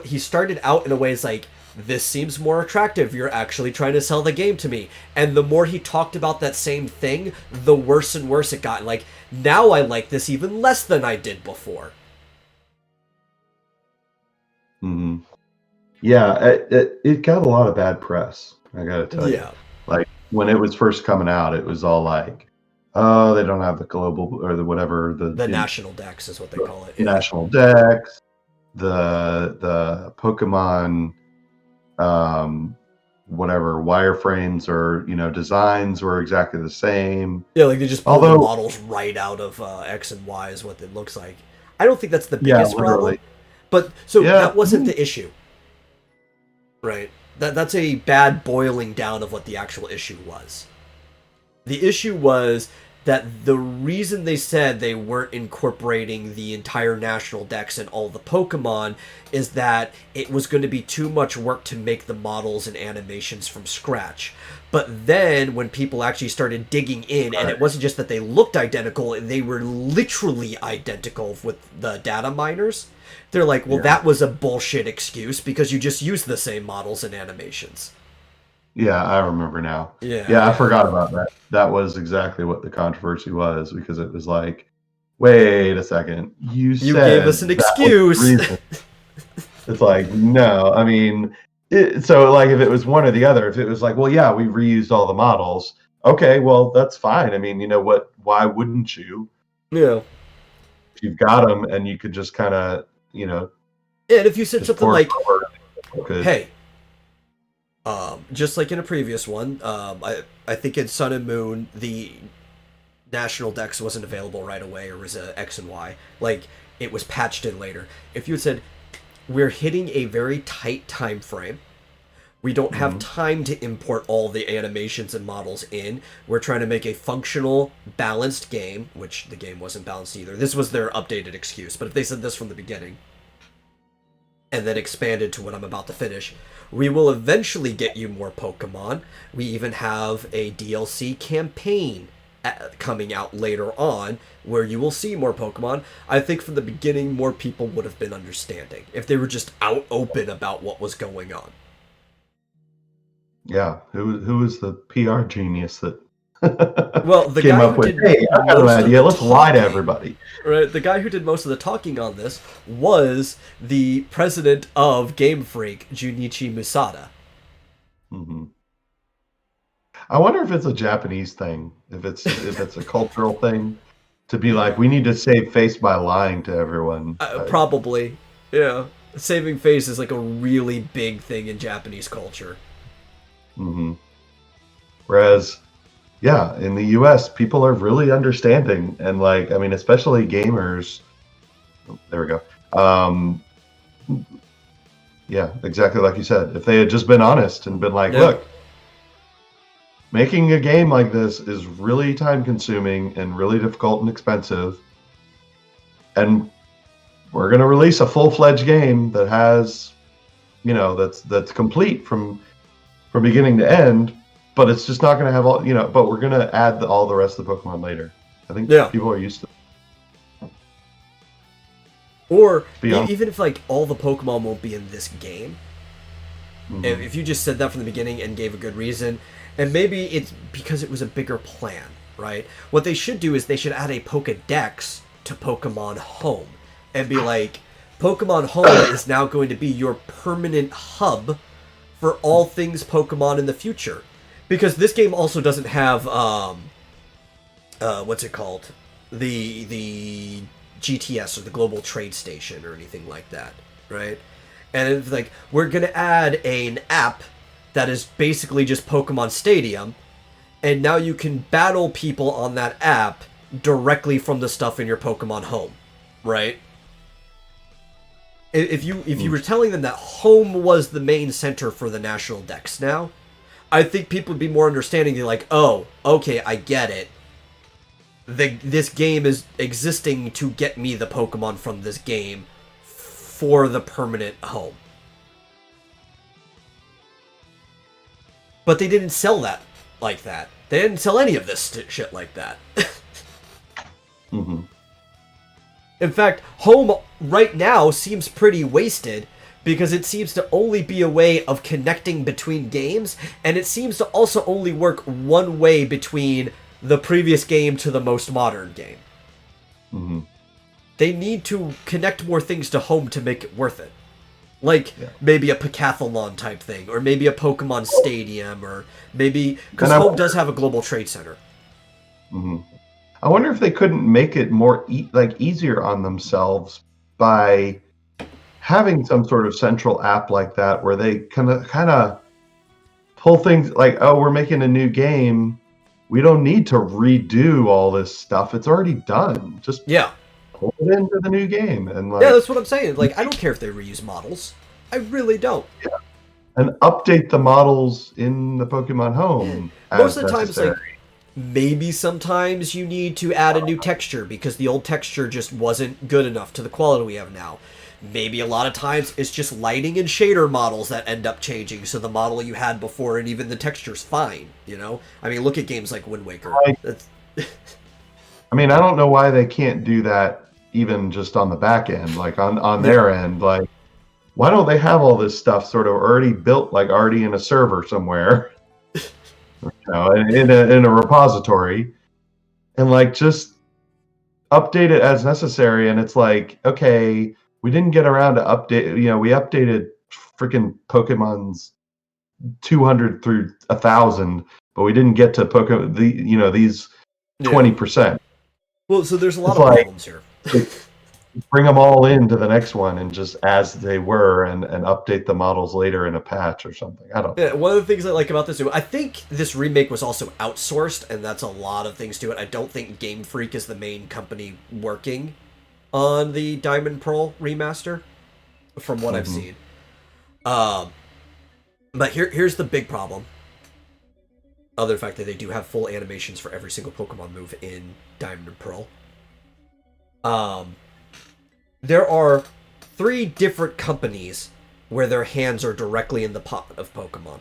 he started out in a way it's like, this seems more attractive, you're actually trying to sell the game to me. And the more he talked about that same thing, the worse and worse it got. Like, now I like this even less than I did before. Mm-hmm. Yeah, it got a lot of bad press, I gotta tell you. Like, when it was first coming out, it was all like, oh, they don't have the global, or the whatever. The national dex is what they call it. National dex, the Pokemon, whatever, wireframes or, designs were exactly the same. Yeah, like they just pull the models right out of X and Y is what it looks like. I don't think that's the biggest problem. But, that wasn't the issue. Right? That's a bad boiling down of what the actual issue was. The issue was that the reason they said they weren't incorporating the entire national dex and all the Pokemon is that it was going to be too much work to make the models and animations from scratch. But then when people actually started digging in, and it wasn't just that they looked identical, they were literally identical with the data miners, they're like, well, that was a bullshit excuse because you just used the same models and animations. Yeah, I remember now. Yeah, I forgot about that. That was exactly what the controversy was, because it was like, wait a second, you said gave us an excuse. It's like, no, I mean, so like if it was one or the other, if it was like, well, yeah, we reused all the models, okay, well, that's fine. I mean, you know what? Why wouldn't you? Yeah. If you've got them and you could just kind of, and if you said something like, hey, just like in a previous one, I think in Sun and Moon, the national dex wasn't available right away, or was a X and Y. Like, it was patched in later. If you had said, we're hitting a very tight time frame, we don't have time to import all the animations and models in, we're trying to make a functional, balanced game, which the game wasn't balanced either. This was their updated excuse, but if they said this from the beginning, and then expanded to what I'm about to finish, we will eventually get you more Pokemon. We even have a DLC campaign coming out later on where you will see more Pokemon. I think from the beginning, more people would have been understanding if they were just out open about what was going on. Yeah, who was the PR genius that well, the came guy up who with, did hey, I got an idea, let's lie to everybody. Right, the guy who did most of the talking on this was the president of Game Freak, Junichi Musada. I wonder if it's a Japanese thing, if it's a cultural thing, to be like, we need to save face by lying to everyone. Probably, yeah. Saving face is like a really big thing in Japanese culture. Whereas, yeah, in the US, people are really understanding, and like, I mean, especially gamers. There we go. Yeah, exactly like you said. If they had just been honest and been like, look, making a game like this is really time-consuming and really difficult and expensive, and we're going to release a full-fledged game that has, that's complete from beginning to end, but it's just not going to have all, but we're going to add all the rest of the Pokemon later. I think people are used to it. Or even if like all the Pokemon won't be in this game, if you just said that from the beginning and gave a good reason, and maybe it's because it was a bigger plan, right? What they should do is they should add a Pokedex to Pokemon Home and be like, Pokemon Home is now going to be your permanent hub for all things Pokemon in the future. Because this game also doesn't have, what's it called? The GTS, or the Global Trade Station, or anything like that, right? And it's like, we're going to add an app that is basically just Pokemon Stadium, and now you can battle people on that app directly from the stuff in your Pokemon Home, right? If you were telling them that Home was the main center for the National Dex now, I think people would be more understanding. They're like, oh, okay, I get it. This game is existing to get me the Pokemon from this game for the permanent home. But they didn't sell that like that. They didn't sell any of this shit like that. In fact, Home right now seems pretty wasted because it seems to only be a way of connecting between games, and it seems to also only work one way between the previous game to the most modern game. They need to connect more things to Home to make it worth it. Like, maybe a Pokathlon type thing, or maybe a Pokemon Stadium, or maybe... Because Home does have a global trade center. I wonder if they couldn't make it more easier on themselves by having some sort of central app like that, where they kind of pull things like, oh, we're making a new game, we don't need to redo all this stuff, it's already done. Just pull it into the new game. And that's what I'm saying. Like, I don't care if they reuse models. I really don't. And update the models in the Pokemon Home. Most of the times, like, Maybe sometimes you need to add a new texture because the old texture just wasn't good enough to the quality we have now. Maybe a lot of times it's just lighting and shader models that end up changing, so the model you had before and even the texture's fine, you know? I mean, look at games like Wind Waker. I mean, I don't know why they can't do that even just on the back end, like on their end. Like, why don't they have all this stuff sort of already built, like already in a server somewhere, you know, in a repository, and like just update it as necessary? And it's like, okay, we didn't get around to update. You know, we updated freaking Pokemon's 200 through 1,000, but we didn't get to these 20%. Well, so there's a lot of problems here. Bring them all into the next one and just as they were and update the models later in a patch or something. I don't know. Yeah, one of the things I like about this, I think this remake was also outsourced, and that's a lot of things to it. I don't think Game Freak is the main company working on the Diamond Pearl remaster, from what I've seen. But here's the big problem. Other than the fact that they do have full animations for every single Pokemon move in Diamond and Pearl. There are 3 different companies where their hands are directly in the pot of Pokemon.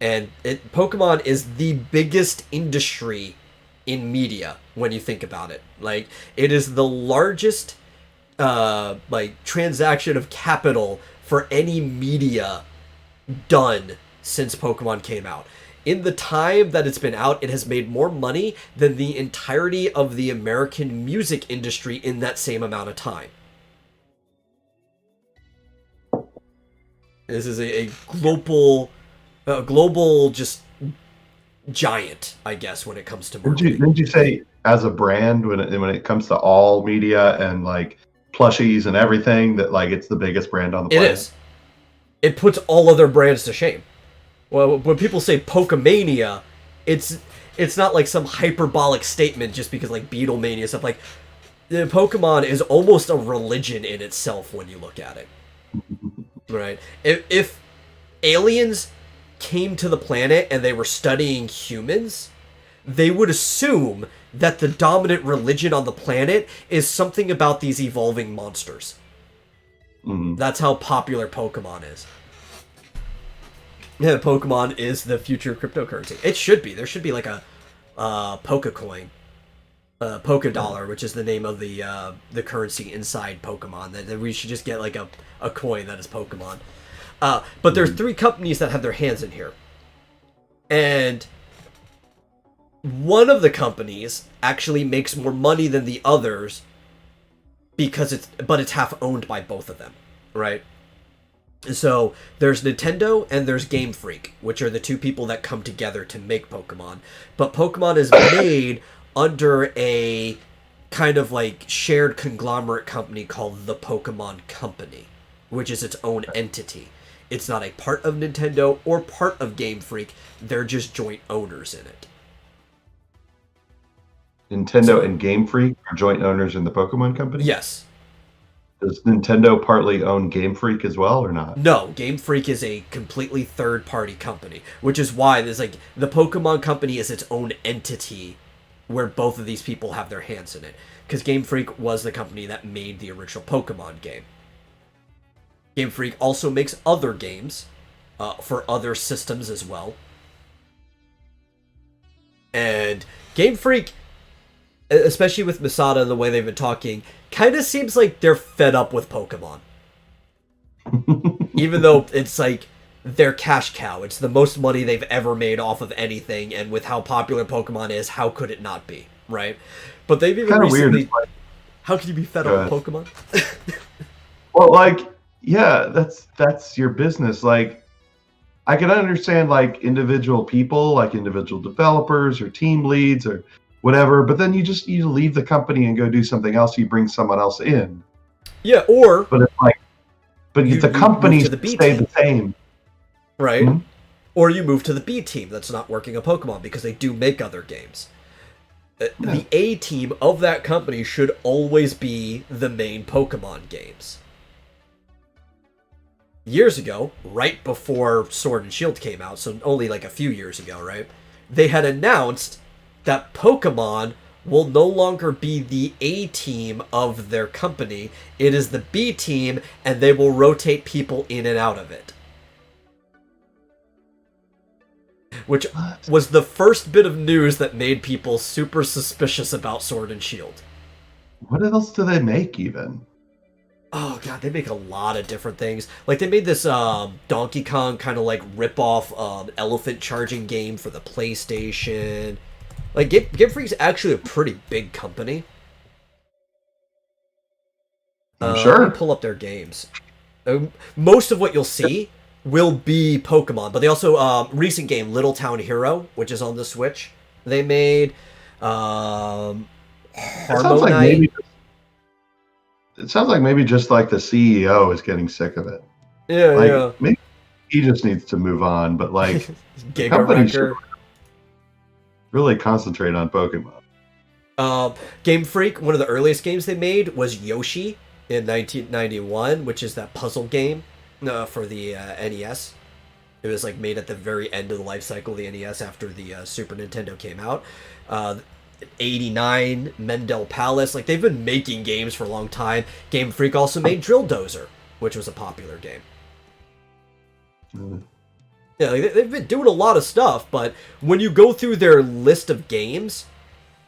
And Pokemon is the biggest industry in media when you think about it. Like, it is the largest transaction of capital for any media done since Pokemon came out. In the time that it's been out, it has made more money than the entirety of the American music industry in that same amount of time. This is a global just giant, I guess, when it comes to marketing. Didn't you say as a brand when it comes to all media and like plushies and everything that like it's the biggest brand on the planet? It is. It puts all other brands to shame. Well, when people say Pokemania, it's not like some hyperbolic statement just because like Beatlemania stuff. Like, Pokemon is almost a religion in itself when you look at it. Right? If aliens came to the planet and they were studying humans, they would assume that the dominant religion on the planet is something about these evolving monsters. That's how popular Pokemon is. Yeah, Pokemon is the future cryptocurrency. It should be. There should be like a Pokecoin, Pokedollar, which is the name of the currency inside Pokemon. That we should just get like a coin that is Pokemon. But there's 3 companies that have their hands in here, and one of the companies actually makes more money than the others because it's half owned by both of them, right? So there's Nintendo and there's Game Freak, which are the 2 people that come together to make Pokemon. But Pokemon is made under a kind of like shared conglomerate company called the Pokemon Company, which is its own entity. It's not a part of Nintendo or part of Game Freak. They're just joint owners in it. Nintendo and Game Freak are joint owners in the Pokemon Company? Yes. Does Nintendo partly own Game Freak as well, or not? No, Game Freak is a completely third-party company, which is why there's like the Pokemon Company is its own entity, where both of these people have their hands in it. Because Game Freak was the company that made the original Pokemon game. Game Freak also makes other games for other systems as well. And Game Freak, especially with Masada and the way they've been talking, kind of seems like they're fed up with Pokemon. Even though it's like their cash cow. It's the most money they've ever made off of anything, and with how popular Pokemon is, how could it not be, right? But they've even recently... Weird. Like, how can you be fed up with Pokemon? Well, like, yeah, that's your business. Like, I can understand like individual people, like individual developers or team leads or whatever, but then you leave the company and go do something else. You bring someone else in. Yeah, or but it's like, the company stay the same, right? Mm-hmm. Or you move to the B team that's not working on Pokemon because they do make other games. The A team of that company should always be the main Pokemon games. Years ago, right before Sword and Shield came out, so only like a few years ago, right? they had announced that Pokemon will no longer be the A team of their company. It is the B team, and they will rotate people in and out of it. Which was the first bit of news that made people super suspicious about Sword and Shield. What else do they make, even? Oh god, they make a lot of different things. Like, they made this Donkey Kong kind of like rip-off elephant charging game for the PlayStation. Like, Game Freak's actually a pretty big company. I'm sure. Let me pull up their games. Most of what you'll see will be Pokemon, but they also, recent game, Little Town Hero, which is on the Switch, they made, Harmonite. It sounds like maybe just like the CEO is getting sick of it. Yeah, like, yeah. Maybe he just needs to move on, but like, Giga companies Wrecker. Really concentrate on Pokemon. Game Freak, one of the earliest games they made was Yoshi in 1991, which is that puzzle game for the NES. It was like made at the very end of the life cycle of the NES after the Super Nintendo came out. 89, Mendel Palace. Like, they've been making games for a long time. Game Freak also made Drill Dozer, which was a popular game. Yeah, like, they've been doing a lot of stuff, but when you go through their list of games,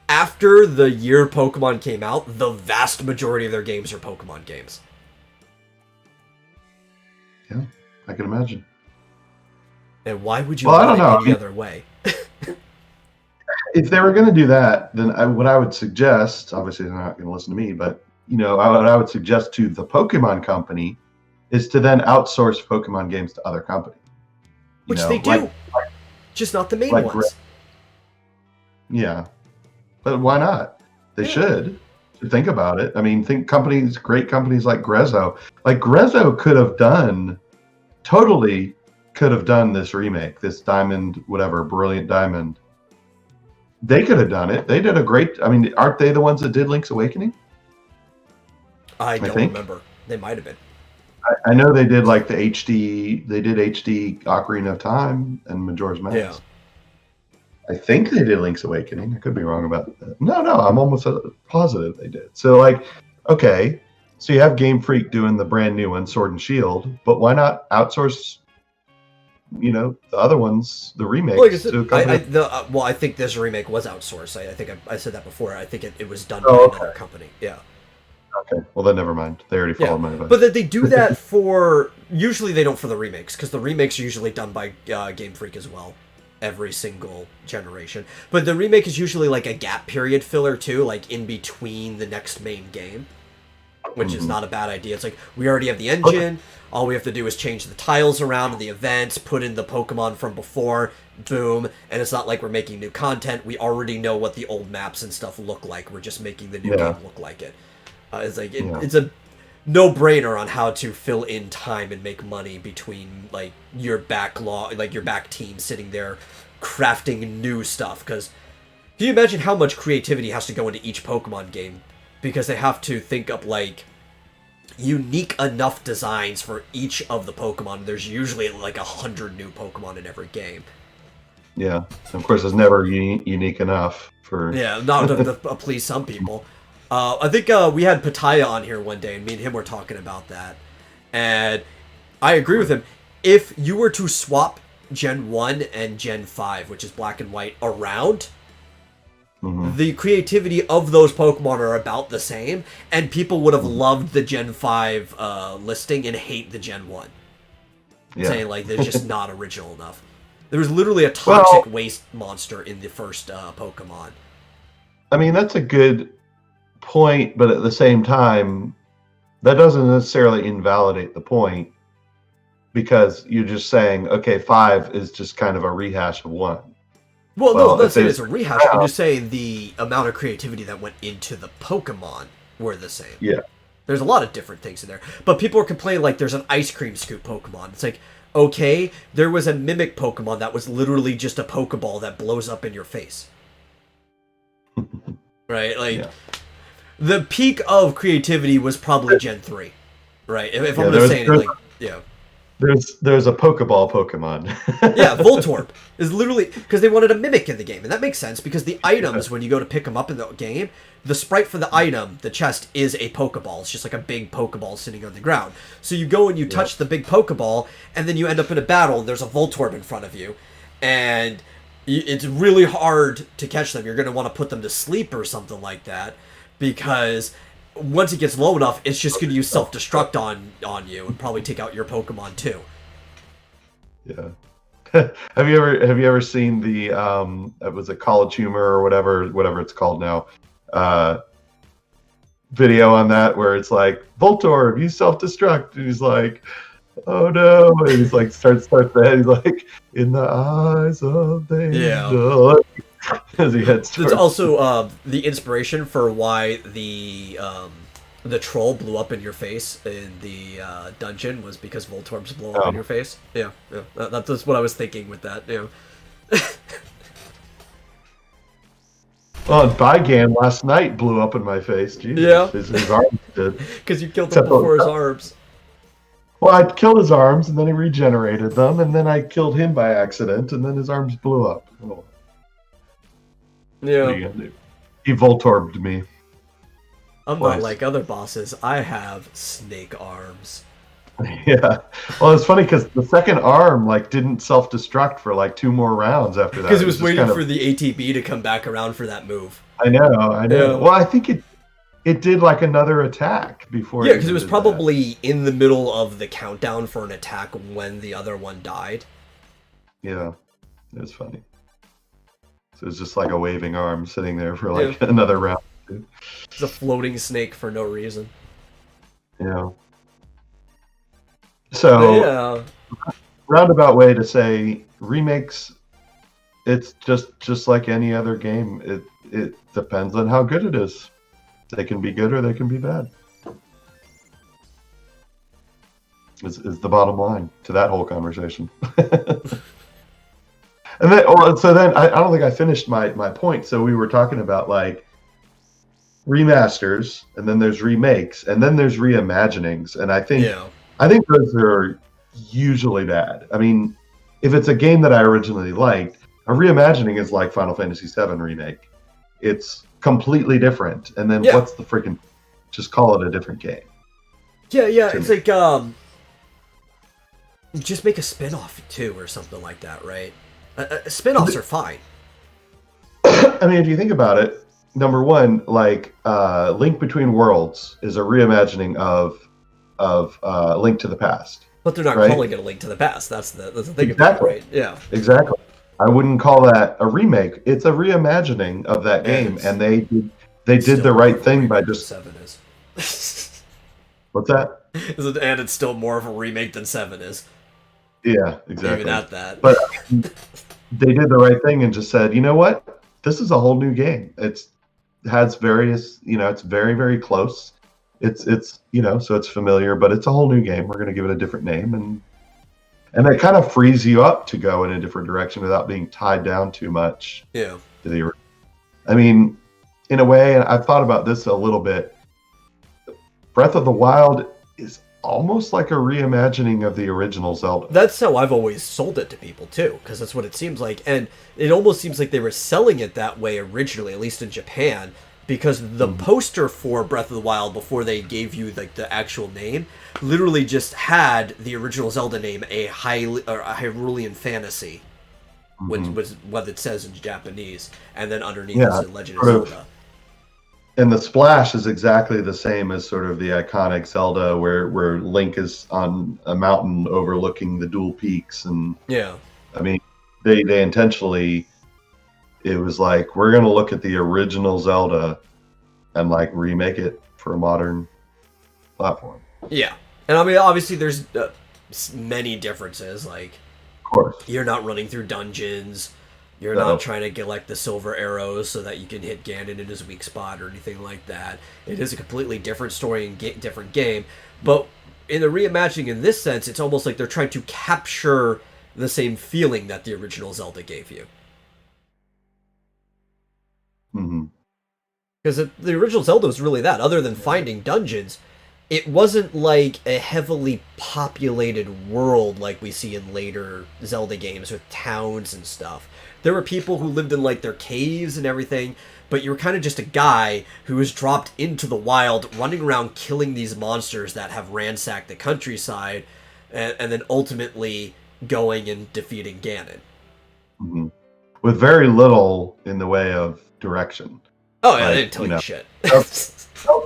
after the year Pokemon came out, the vast majority of their games are Pokemon games. Yeah, I can imagine. And why would you I want don't know. it any other way? If they were going to do that, then what I would suggest, obviously they're not going to listen to me, but what I would suggest to the Pokemon company is to then outsource Pokemon games to other companies. Which they do, just not the main ones. Yeah, but why not? They should think about it. I mean, think great companies like Grezzo. Like, Grezzo totally could have done this remake, this Diamond, whatever, Brilliant Diamond. They could have done it. They did a great. I mean, aren't they the ones that did Link's Awakening? I don't remember. They might have been. I know they did like the HD. They did HD Ocarina of Time and Majora's Mask. Yeah. I think they did Link's Awakening. I could be wrong about that. No, I'm almost positive they did. So, like, okay, so you have Game Freak doing the brand new one, Sword and Shield, but why not outsource? The other ones, the remakes. I think this remake was outsourced. I think I said that before. I think it was done by another company. Yeah. Okay. Well, then never mind. They already followed my advice. But they do that for... Usually they don't for the remakes, because the remakes are usually done by Game Freak as well. Every single generation. But the remake is usually like a gap period filler, too, like in between the next main game. Which is not a bad idea. It's like, we already have the engine. All we have to do is change the tiles around in the events, put in the Pokemon from before, boom. And it's not like we're making new content. We already know what the old maps and stuff look like. We're just making the new game look like it. It's like it's a no-brainer on how to fill in time and make money between like your backlog, like your back team sitting there crafting new stuff. Because can you imagine how much creativity has to go into each Pokemon game? Because they have to think up like unique enough designs for each of the Pokemon. There's usually like 100 new Pokemon in every game. Yeah, of course, it's never unique enough for. Yeah, not to please some people. I think we had Pataya on here one day, and me and him were talking about that. And I agree with him. If you were to swap Gen 1 and Gen 5, which is Black and White, around, the creativity of those Pokemon are about the same, and people would have loved the Gen 5 listing and hate the Gen 1. Saying, like, they're just not original enough. There was literally a toxic waste monster in the first Pokemon. I mean, that's a good point, but at the same time, that doesn't necessarily invalidate the point, because you're just saying, okay, 5 is just kind of a rehash of 1. Well, no, I'm not saying it's a rehash. I'm just saying the amount of creativity that went into the Pokemon were the same. Yeah. There's a lot of different things in there. But people are complaining like there's an ice cream scoop Pokemon. It's like, okay, there was a Mimic Pokemon that was literally just a Pokeball that blows up in your face. Right? Like, the peak of creativity was probably Gen 3. Right? If I'm just saying it, like, There's a Pokeball Pokemon. Yeah, Voltorb is literally because they wanted a mimic in the game, and that makes sense because the items when you go to pick them up in the game, the sprite for the item, the chest is a Pokeball. It's just like a big Pokeball sitting on the ground. So you go and you touch the big Pokeball, and then you end up in a battle, and there's a Voltorb in front of you, and it's really hard to catch them. You're going to want to put them to sleep or something like that, because once it gets low enough, it's just going to use self-destruct on you and probably take out your Pokemon too. Yeah. Have you ever seen the it was a College Humor or whatever it's called now, video on that where it's like, Voltorb, you self-destruct, and he's like, oh no, and he's like starts the head, he's like, in the eyes of the angel. As he heads towards. It's also the inspiration for why the troll blew up in your face in the dungeon was because Voltorbs blow up in your face. Yeah. That's what I was thinking with that. Yeah. Well, Bygan last night blew up in my face. Jesus. Yeah. His arms did. Because you killed him before his arms. Well, I killed his arms, and then he regenerated them, and then I killed him by accident, and then his arms blew up. Oh. Yeah. What are you gonna do? He Voltorbed me. I'm not like other bosses. I have snake arms. Yeah. Well, it's funny because the second arm didn't self-destruct for 2 more rounds after that. Because it was waiting for the ATB to come back around for that move. I know. Yeah. Well, I think it did another attack before. Yeah, because it was probably in the middle of the countdown for an attack when the other one died. Yeah, it was funny. So it was just like a waving arm sitting there for another round. It's a floating snake for no reason. Yeah. So, roundabout way to say, remakes, it's just like any other game. It depends on how good it is. They can be good or they can be bad. Is the bottom line to that whole conversation. And then, I don't think I finished my point. So we were talking about remasters, and then there's remakes, and then there's reimaginings, and I think those are usually bad. I mean, if it's a game that I originally liked, a reimagining is like Final Fantasy VII Remake. It's completely different, and then what's the freaking? Just call it a different game. Yeah. It's like just make a spin-off too, or something like that, right? Spin-offs are fine. I mean, if you think about it, number one, Link Between Worlds is a reimagining of Link to the Past. But they're not calling it a Link to the Past. That's the thing about it, right? Yeah. Exactly. I wouldn't call that a remake. It's a reimagining of that game, and they did the right thing by just. 7 is. What's that? And it's still more of a remake than 7 is. Yeah, exactly. Even at that. But they did the right thing and just said, you know what? This is a whole new game. It has various, it's very, very close. It's so it's familiar, but it's a whole new game. We're going to give it a different name, and that kind of frees you up to go in a different direction without being tied down too much. Yeah. I mean, in a way, and I've thought about this a little bit. Breath of the Wild is almost like a reimagining of the original Zelda. That's how I've always sold it to people too, because that's what it seems like, and it almost seems like they were selling it that way originally, at least in Japan, because the poster for Breath of the Wild before they gave you the actual name literally just had the original Zelda name, a Hyrulean Fantasy, which was what it says in Japanese, and then underneath is the Legend of Zelda. And the splash is exactly the same as sort of the iconic Zelda, where Link is on a mountain overlooking the dual peaks, and I mean, they intentionally. It was like, we're going to look at the original Zelda and remake it for a modern platform. Yeah. And I mean, obviously there's many differences. Of course. You're not running through dungeons. You're not trying to get the silver arrows so that you can hit Ganon in his weak spot or anything like that. It is a completely different story and different game. But in the reimagining in this sense, it's almost like they're trying to capture the same feeling that the original Zelda gave you. Because the original Zelda was really that. Other than finding dungeons, it wasn't like a heavily populated world like we see in later Zelda games with towns and stuff. There were people who lived in like their caves and everything, but you were kind of just a guy who was dropped into the wild, running around killing these monsters that have ransacked the countryside, and then ultimately going and defeating Ganon. Mm-hmm. With very little in the way of direction. Oh, yeah, they didn't tell you shit.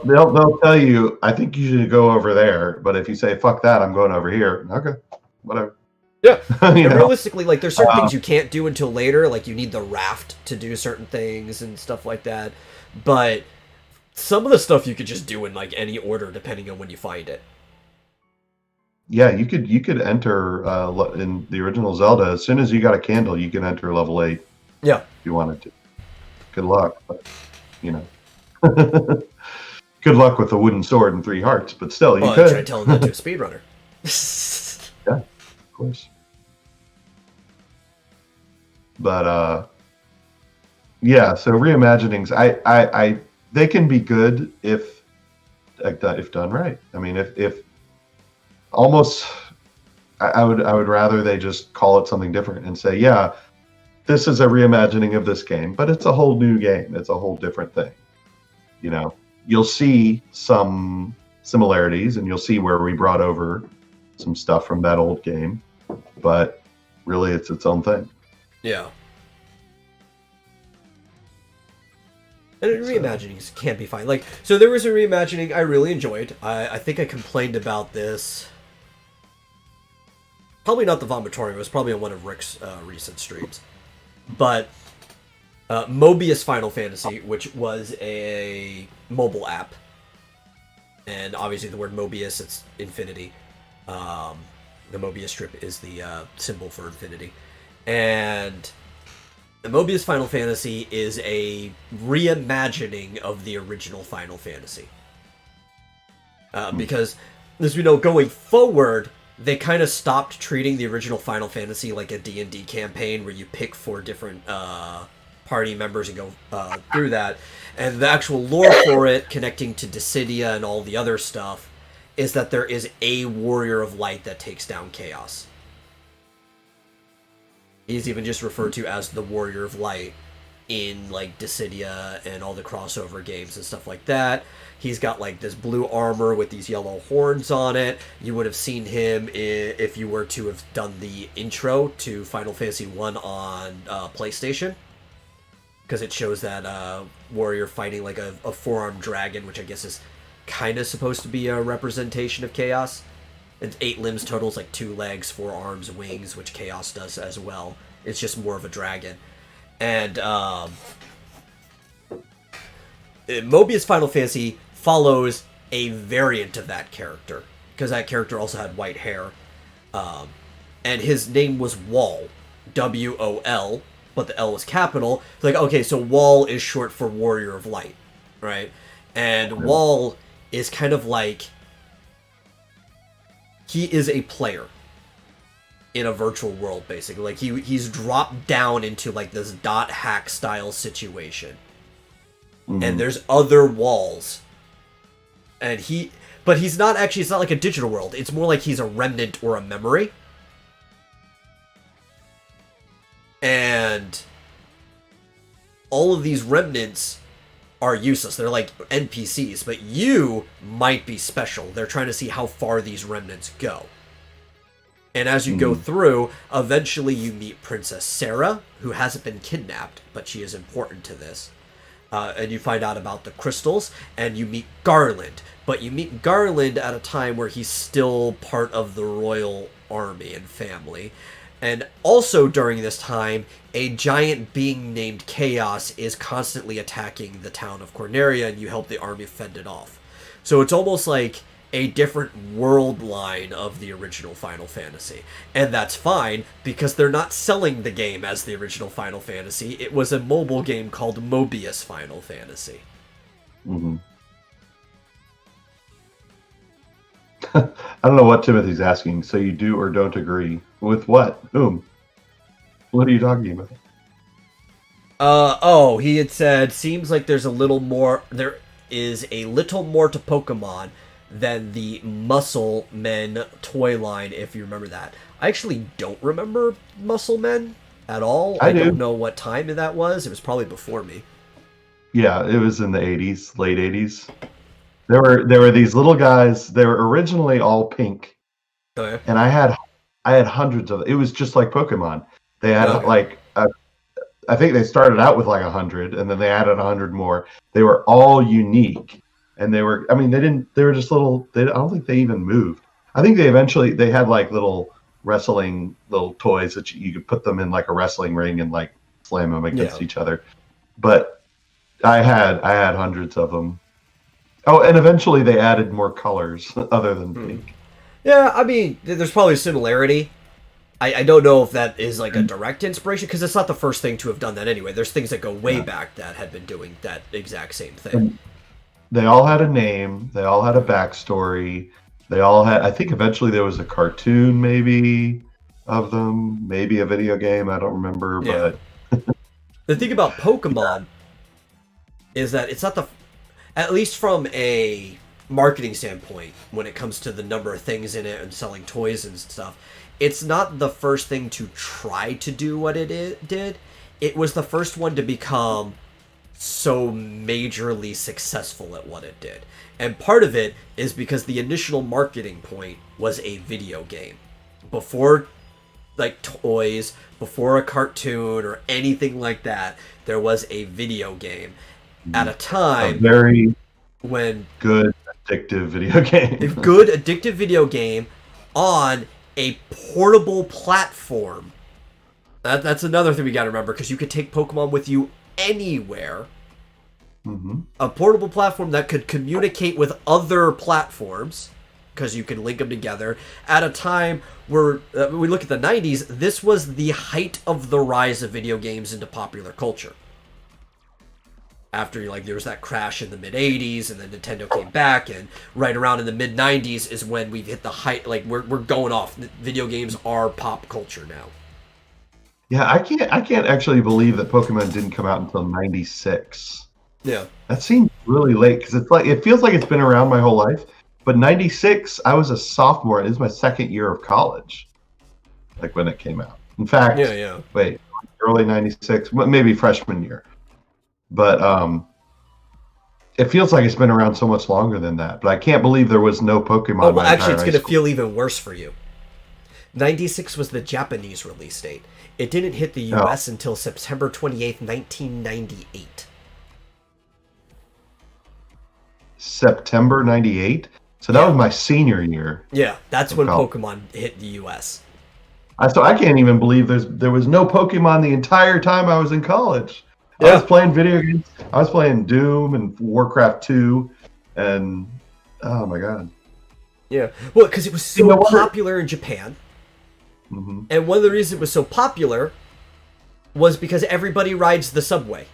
They'll tell you, I think you should go over there, but if you say, fuck that, I'm going over here, okay, whatever. Yeah. And realistically, like, there's certain things you can't do until later, like you need the raft to do certain things and stuff like that, but some of the stuff you could just do in, like, any order depending on when you find it. Yeah, you could enter in the original Zelda, as soon as you got a candle, you can enter level 8. Yeah. If you wanted to. Good luck, but, you know. Good luck with a wooden sword and 3 hearts, but still, you could. Try telling that to a speedrunner. Yeah, of course. But, yeah, so reimaginings, I they can be good if done right. I mean, if almost, I would rather they just call it something different and say, yeah, this is a reimagining of this game, but it's a whole new game. It's a whole different thing. You know, you'll see some similarities, and you'll see where we brought over some stuff from that old game, but really it's its own thing. Yeah. And reimaginings can be fine. Like, so there was a reimagining I really enjoyed. I think I complained about this. Probably not the Vomitorium. It was probably on one of Rick's recent streams. But Mobius Final Fantasy, which was a mobile app. And obviously the word Mobius, it's infinity. The Mobius strip is the symbol for infinity. And the Mobius Final Fantasy is a reimagining of the original Final Fantasy. Because, as we know, going forward, they kind of stopped treating the original Final Fantasy like a D&D campaign where you pick 4 different party members and go through that. And the actual lore for it, connecting to Dissidia and all the other stuff, is that there is a Warrior of Light that takes down Chaos. He's even just referred to as the Warrior of Light in, like, Dissidia and all the crossover games and stuff like that. He's got, like, this blue armor with these yellow horns on it. You would have seen him if you were to have done the intro to Final Fantasy 1 on PlayStation. Because it shows that warrior fighting, like, a four-armed dragon, which I guess is kind of supposed to be a representation of Chaos. It's 8 limbs total, it's like 2 legs, 4 arms, wings, which Chaos does as well. It's just more of a dragon. And Mobius Final Fantasy follows a variant of that character, because that character also had white hair. And his name was Wall, W-O-L, but the L was capital. It's like, okay, so Wall is short for Warrior of Light, right? And Wall is kind of like, he is a player in a virtual world, basically. Like, he's dropped down into, like, this dot hack style situation. And there's other walls. And but he's not actually, it's not like a digital world. It's more like he's a remnant or a memory. And all of these remnants are useless. They're like NPCs, but you might be special. They're trying to see how far these remnants go. And as you go through, eventually you meet Princess Sarah, who hasn't been kidnapped, but she is important to this. And you find out about the crystals, and you meet Garland. But you meet Garland at a time where he's still part of the royal army and family. And also during this time, a giant being named Chaos is constantly attacking the town of Corneria, and you help the army fend it off. So it's almost like a different world line of the original Final Fantasy. And that's fine, because they're not selling the game as the original Final Fantasy. It was a mobile game called Mobius Final Fantasy. I don't know what Timothy's asking. So you do or don't agree with what? Whom? What are you talking about? He had said, seems like there is a little more to Pokemon than the Muscle Men toy line, if you remember that. I actually don't remember Muscle Men at all. I don't know what time that was. It was probably before me. Yeah, it was in the 80s, late 80s. There were these little guys. They were originally all pink. Okay. And I had hundreds of them. It was just like Pokemon. They had I think they started out with like 100, and then they added 100 more. They were all unique, and they were. I mean, they were just little. I don't think they even moved. I think they had like little wrestling little toys that you could put them in like a wrestling ring and like slam them against each other. But I had hundreds of them. Oh, and eventually they added more colors other than pink. Yeah, I mean, there's probably a similarity. I don't know if that is like a direct inspiration, because it's not the first thing to have done that anyway. There's things that go way back that had been doing that exact same thing. And they all had a name. They all had a backstory. They all had, I think eventually there was a cartoon maybe of them, maybe a video game. I don't remember, but... The thing about Pokemon is that it's not at least from a marketing standpoint, when it comes to the number of things in it and selling toys and stuff, it's not the first thing to try to do what it did. It was the first one to become so majorly successful at what it did. And part of it is because the initial marketing point was a video game. Before like toys, before a cartoon or anything like that, there was a video game at a time when good addictive video game. A good addictive video game on a portable platform. That's another thing we got to remember, because you could take Pokemon with you anywhere. Mm-hmm. A portable platform that could communicate with other platforms, because you can link them together. At a time where we look at the 90s, this was the height of the rise of video games into popular culture. After there was that crash in the mid 80s, and then Nintendo came back, and right around in the mid 90s is when we've hit the height. Like we're going off. Video games are pop culture now. Yeah, I can't actually believe that Pokemon didn't come out until 96. Yeah, that seems really late, because it feels like it's been around my whole life. But 96, I was a sophomore. It was my second year of college, like when it came out. In fact, wait, early 96, maybe freshman year. But it feels like it's been around so much longer than that. But I can't believe there was no Pokemon. Oh, well, actually, it's going to feel even worse for you. 96 was the Japanese release date. It didn't hit the U.S. until September 28th, 1998. September 98? So that was my senior year. Yeah, that's when Pokemon hit the U.S. So I can't even believe there was no Pokemon the entire time I was in college. I was playing video games. I was playing Doom and Warcraft 2, and oh my god. Yeah, well, because it was so popular in Japan. Mm-hmm. And one of the reasons it was so popular was because everybody rides the subway.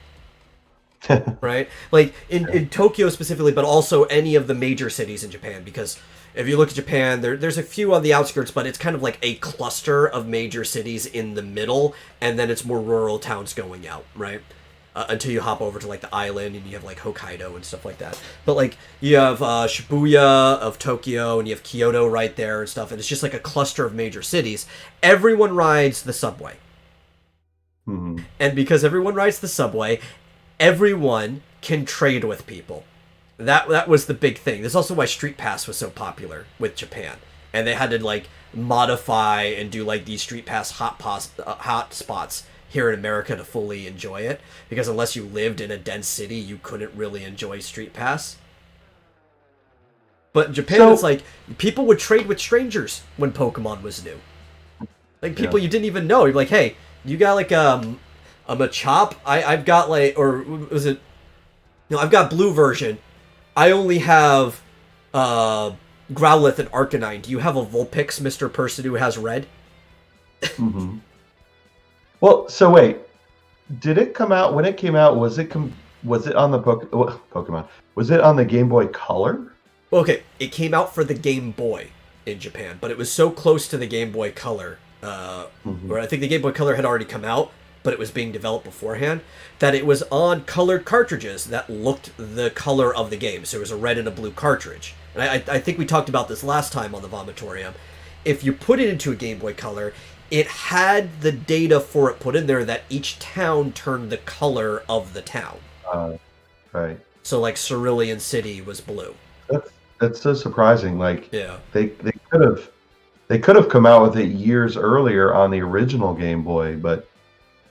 Right? Like in Tokyo specifically, but also any of the major cities in Japan, because if you look at Japan, there's a few on the outskirts, but it's kind of like a cluster of major cities in the middle, and then it's more rural towns going out, right? Until you hop over to like the island, and you have like Hokkaido and stuff like that. But like you have Shibuya of Tokyo, and you have Kyoto right there and stuff, and it's just like a cluster of major cities. Everyone rides the subway. Mm-hmm. And because everyone rides the subway, everyone can trade with people. That was the big thing. That's also why Street Pass was so popular with Japan. And they had to like modify and do like these Street Pass hot spots here in America to fully enjoy it, because unless you lived in a dense city, you couldn't really enjoy Street Pass. But in Japan, it's like people would trade with strangers when Pokemon was new. Like people you didn't even know. You're like, hey, you got like a Machop? I've got like, or was it? No, I've got blue version. I only have Growlithe and Arcanine. Do you have a Vulpix, Mr. Person who has red? Mm-hmm. Well, so wait, did it come out, when it came out, was it on the Pokemon? Was it on the Game Boy Color? Okay, it came out for the Game Boy in Japan, but it was so close to the Game Boy Color, where I think the Game Boy Color had already come out, but it was being developed beforehand, that it was on colored cartridges that looked the color of the game. So it was a red and a blue cartridge. and I think we talked about this last time on the Vomitorium, if you put it into a Game Boy Color, it had the data for it put in there that each town turned the color of the town. Right. So like Cerulean City was blue. That's so surprising. Like, Yeah. they could have come out with it years earlier on the original Game Boy, but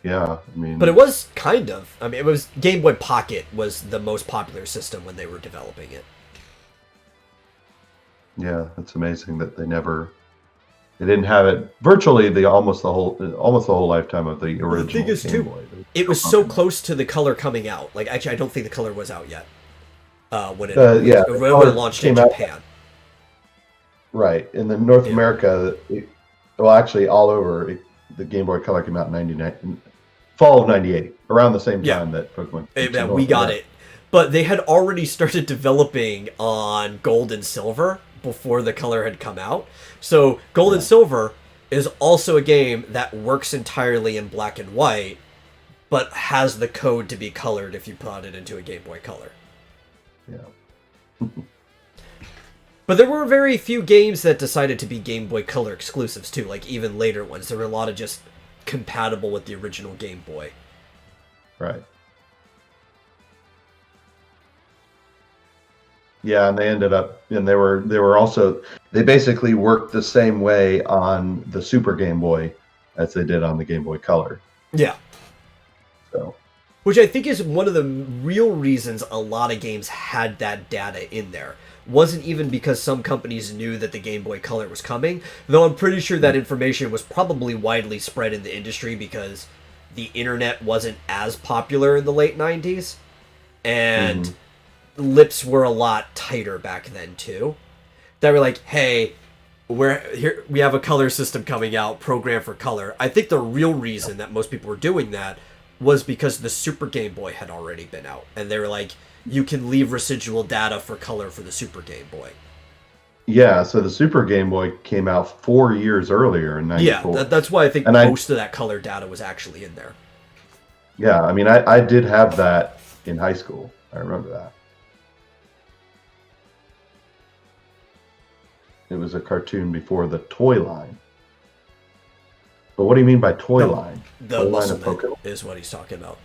yeah, I mean. But it was kind of. I mean, it was Game Boy Pocket was the most popular system when they were developing it. Yeah, it's amazing that they didn't have it virtually almost the whole lifetime of the original The thing is, Game too, Boy. it was so close to the color coming out. Like, actually, I don't think the color was out yet when it launched in Japan. Right. In the North America, actually all over, the Game Boy Color came out in 99, fall of 98, around the same time that Pokemon came Yeah, we got it. But they had already started developing on Gold and Silver before the color had come out. So Gold and Silver is also a game that works entirely in black and white, but has the code to be colored if you put it into a Game Boy Color. Yeah. But there were very few games that decided to be Game Boy Color exclusives, too. Like, even later ones. There were a lot of just compatible with the original Game Boy. Right. Yeah, and they ended up, and they were also, they basically worked the same way on the Super Game Boy as they did on the Game Boy Color. Yeah. So. Which I think is one of the real reasons a lot of games had that data in there. Wasn't even because some companies knew that the Game Boy Color was coming, though I'm pretty sure that information was probably widely spread in the industry because the internet wasn't as popular in the late 90s, and lips were a lot tighter back then too. They were like, hey, we have a color system coming out, program for color. I think the real reason that most people were doing that was because the Super Game Boy had already been out, and they were like, you can leave residual data for color for the Super Game Boy. Yeah, so the Super Game Boy came out 4 years earlier in 94. Yeah, that's why I think most of that color data was actually in there. Yeah, I mean, I did have that in high school. I remember that. It was a cartoon before the toy line. But what do you mean by toy line? The Muscleman is what he's talking about.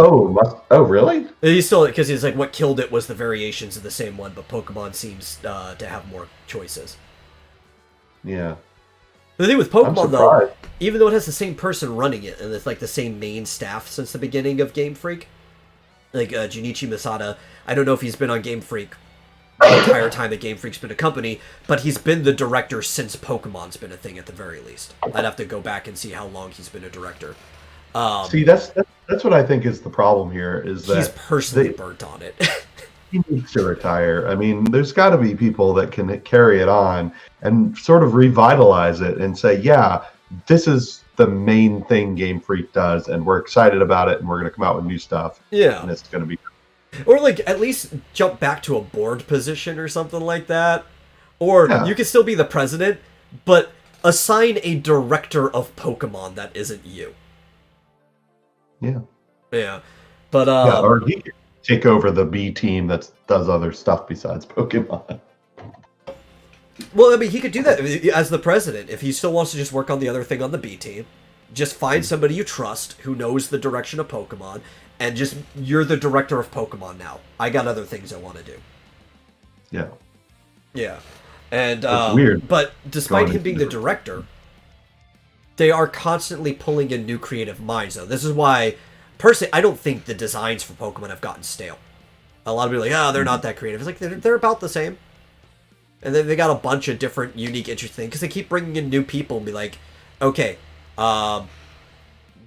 Oh, really? He's still, because he's like, what killed it was the variations of the same one, but Pokemon seems to have more choices. Yeah. The thing with Pokemon, though, even though it has the same person running it, and it's like the same main staff since the beginning of Game Freak, like Junichi Masada, I don't know if he's been on Game Freak the entire time that Game Freak's been a company, but he's been the director since Pokemon's been a thing at the very least. I'd have to go back and see how long he's been a director. See, that's what I think is the problem here, is that he's personally burnt on it. He needs to retire. I mean, there's got to be people that can carry it on and sort of revitalize it and say, yeah, this is the main thing Game Freak does, and we're excited about it, and we're going to come out with new stuff. Yeah. And it's going to be... Or, like, at least jump back to a board position or something like that. Or you can still be the president, but assign a director of Pokemon that isn't you. Yeah. Yeah. But, or he could take over the B team that does other stuff besides Pokemon. Well, I mean, he could do that as the president. If he still wants to just work on the other thing on the B team, just find somebody you trust who knows the direction of Pokemon, and just, you're the director of Pokemon now. I got other things I want to do. Yeah. Yeah. And, it's weird. But despite him being the director, they are constantly pulling in new creative minds, though. This is why, personally, I don't think the designs for Pokemon have gotten stale. A lot of people are like, they're not that creative. It's like, they're about the same. And then they got a bunch of different, unique, interesting, because they keep bringing in new people and be like, okay,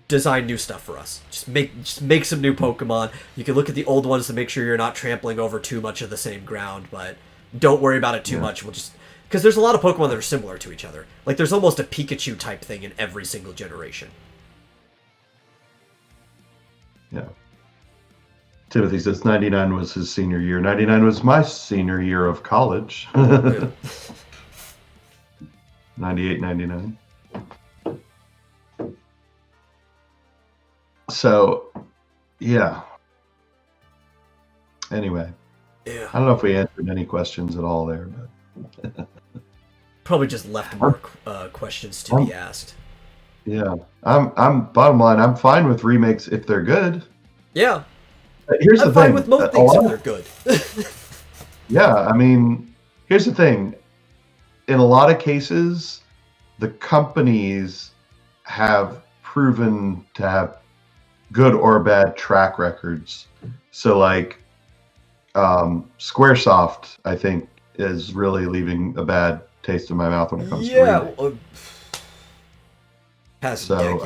design new stuff for us. Just make some new Pokemon. You can look at the old ones to make sure you're not trampling over too much of the same ground, but don't worry about it too much. We'll just... Because there's a lot of Pokemon that are similar to each other. Like, there's almost a Pikachu type thing in every single generation. Yeah. Timothy says 99 was his senior year. 99 was my senior year of college. 98, 99. So, yeah. Anyway. Yeah. I don't know if we answered any questions at all there, Probably just left but more questions to be asked. yeah, I'm bottom line. I'm fine with remakes if they're good. Yeah, Here's I'm the fine thing: with most a things if lot they're of, good. yeah, I mean, here's the thing: in a lot of cases, the companies have proven to have good or bad track records. So, like, SquareSoft, I think, is really leaving a bad taste in my mouth when it comes to Yeah, remake. past So decade.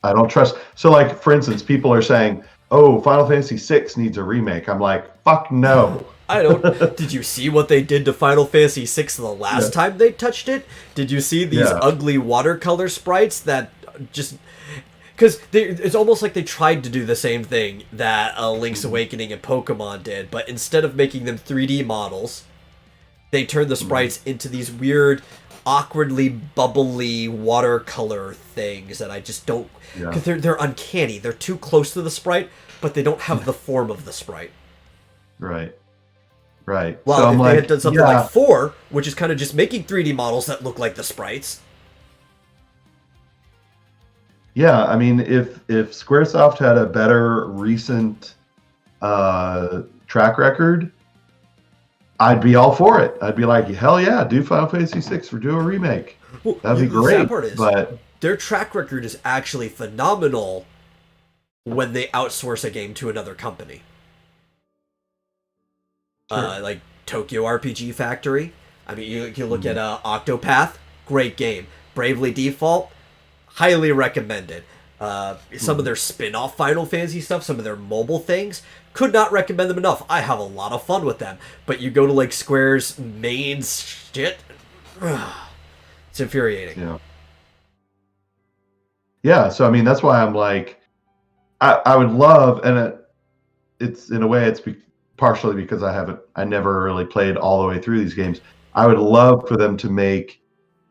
I don't trust. So, like, for instance, people are saying, "Oh, Final Fantasy VI needs a remake." I'm like, "Fuck no." I don't. Did you see what they did to Final Fantasy VI the Yeah, last time they touched it? Did you see these yeah, ugly watercolor sprites that just. Because it's almost like they tried to do the same thing that Link's mhm, Awakening and Pokemon did, but instead of making them 3D models, they turned the mhm, sprites into these weird, awkwardly bubbly watercolor things that I just don't. yeah, Because they're uncanny. They're too close to the sprite, but they don't have the form of the sprite. right, right. Well, So I'm if they had like, done something like yeah, 4, which is kind of just making 3D models that look like the sprites. yeah. I mean, if SquareSoft had a better recent track record, I'd be all for it. I'd be like, hell yeah, do Final Fantasy VI or do a remake. Well, That'd be the sad great. part is, But their track record is actually phenomenal when they outsource a game to another company. sure. Like Tokyo RPG Factory. I mean, you look at Mhm, Octopath, great game. Bravely Default, highly recommended. Some of mhm. their spin-off Final Fantasy stuff, some of their mobile things, could not recommend them enough. I have a lot of fun with them. But you go to like Square's main shit, it's infuriating. Yeah. Yeah. So I mean, that's why I'm like, I would love, and it's in a way, partially because I never really played all the way through these games. I would love for them to make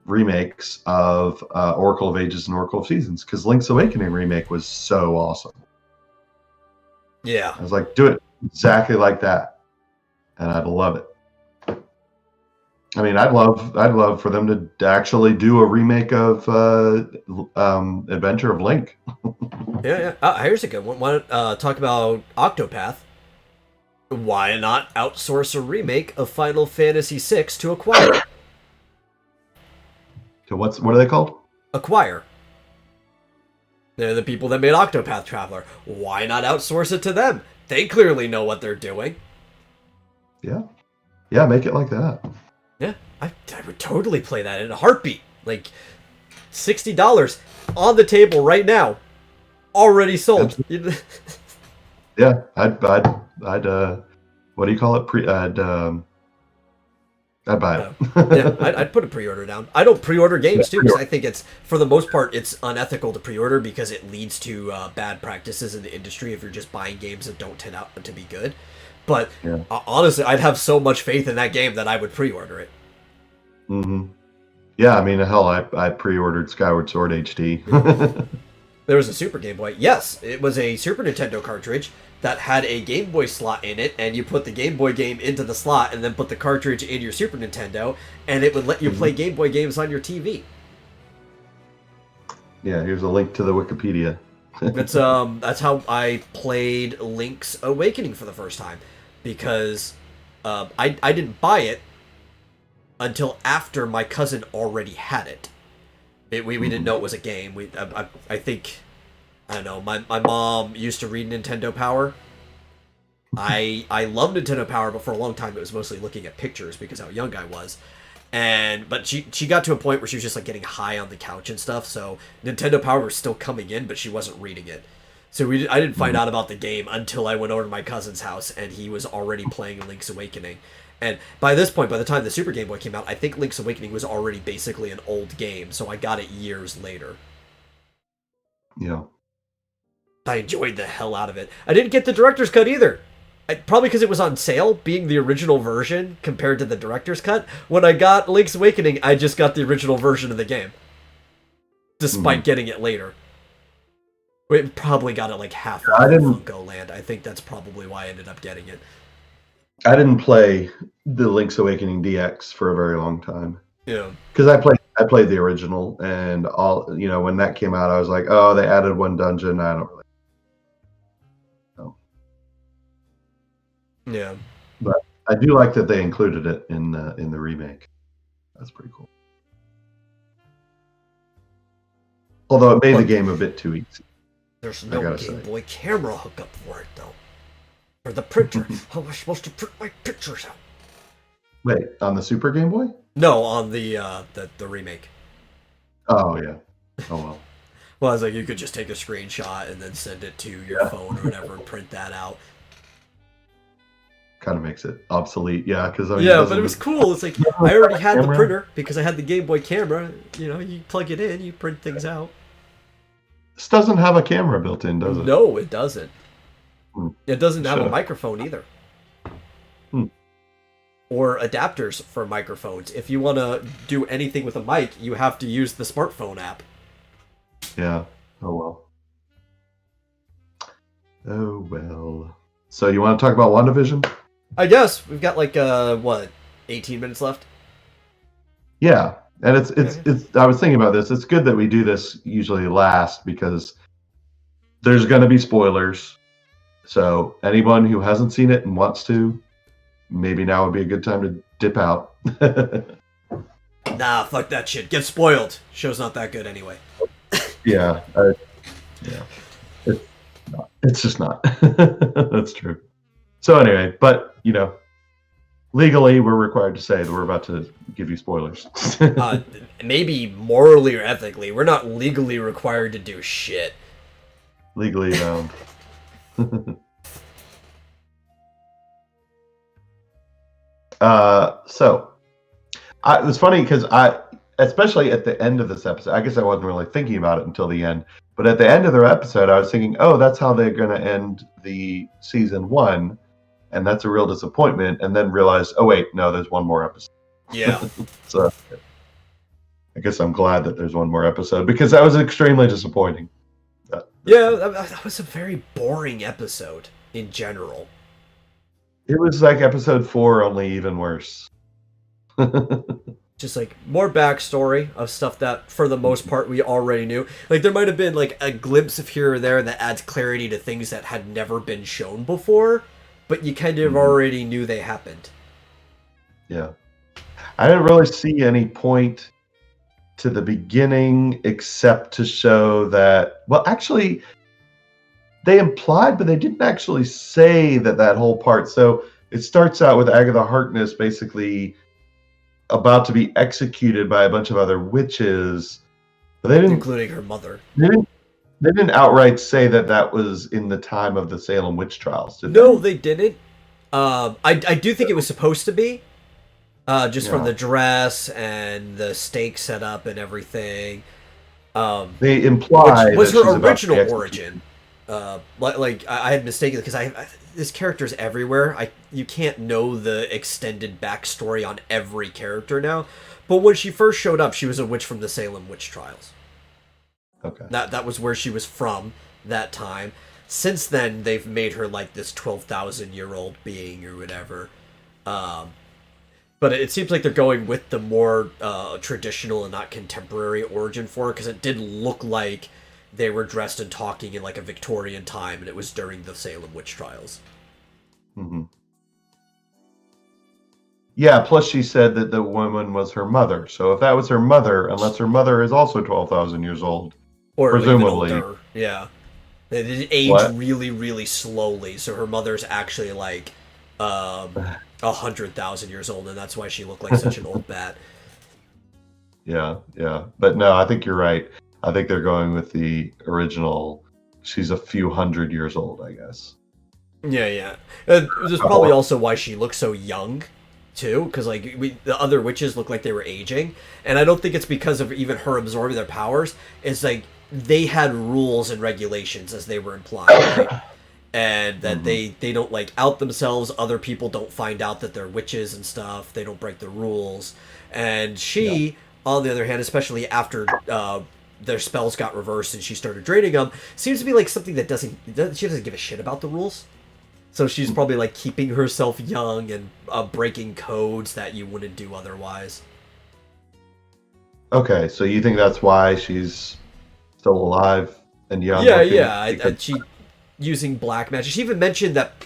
remakes of Oracle of Ages and Oracle of Seasons, because Link's Awakening remake was so awesome. Yeah. I was like, do it exactly like that, and I'd love it. I mean, I'd love for them to actually do a remake of Adventure of Link. Yeah, yeah. Here's a good one. Why don't talk about Octopath? Why not outsource a remake of Final Fantasy VI to Acquire? So what are they called? Acquire. They're the people that made Octopath Traveler. Why not outsource it to them? They clearly know what they're doing. Yeah, yeah, make it like that. Yeah, I would totally play that in a heartbeat. Like, $60 on the table right now. Already sold. Absolutely. Yeah, I'd what do you call it? I'd buy Uh, yeah, it. I'd put a pre-order down. I don't pre-order Yeah, games too because I think it's, for the most part, it's unethical to pre-order because it leads to bad practices in the industry if you're just buying games that don't turn out to be good. But yeah. honestly, I'd have so much faith in that game that I would pre-order it. Hmm. Yeah, I mean, hell, I pre-ordered Skyward Sword HD. There was a Super Game Boy. Yes, it was a Super Nintendo cartridge that had a Game Boy slot in it, and you put the Game Boy game into the slot and then put the cartridge in your Super Nintendo, and it would let you play Mhm. Game Boy games on your TV. Yeah, here's a link to the Wikipedia. That's how I played Link's Awakening for the first time, because I didn't buy it until after my cousin already had it. We didn't Mhm. know it was a game. I think, I don't know, my mom used to read Nintendo Power. I love Nintendo Power, but for a long time it was mostly looking at pictures because how young I was. But she got to a point where she was just like getting high on the couch and stuff. So Nintendo Power was still coming in, but she wasn't reading it. So I didn't find Mhm. out about the game until I went over to my cousin's house and he was already playing Link's Awakening. And by this point, by the time the Super Game Boy came out, I think Link's Awakening was already basically an old game. So I got it years later. Yeah. I enjoyed the hell out of it. I didn't get the director's cut either. Probably because it was on sale, being the original version compared to the director's cut. When I got Link's Awakening, I just got the original version of the game, despite Mhm. getting it later. We probably got it like halfway I through didn't. Funko Land. I think that's probably why I ended up getting it. I didn't play the Link's Awakening DX for a very long time. Yeah. Because I played the original, and when that came out, I was like, oh, they added one dungeon. I don't really know. Yeah. But I do like that they included it in the remake. That's pretty cool. Although it made the game a bit too easy. There's no Game Boy camera hookup for it, though. Or the printer. How am I supposed to print my pictures out? Wait, on the Super Game Boy? No, on the remake. Oh, yeah. Oh, well. Well, I was like, you could just take a screenshot and then send it to your phone or whatever and print that out. Kind of makes it obsolete, yeah. Because but it was cool. It's like, I already had the printer because I had the Game Boy camera. You plug it in, you print things out. This doesn't have a camera built in, does it? No, it doesn't. It doesn't have a microphone either. Or adapters for microphones. If you want to do anything with a mic, you have to use the smartphone app. Yeah. Oh, well. Oh, well. So you want to talk about WandaVision? I guess. We've got 18 minutes left? Yeah. And it's I was thinking about this. It's good that we do this usually last because there's going to be spoilers. So anyone who hasn't seen it and wants to, maybe now would be a good time to dip out. Nah, fuck that shit. Get spoiled. Show's not that good anyway. Yeah. It's just not. That's true. So anyway, but, legally we're required to say that we're about to give you spoilers. Maybe morally or ethically. We're not legally required to do shit. Legally bound. So it was funny because especially at the end of this episode, I guess I wasn't really thinking about it until the end, but at the end of their episode, I was thinking, oh, that's how they're going to end the season 1. And that's a real disappointment. And then realized, oh, wait, no, there's one more episode. Yeah. So I guess I'm glad that there's one more episode because that was extremely disappointing. Yeah, that was a very boring episode in general. It was like episode 4, only even worse. Just more backstory of stuff that, for the most part, we already knew. There might have been a glimpse of here or there that adds clarity to things that had never been shown before, but you kind of already knew they happened. Yeah. I didn't really see any point to the beginning except to show that, well, actually, they implied, but they didn't actually say that whole part. So it starts out with Agatha Harkness basically about to be executed by a bunch of other witches, but they didn't, including her mother. They didn't outright say that was in the time of the Salem witch trials, did they? No, they didn't. I do think it was supposed to be, from the dress and the stake setup and everything. They implied which was that her original origin. I had mistaken because this character's everywhere. You can't know the extended backstory on every character now. But when she first showed up, she was a witch from the Salem witch trials. Okay. That was where she was from that time. Since then, they've made her this 12,000-year-old being or whatever. But it seems like they're going with the more traditional and not contemporary origin for her, because it did look like they were dressed and talking in a Victorian time, and it was during the Salem witch trials. Mm-hmm. Yeah, plus she said that the woman was her mother. So if that was her mother, unless her mother is also 12,000 years old, or presumably. Even older, yeah. They age really, really slowly, so her mother's actually 100,000 years old, and that's why she looked like such an old bat. Yeah. But no, I think you're right. I think they're going with the original. She's a few hundred years old, I guess. Yeah. This is probably also why she looks so young, too, because the other witches look like they were aging, and I don't think it's because of even her absorbing their powers. It's they had rules and regulations, as they were implying, right? And that they don't out themselves. Other people don't find out that they're witches and stuff. They don't break the rules. And she, on the other hand, especially after their spells got reversed and she started draining them, seems to be something that she doesn't give a shit about the rules. So she's probably like keeping herself young and breaking codes that you wouldn't do otherwise. Okay, so you think that's why she's still alive and young? Yeah, looking? yeah. She using black magic. She even mentioned that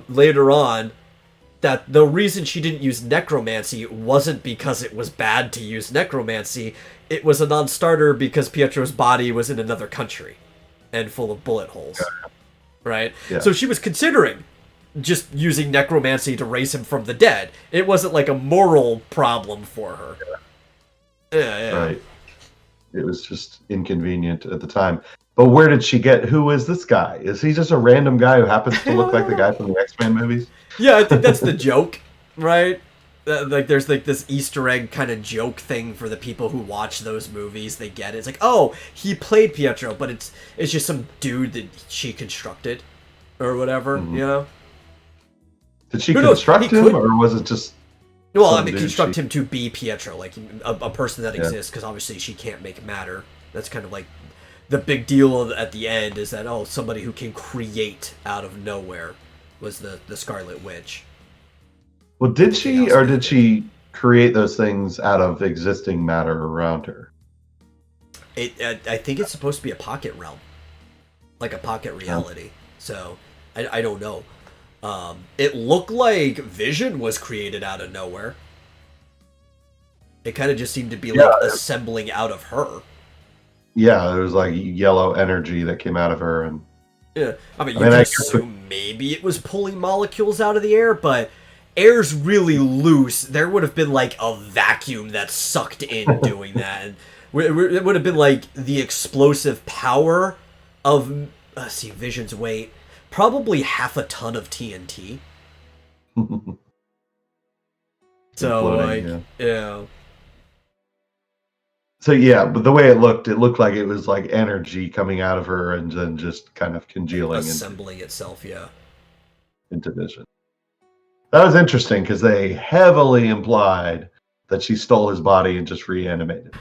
later on that the reason she didn't use necromancy wasn't because it was bad to use necromancy. It was a non-starter because Pietro's body was in another country and full of bullet holes. Right? Yeah. So she was considering just using necromancy to raise him from the dead. It wasn't like a moral problem for her. Yeah. Right. It was just inconvenient at the time. But where did she get? Who is this guy? Is he just a random guy who happens to look like the guy from the X-Men movies? Yeah, I think that's the joke, right? Like, there's like this Easter egg kind of joke thing for the people who watch those movies. They get it. It's like, oh, he played Pietro, but it's just some dude that she constructed, or whatever. You know? Did she construct him, or was it just? Well, I mean, construct him to be Pietro, like a person that exists, because obviously she can't make matter. That's kind of like the big deal at the end is that, oh, somebody who can create out of nowhere was the Scarlet Witch. Well, did she create those things out of existing matter around her? I think it's supposed to be a pocket realm, like a pocket reality. So I don't know. It looked like Vision was created out of nowhere. It kind of just seemed to be like assembling out of her. Yeah, there was like yellow energy that came out of her, and yeah. I mean, you can assume maybe it was pulling molecules out of the air, but air's really loose. There would have been like a vacuum that sucked in doing that, and it would have been like the explosive power of Vision's weight. Probably half a ton of TNT. So, yeah. So, yeah, but the way it looked like it was like energy coming out of her and then just kind of congealing. Assembling itself, yeah. Into Vision. That was interesting because they heavily implied that she stole his body and just reanimated.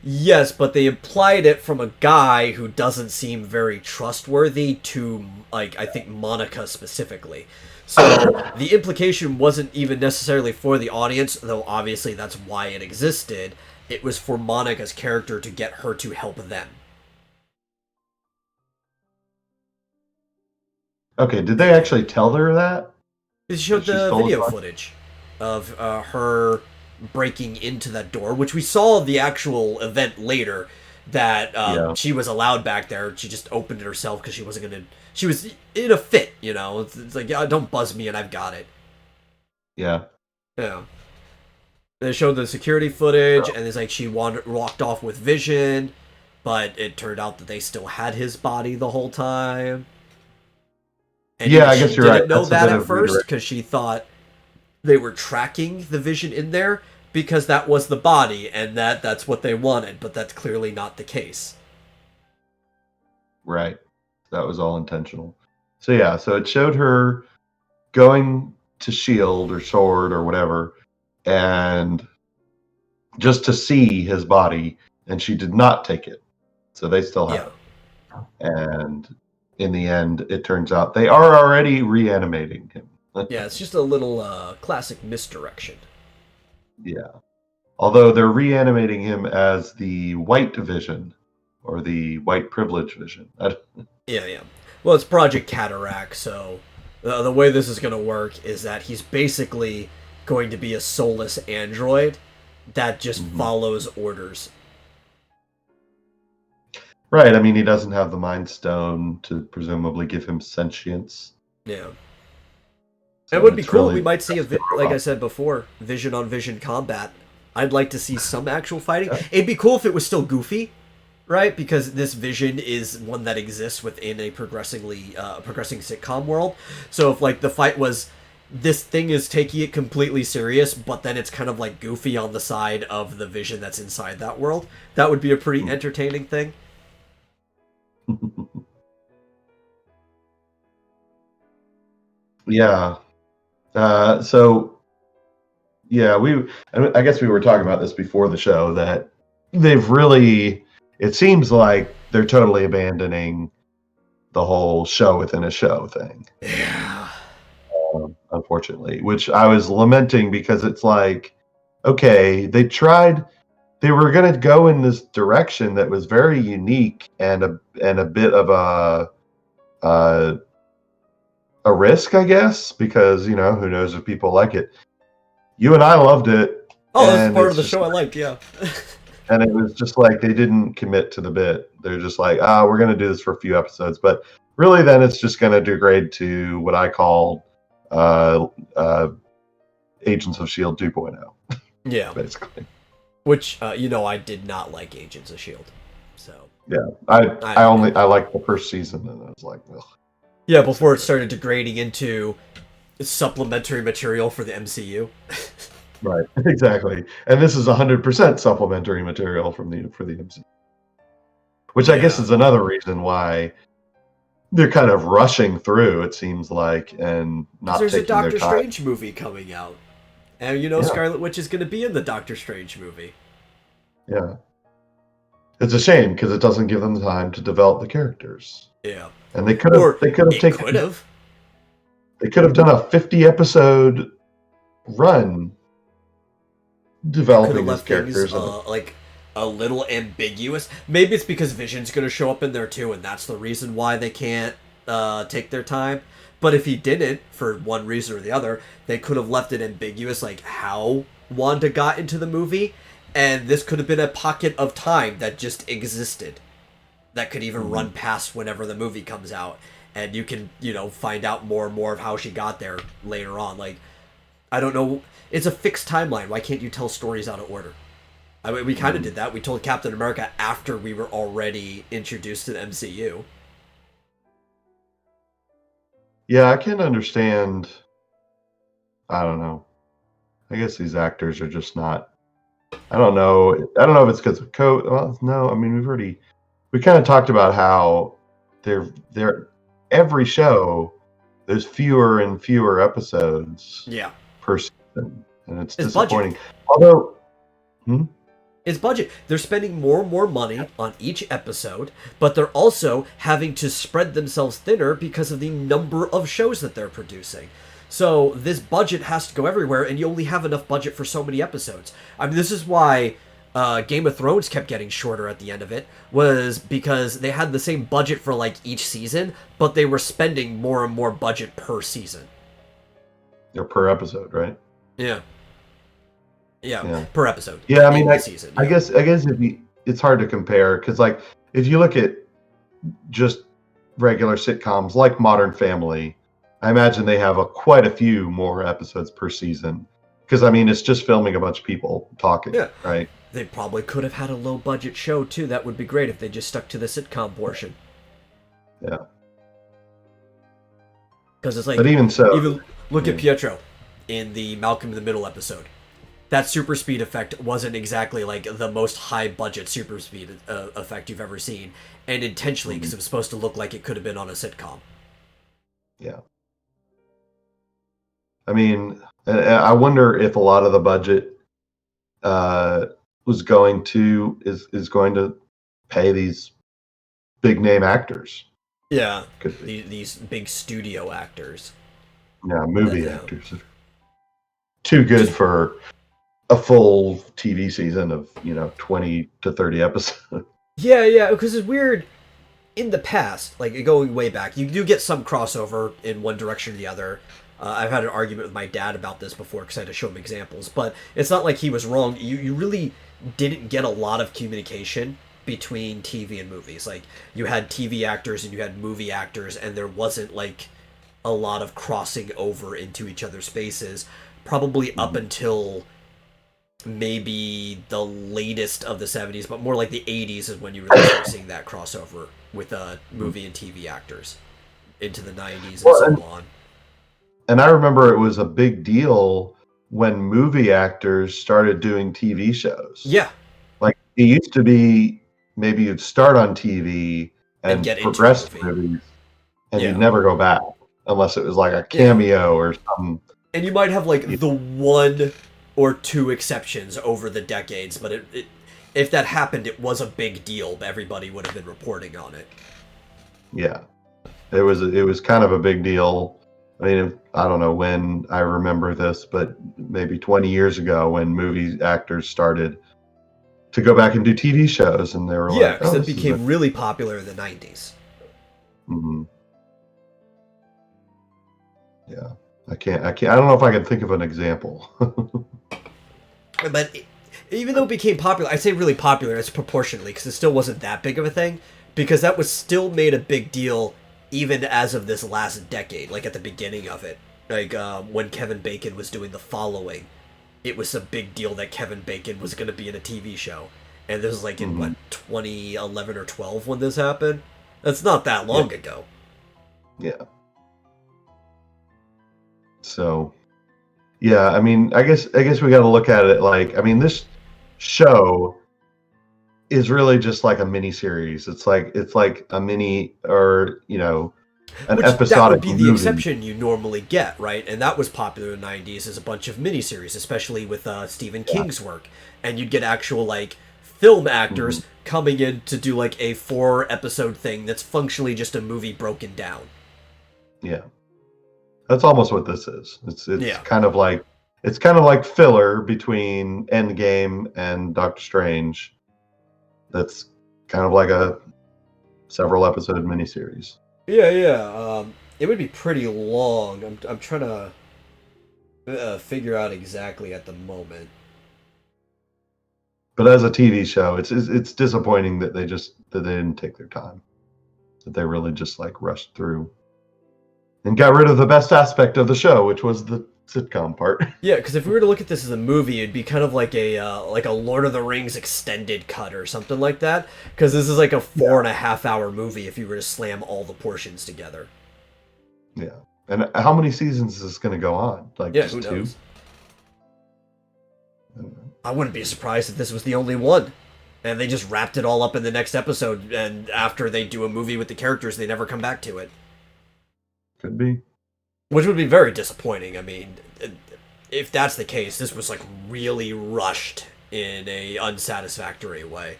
Yes, but they implied it from a guy who doesn't seem very trustworthy to, like, I think Monica specifically. So the implication wasn't even necessarily for the audience, though obviously that's why it existed. It was for Monica's character to get her to help them. Okay, did they actually tell her that? They showed the video footage of her breaking into that door, which we saw the actual event later, that she was allowed back there. She just opened it herself because she wasn't gonna. She was in a fit, you know. It's like, yeah, don't buzz me, and I've got it. Yeah. They showed the security footage, and it's like she walked off with Vision, but it turned out that they still had his body the whole time. And I guess you're right. She didn't know that at first because she thought they were tracking the Vision in there because that was the body and that's what they wanted, but that's clearly not the case. Right. That was all intentional. So so it showed her going to shield or sword or whatever, and just to see his body, and she did not take it. So they still have it. And in the end, it turns out they are already reanimating him. Yeah, it's just a little classic misdirection. Yeah. Although they're reanimating him as the white Vision, or the white privilege Vision. Yeah. Well, it's Project Cataract, so the way this is going to work is that he's basically going to be a soulless android that just follows orders. Right, I mean, he doesn't have the Mind Stone to presumably give him sentience. Yeah. So it would be cool. Really, we might see, like I said before, Vision on Vision combat. I'd like to see some actual fighting. It'd be cool if it was still goofy, right? Because this Vision is one that exists within a progressing sitcom world. So if like the fight was, this thing is taking it completely serious, but then it's kind of like goofy on the side of the Vision that's inside that world, that would be a pretty entertaining thing. Yeah. I guess we were talking about this before the show, that they've really, it seems like they're totally abandoning the whole show within a show thing. Yeah. unfortunately, which I was lamenting because it's like, okay, they were going to go in this direction that was very unique and a bit of uh, a risk, I guess, because who knows if people like it. You and I loved it, Oh, that's and part of it's the just show I liked, yeah. and it was just like they didn't commit to the bit. They're just like, we're going to do this for a few episodes, but really, then it's just going to degrade to what I call Agents of Shield 2.0, Yeah. basically. Which, I did not like Agents of S.H.I.E.L.D. So. Yeah, I liked the first season, and I was like, ugh. Yeah, before it started degrading into supplementary material for the MCU. Right, exactly. And this is 100% supplementary material for the MCU, which I guess is another reason why they're kind of rushing through. It seems like, and not taking their time. There's a Doctor Strange movie coming out, and Scarlet Witch is going to be in the Doctor Strange movie. Yeah, it's a shame because it doesn't give them the time to develop the characters. Yeah, and they could have done a 50-episode run developing these characters. Like a little ambiguous. Maybe it's because Vision's going to show up in there too, and that's the reason why they can't take their time. But if he didn't, for one reason or the other, they could have left it ambiguous, like how Wanda got into the movie, and this could have been a pocket of time that just existed, that could even run past whenever the movie comes out, and you can, find out more and more of how she got there later on. Like, I don't know. It's a fixed timeline. Why can't you tell stories out of order? I mean, we kind of did that. We told Captain America after we were already introduced to the MCU. Yeah, I can understand. I don't know. I guess these actors are just not. I don't know. I don't know if it's because of COVID. Well, no. I mean, we kind of talked about how they're every show. There's fewer and fewer episodes. Yeah. Per season, and it's disappointing. Budget. Although, It's budget. They're spending more and more money on each episode, but they're also having to spread themselves thinner because of the number of shows that they're producing. So this budget has to go everywhere, and you only have enough budget for so many episodes. I mean, this is why Game of Thrones kept getting shorter at the end of it, was because they had the same budget for like each season, but they were spending more and more budget per season. Or per episode, right? Yeah, per episode. Yeah, I mean, season. I guess it's hard to compare because, like, if you look at just regular sitcoms like Modern Family, I imagine they have quite a few more episodes per season because, I mean, it's just filming a bunch of people talking, right? They probably could have had a low-budget show too. That would be great if they just stuck to the sitcom portion. Yeah. Because it's like, but even so, look at Pietro in the Malcolm in the Middle episode. That super speed effect wasn't exactly like the most high budget super speed effect you've ever seen, and intentionally because it was supposed to look like it could have been on a sitcom. Yeah. I mean, I wonder if a lot of the budget is going to pay these big name actors. Yeah, these big studio actors. Yeah, movie actors. Too good for a full TV season of 20 to 30 episodes. Yeah, because it's weird. In the past, like going way back, you do get some crossover in one direction or the other. I've had an argument with my dad about this before because I had to show him examples, but it's not like he was wrong. You really didn't get a lot of communication between TV and movies. Like, you had TV actors and you had movie actors, and there wasn't like a lot of crossing over into each other's spaces, probably up until maybe the latest of the 70s, but more like the 80s is when you really start seeing that crossover with movie and TV actors into the 90s and so on. And I remember it was a big deal when movie actors started doing TV shows. Yeah. Like, it used to be maybe you'd start on TV and progress to movies, and you'd never go back unless it was like a cameo or something. And you might have like the one or two exceptions over the decades, but if that happened, it was a big deal. Everybody would have been reporting on it. Yeah, it was kind of a big deal. I mean, I don't know when I remember this, but maybe 20 years ago when movie actors started to go back and do TV shows, and they were Yeah, like, because "Oh, it this is a." became really popular in the 90s. Mhm. Yeah, I can't. I don't know if I can think of an example. But even though it became popular, I say really popular, it's proportionately, because it still wasn't that big of a thing, because that was still made a big deal even as of this last decade, like at the beginning of it. Like when Kevin Bacon was doing The Following, it was a big deal that Kevin Bacon was going to be in a TV show. And this was like in, what, Mhm. 2011 or 12 when this happened? That's not that Yeah, long ago. yeah. So yeah, I mean, I guess we got to look at it like, I mean, this show is really just like a mini series. It's like a mini, or an Which that would episodic be the movie. exception you normally get, right? And that was popular in the 90s as a bunch of miniseries, especially with Stephen Yeah. King's work. And you'd get actual, like, film Mhm. actors coming in to do, like, a 4 episode thing that's functionally just a movie broken down. Yeah. That's almost what this is. It's Yeah. kind of like filler between Endgame and Doctor Strange. That's kind of like a several episode miniseries. Yeah, yeah. It would be pretty long. I'm trying to figure out exactly at the moment. But as a TV show, it's disappointing that they didn't take their time. That they really just like rushed through and got rid of the best aspect of the show, which was the sitcom part. Yeah, because if we were to look at this as a movie, it'd be kind of like a Lord of the Rings extended cut or something like that. Because this is like a 4.5 hour movie if you were to slam all the portions together. Yeah. And how many seasons is this going to go on? Like Yeah, just who two? knows? I wouldn't be surprised if this was the only one, and they just wrapped it all up in the next episode. And after they do a movie with the characters, they never come back to it, Could be. which would be very disappointing. I mean, if that's the case, this was like really rushed in a unsatisfactory way.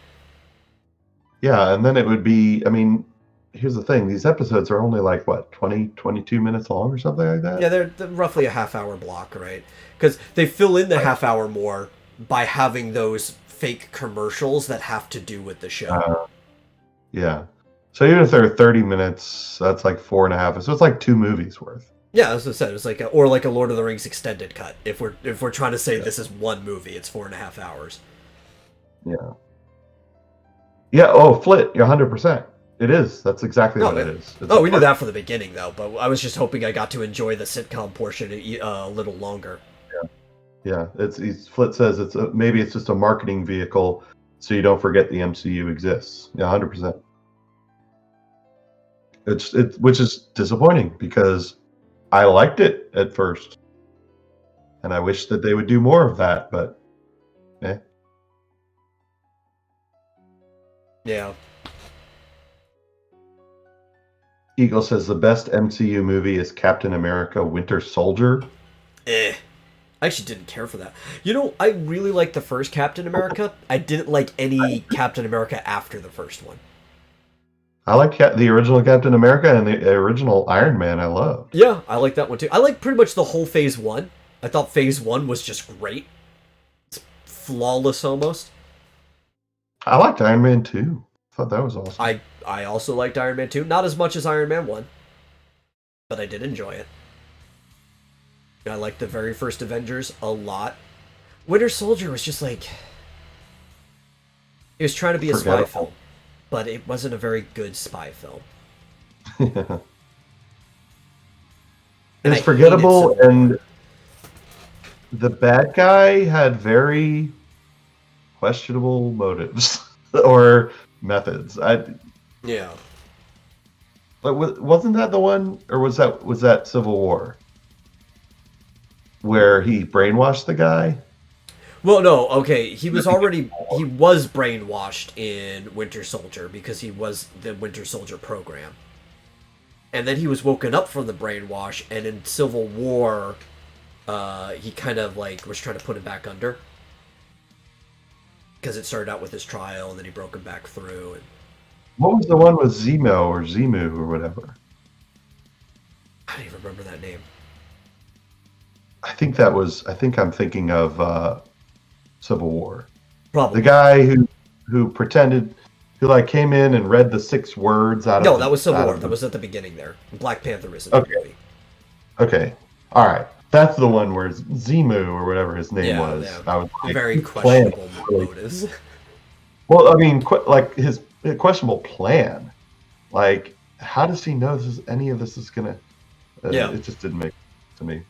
Yeah, and then it would be, I mean, here's the thing. These episodes are only like what, 20, 22 minutes long or something like that? Yeah, they're roughly a half-hour block, right? Because they fill in the Right. half hour more by having those fake commercials that have to do with the show. Yeah. So even if they're 30 minutes, that's like 4.5. So it's like 2 movies worth. Yeah, as I said, it's like or like a Lord of the Rings extended cut. If we're trying to say Yeah. this is one movie, it's 4.5 hours. Yeah. Yeah. Oh, Flit. You're 100%. It is. That's exactly Oh, what it yeah. is. It's Oh, a we knew part. that from the beginning, though. But I was just hoping I got to enjoy the sitcom portion a little longer. Yeah. Flit says maybe it's just a marketing vehicle so you don't forget the MCU exists. Yeah, 100%. Which is disappointing because I liked it at first, and I wish that they would do more of that. But Yeah. Eagle says the best MCU movie is Captain America: Winter Soldier. I actually didn't care for that. You know, I really liked the first Captain America. I didn't like any Captain America after the first one. I like the original Captain America and the original Iron Man. I loved. Yeah, I like that one too. I like pretty much the whole Phase 1. I thought Phase 1 was just great. It's flawless almost. I liked Iron Man 2. I thought that was awesome. I also liked Iron Man 2. Not as much as Iron Man 1, but I did enjoy it. I liked the very first Avengers a lot. Winter Soldier was just like... It was trying to be a spy film, but it wasn't a very good spy film. It's forgettable, and the bad guy had very questionable motives or methods. Yeah. But wasn't that the one, or was that Civil War, where he brainwashed the guy? Well, no, okay, he was brainwashed in Winter Soldier because he was the Winter Soldier program. And then he was woken up from the brainwash, and in Civil War, he kind of like was trying to put him back under. Because it started out with his trial, and then he broke him back through. And What was the one with Zemo or Zemu or whatever? I I don't even remember that name. I think I'm thinking of Civil War. Probably. The guy who pretended, who like came in and read the 6 words out of. No, that was Civil War. That was at the beginning there. Black Panther is in the movie. Okay. All right. That's the one where Zemu or whatever his name was. Yeah. I was like, very questionable motives. Well, I mean, like his questionable plan. Like, how does he know any of this is gonna? It just didn't make sense to me.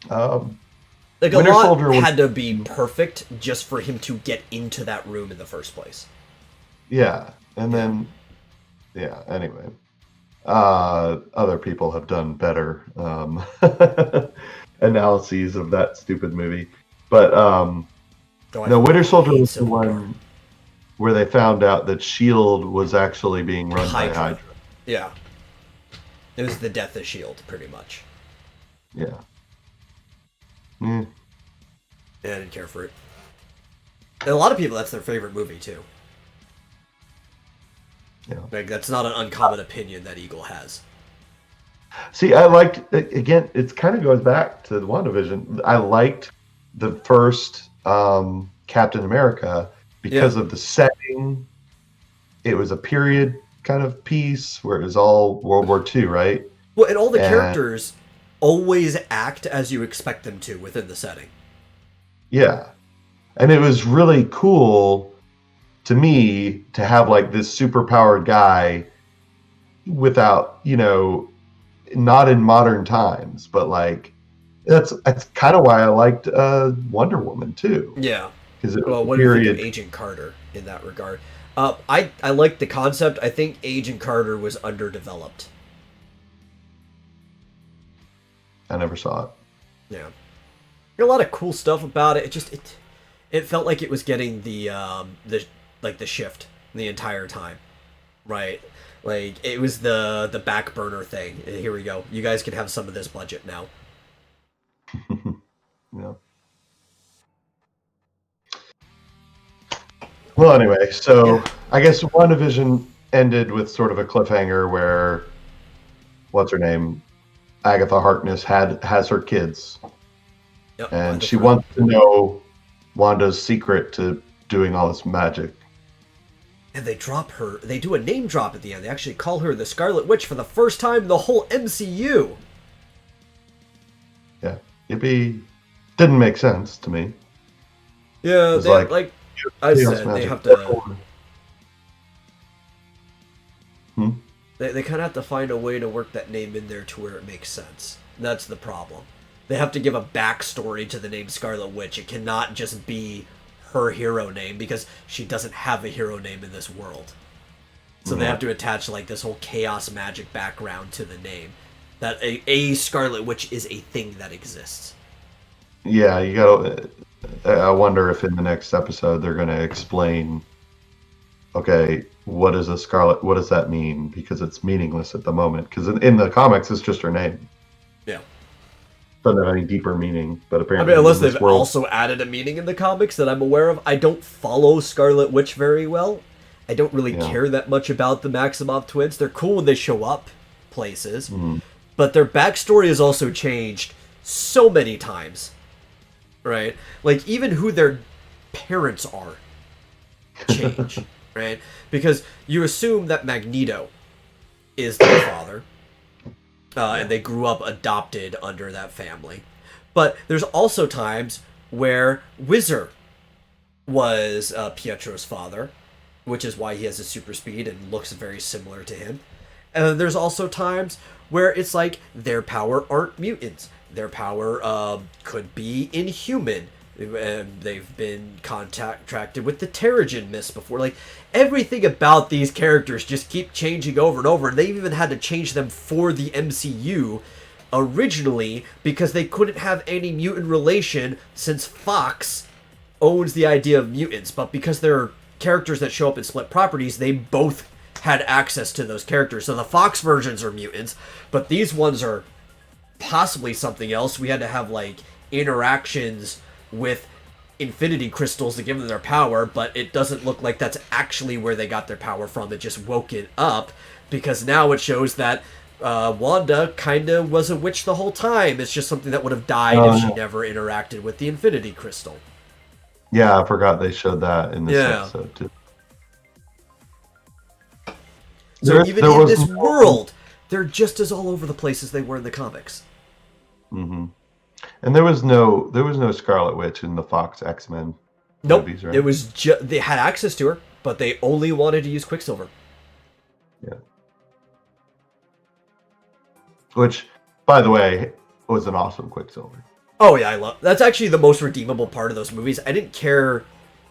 Like a lot had to be perfect just for him to get into that room in the first place. Yeah, and then, anyway. Other people have done better analyses of that stupid movie. But, no, Winter Soldier was the one where they found out that S.H.I.E.L.D. was actually being run by Hydra. Yeah. It was the death of S.H.I.E.L.D., pretty much. Yeah. Yeah, I didn't care for it. And a lot of people, that's their favorite movie, too. Yeah. Like, that's not an uncommon opinion that Eagle has. See, I liked, again, it kind of goes back to the WandaVision. I liked the first Captain America because of the setting. It was a period kind of piece where it was all World War II, right? Well, and all the characters always act as you expect them to within the setting. Yeah. And it was really cool to me to have like this superpowered guy without, not in modern times, but like that's kind of why I liked Wonder Woman too. Yeah. Because what do you think of Agent Carter in that regard? I like the concept. I think Agent Carter was underdeveloped. I never saw it. Yeah. A lot of cool stuff about it. It felt like it was getting the shift the entire time, right? Like it was the back burner thing. Here we go. You guys can have some of this budget now. Yeah. Well, anyway, so I guess WandaVision ended with sort of a cliffhanger where, what's her name, Agatha Harkness has her kids, and she wants to know Wanda's secret to doing all this magic. And they drop her. They do a name drop at the end. They actually call her the Scarlet Witch for the first time in the whole MCU. Yeah, didn't make sense to me. Yeah, like I said, they have to. They kind of have to find a way to work that name in there to where it makes sense. That's the problem. They have to give a backstory to the name Scarlet Witch. It cannot just be her hero name because she doesn't have a hero name in this world. So they have to attach like this whole chaos magic background to the name. That a Scarlet Witch is a thing that exists. Yeah, you gotta. I wonder if in the next episode they're going to explain. Okay, what is a Scarlet? What does that mean? Because it's meaningless at the moment. Because in the comics, it's just her name. Yeah. Doesn't have any deeper meaning, but apparently, unless they've also added a meaning in the comics that I'm aware of. I don't follow Scarlet Witch very well. I don't really care that much about the Maximoff twins. They're cool when they show up places, but their backstory has also changed so many times. Right? Like, even who their parents are change, right? Because you assume that Magneto is their father, and they grew up adopted under that family. But there's also times where Whizzer was Pietro's father, which is why he has a super speed and looks very similar to him. And there's also times where it's like their power aren't mutants. Their power could be inhuman. They've been contracted with the Terrigen Mist before. Like, everything about these characters just keep changing over and over. And they even had to change them for the MCU originally because they couldn't have any mutant relation since Fox owns the idea of mutants. But because they're characters that show up in split properties, they both had access to those characters. So the Fox versions are mutants, but these ones are possibly something else. We had to have like interactions with infinity crystals to give them their power, but it doesn't look like that's actually where they got their power from. It just woke it up, because now it shows that Wanda kind of was a witch the whole time. It's just something that would have died Oh, if she yeah. never interacted with the Infinity Crystal. Yeah, I forgot they showed that in this Yeah. episode too. So even There in was this no, world, they're just as all over the place as they were in the comics. hmm and there was no Scarlet Witch in the Fox X-Men Nope. movies, It right? was they had access to her, but they only wanted to use Quicksilver. Yeah. Which, by the way, was an awesome Quicksilver. Oh yeah, I love that's actually the most redeemable part of those movies. I didn't care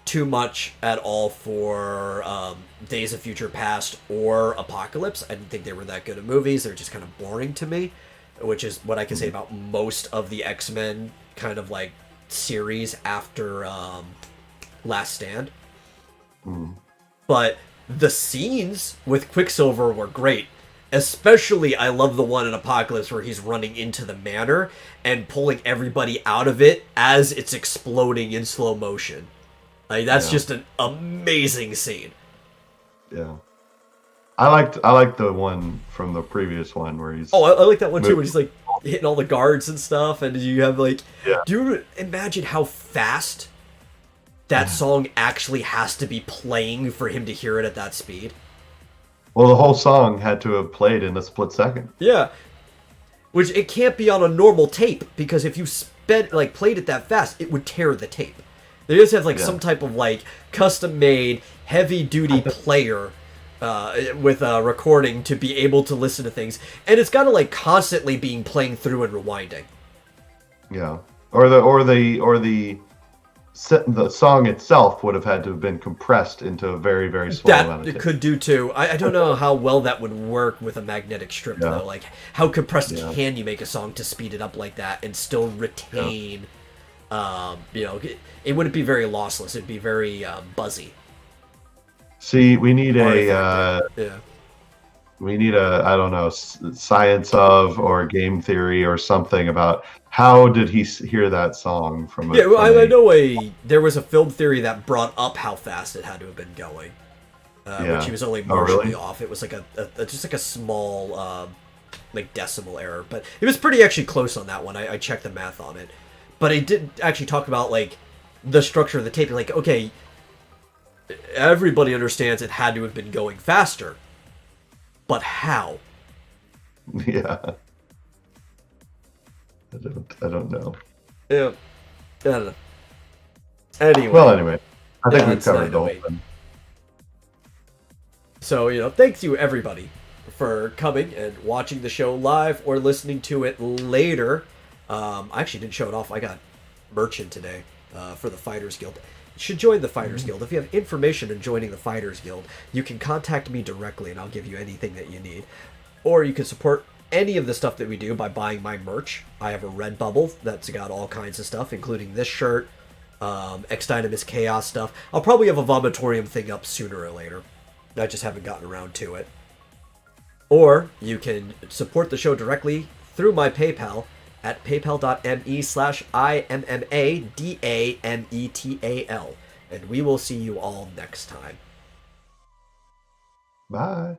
too much at all for Days of Future Past or Apocalypse. I didn't think they were that good of movies. They're just kind of boring to me, which is what I can say about most of the X-Men kind of like series after Last Stand. Mm. But the scenes with Quicksilver were great. Especially, I love the one in Apocalypse where he's running into the manor and pulling everybody out of it as it's exploding in slow motion. Like that's Yeah. just an amazing scene. Yeah. I liked the one from the previous one where he's Oh, I like that one too, moving. where he's like hitting all the guards and stuff, and you have like, Yeah. do you imagine how fast that song actually has to be playing for him to hear it at that speed? Well, the whole song had to have played in a split second. Yeah, which it can't be on a normal tape because if you played it that fast, it would tear the tape. They just have like Yeah. some type of like custom made heavy duty player with a recording to be able to listen to things, and it's got to like constantly being playing through and rewinding. Yeah. The song itself would have had to have been compressed into a very, very small amount That of it tape. could do too. I don't know how well that would work with a magnetic strip Yeah. though. Like how compressed Yeah. can you make a song to speed it up like that and still retain? It wouldn't be very lossless. It'd be very buzzy. See, we need Yeah. I don't know, science of or game theory or something about how did he hear that song from a, Yeah, well, from I a know there was a film theory that brought up how fast it had to have been going, Yeah. which he was only Oh, really? marginally off. It was like just like a small like decimal error, but it was pretty actually close on that one. I checked the math on it, but it did actually talk about like the structure of the tape. Like, okay, everybody understands it had to have been going faster, but how? Yeah. I don't know. Yeah, I don't know. Anyway. Well, anyway, I think Yeah, we've it's covered the whole 9:08. thing. So, thanks you everybody for coming and watching the show live or listening to it later. I actually didn't show it off. I got merchant today for the Fighters Guild. You should join the Fighters Guild. If you have information in joining the Fighters Guild, you can contact me directly and I'll give you anything that you need. Or you can support any of the stuff that we do by buying my merch. I have a Redbubble that's got all kinds of stuff, including this shirt, X Dynamis Chaos stuff. I'll probably have a Vomitorium thing up sooner or later. I just haven't gotten around to it. Or you can support the show directly through my PayPal at paypal.me/IMMADAMETAL. And we will see you all next time. Bye.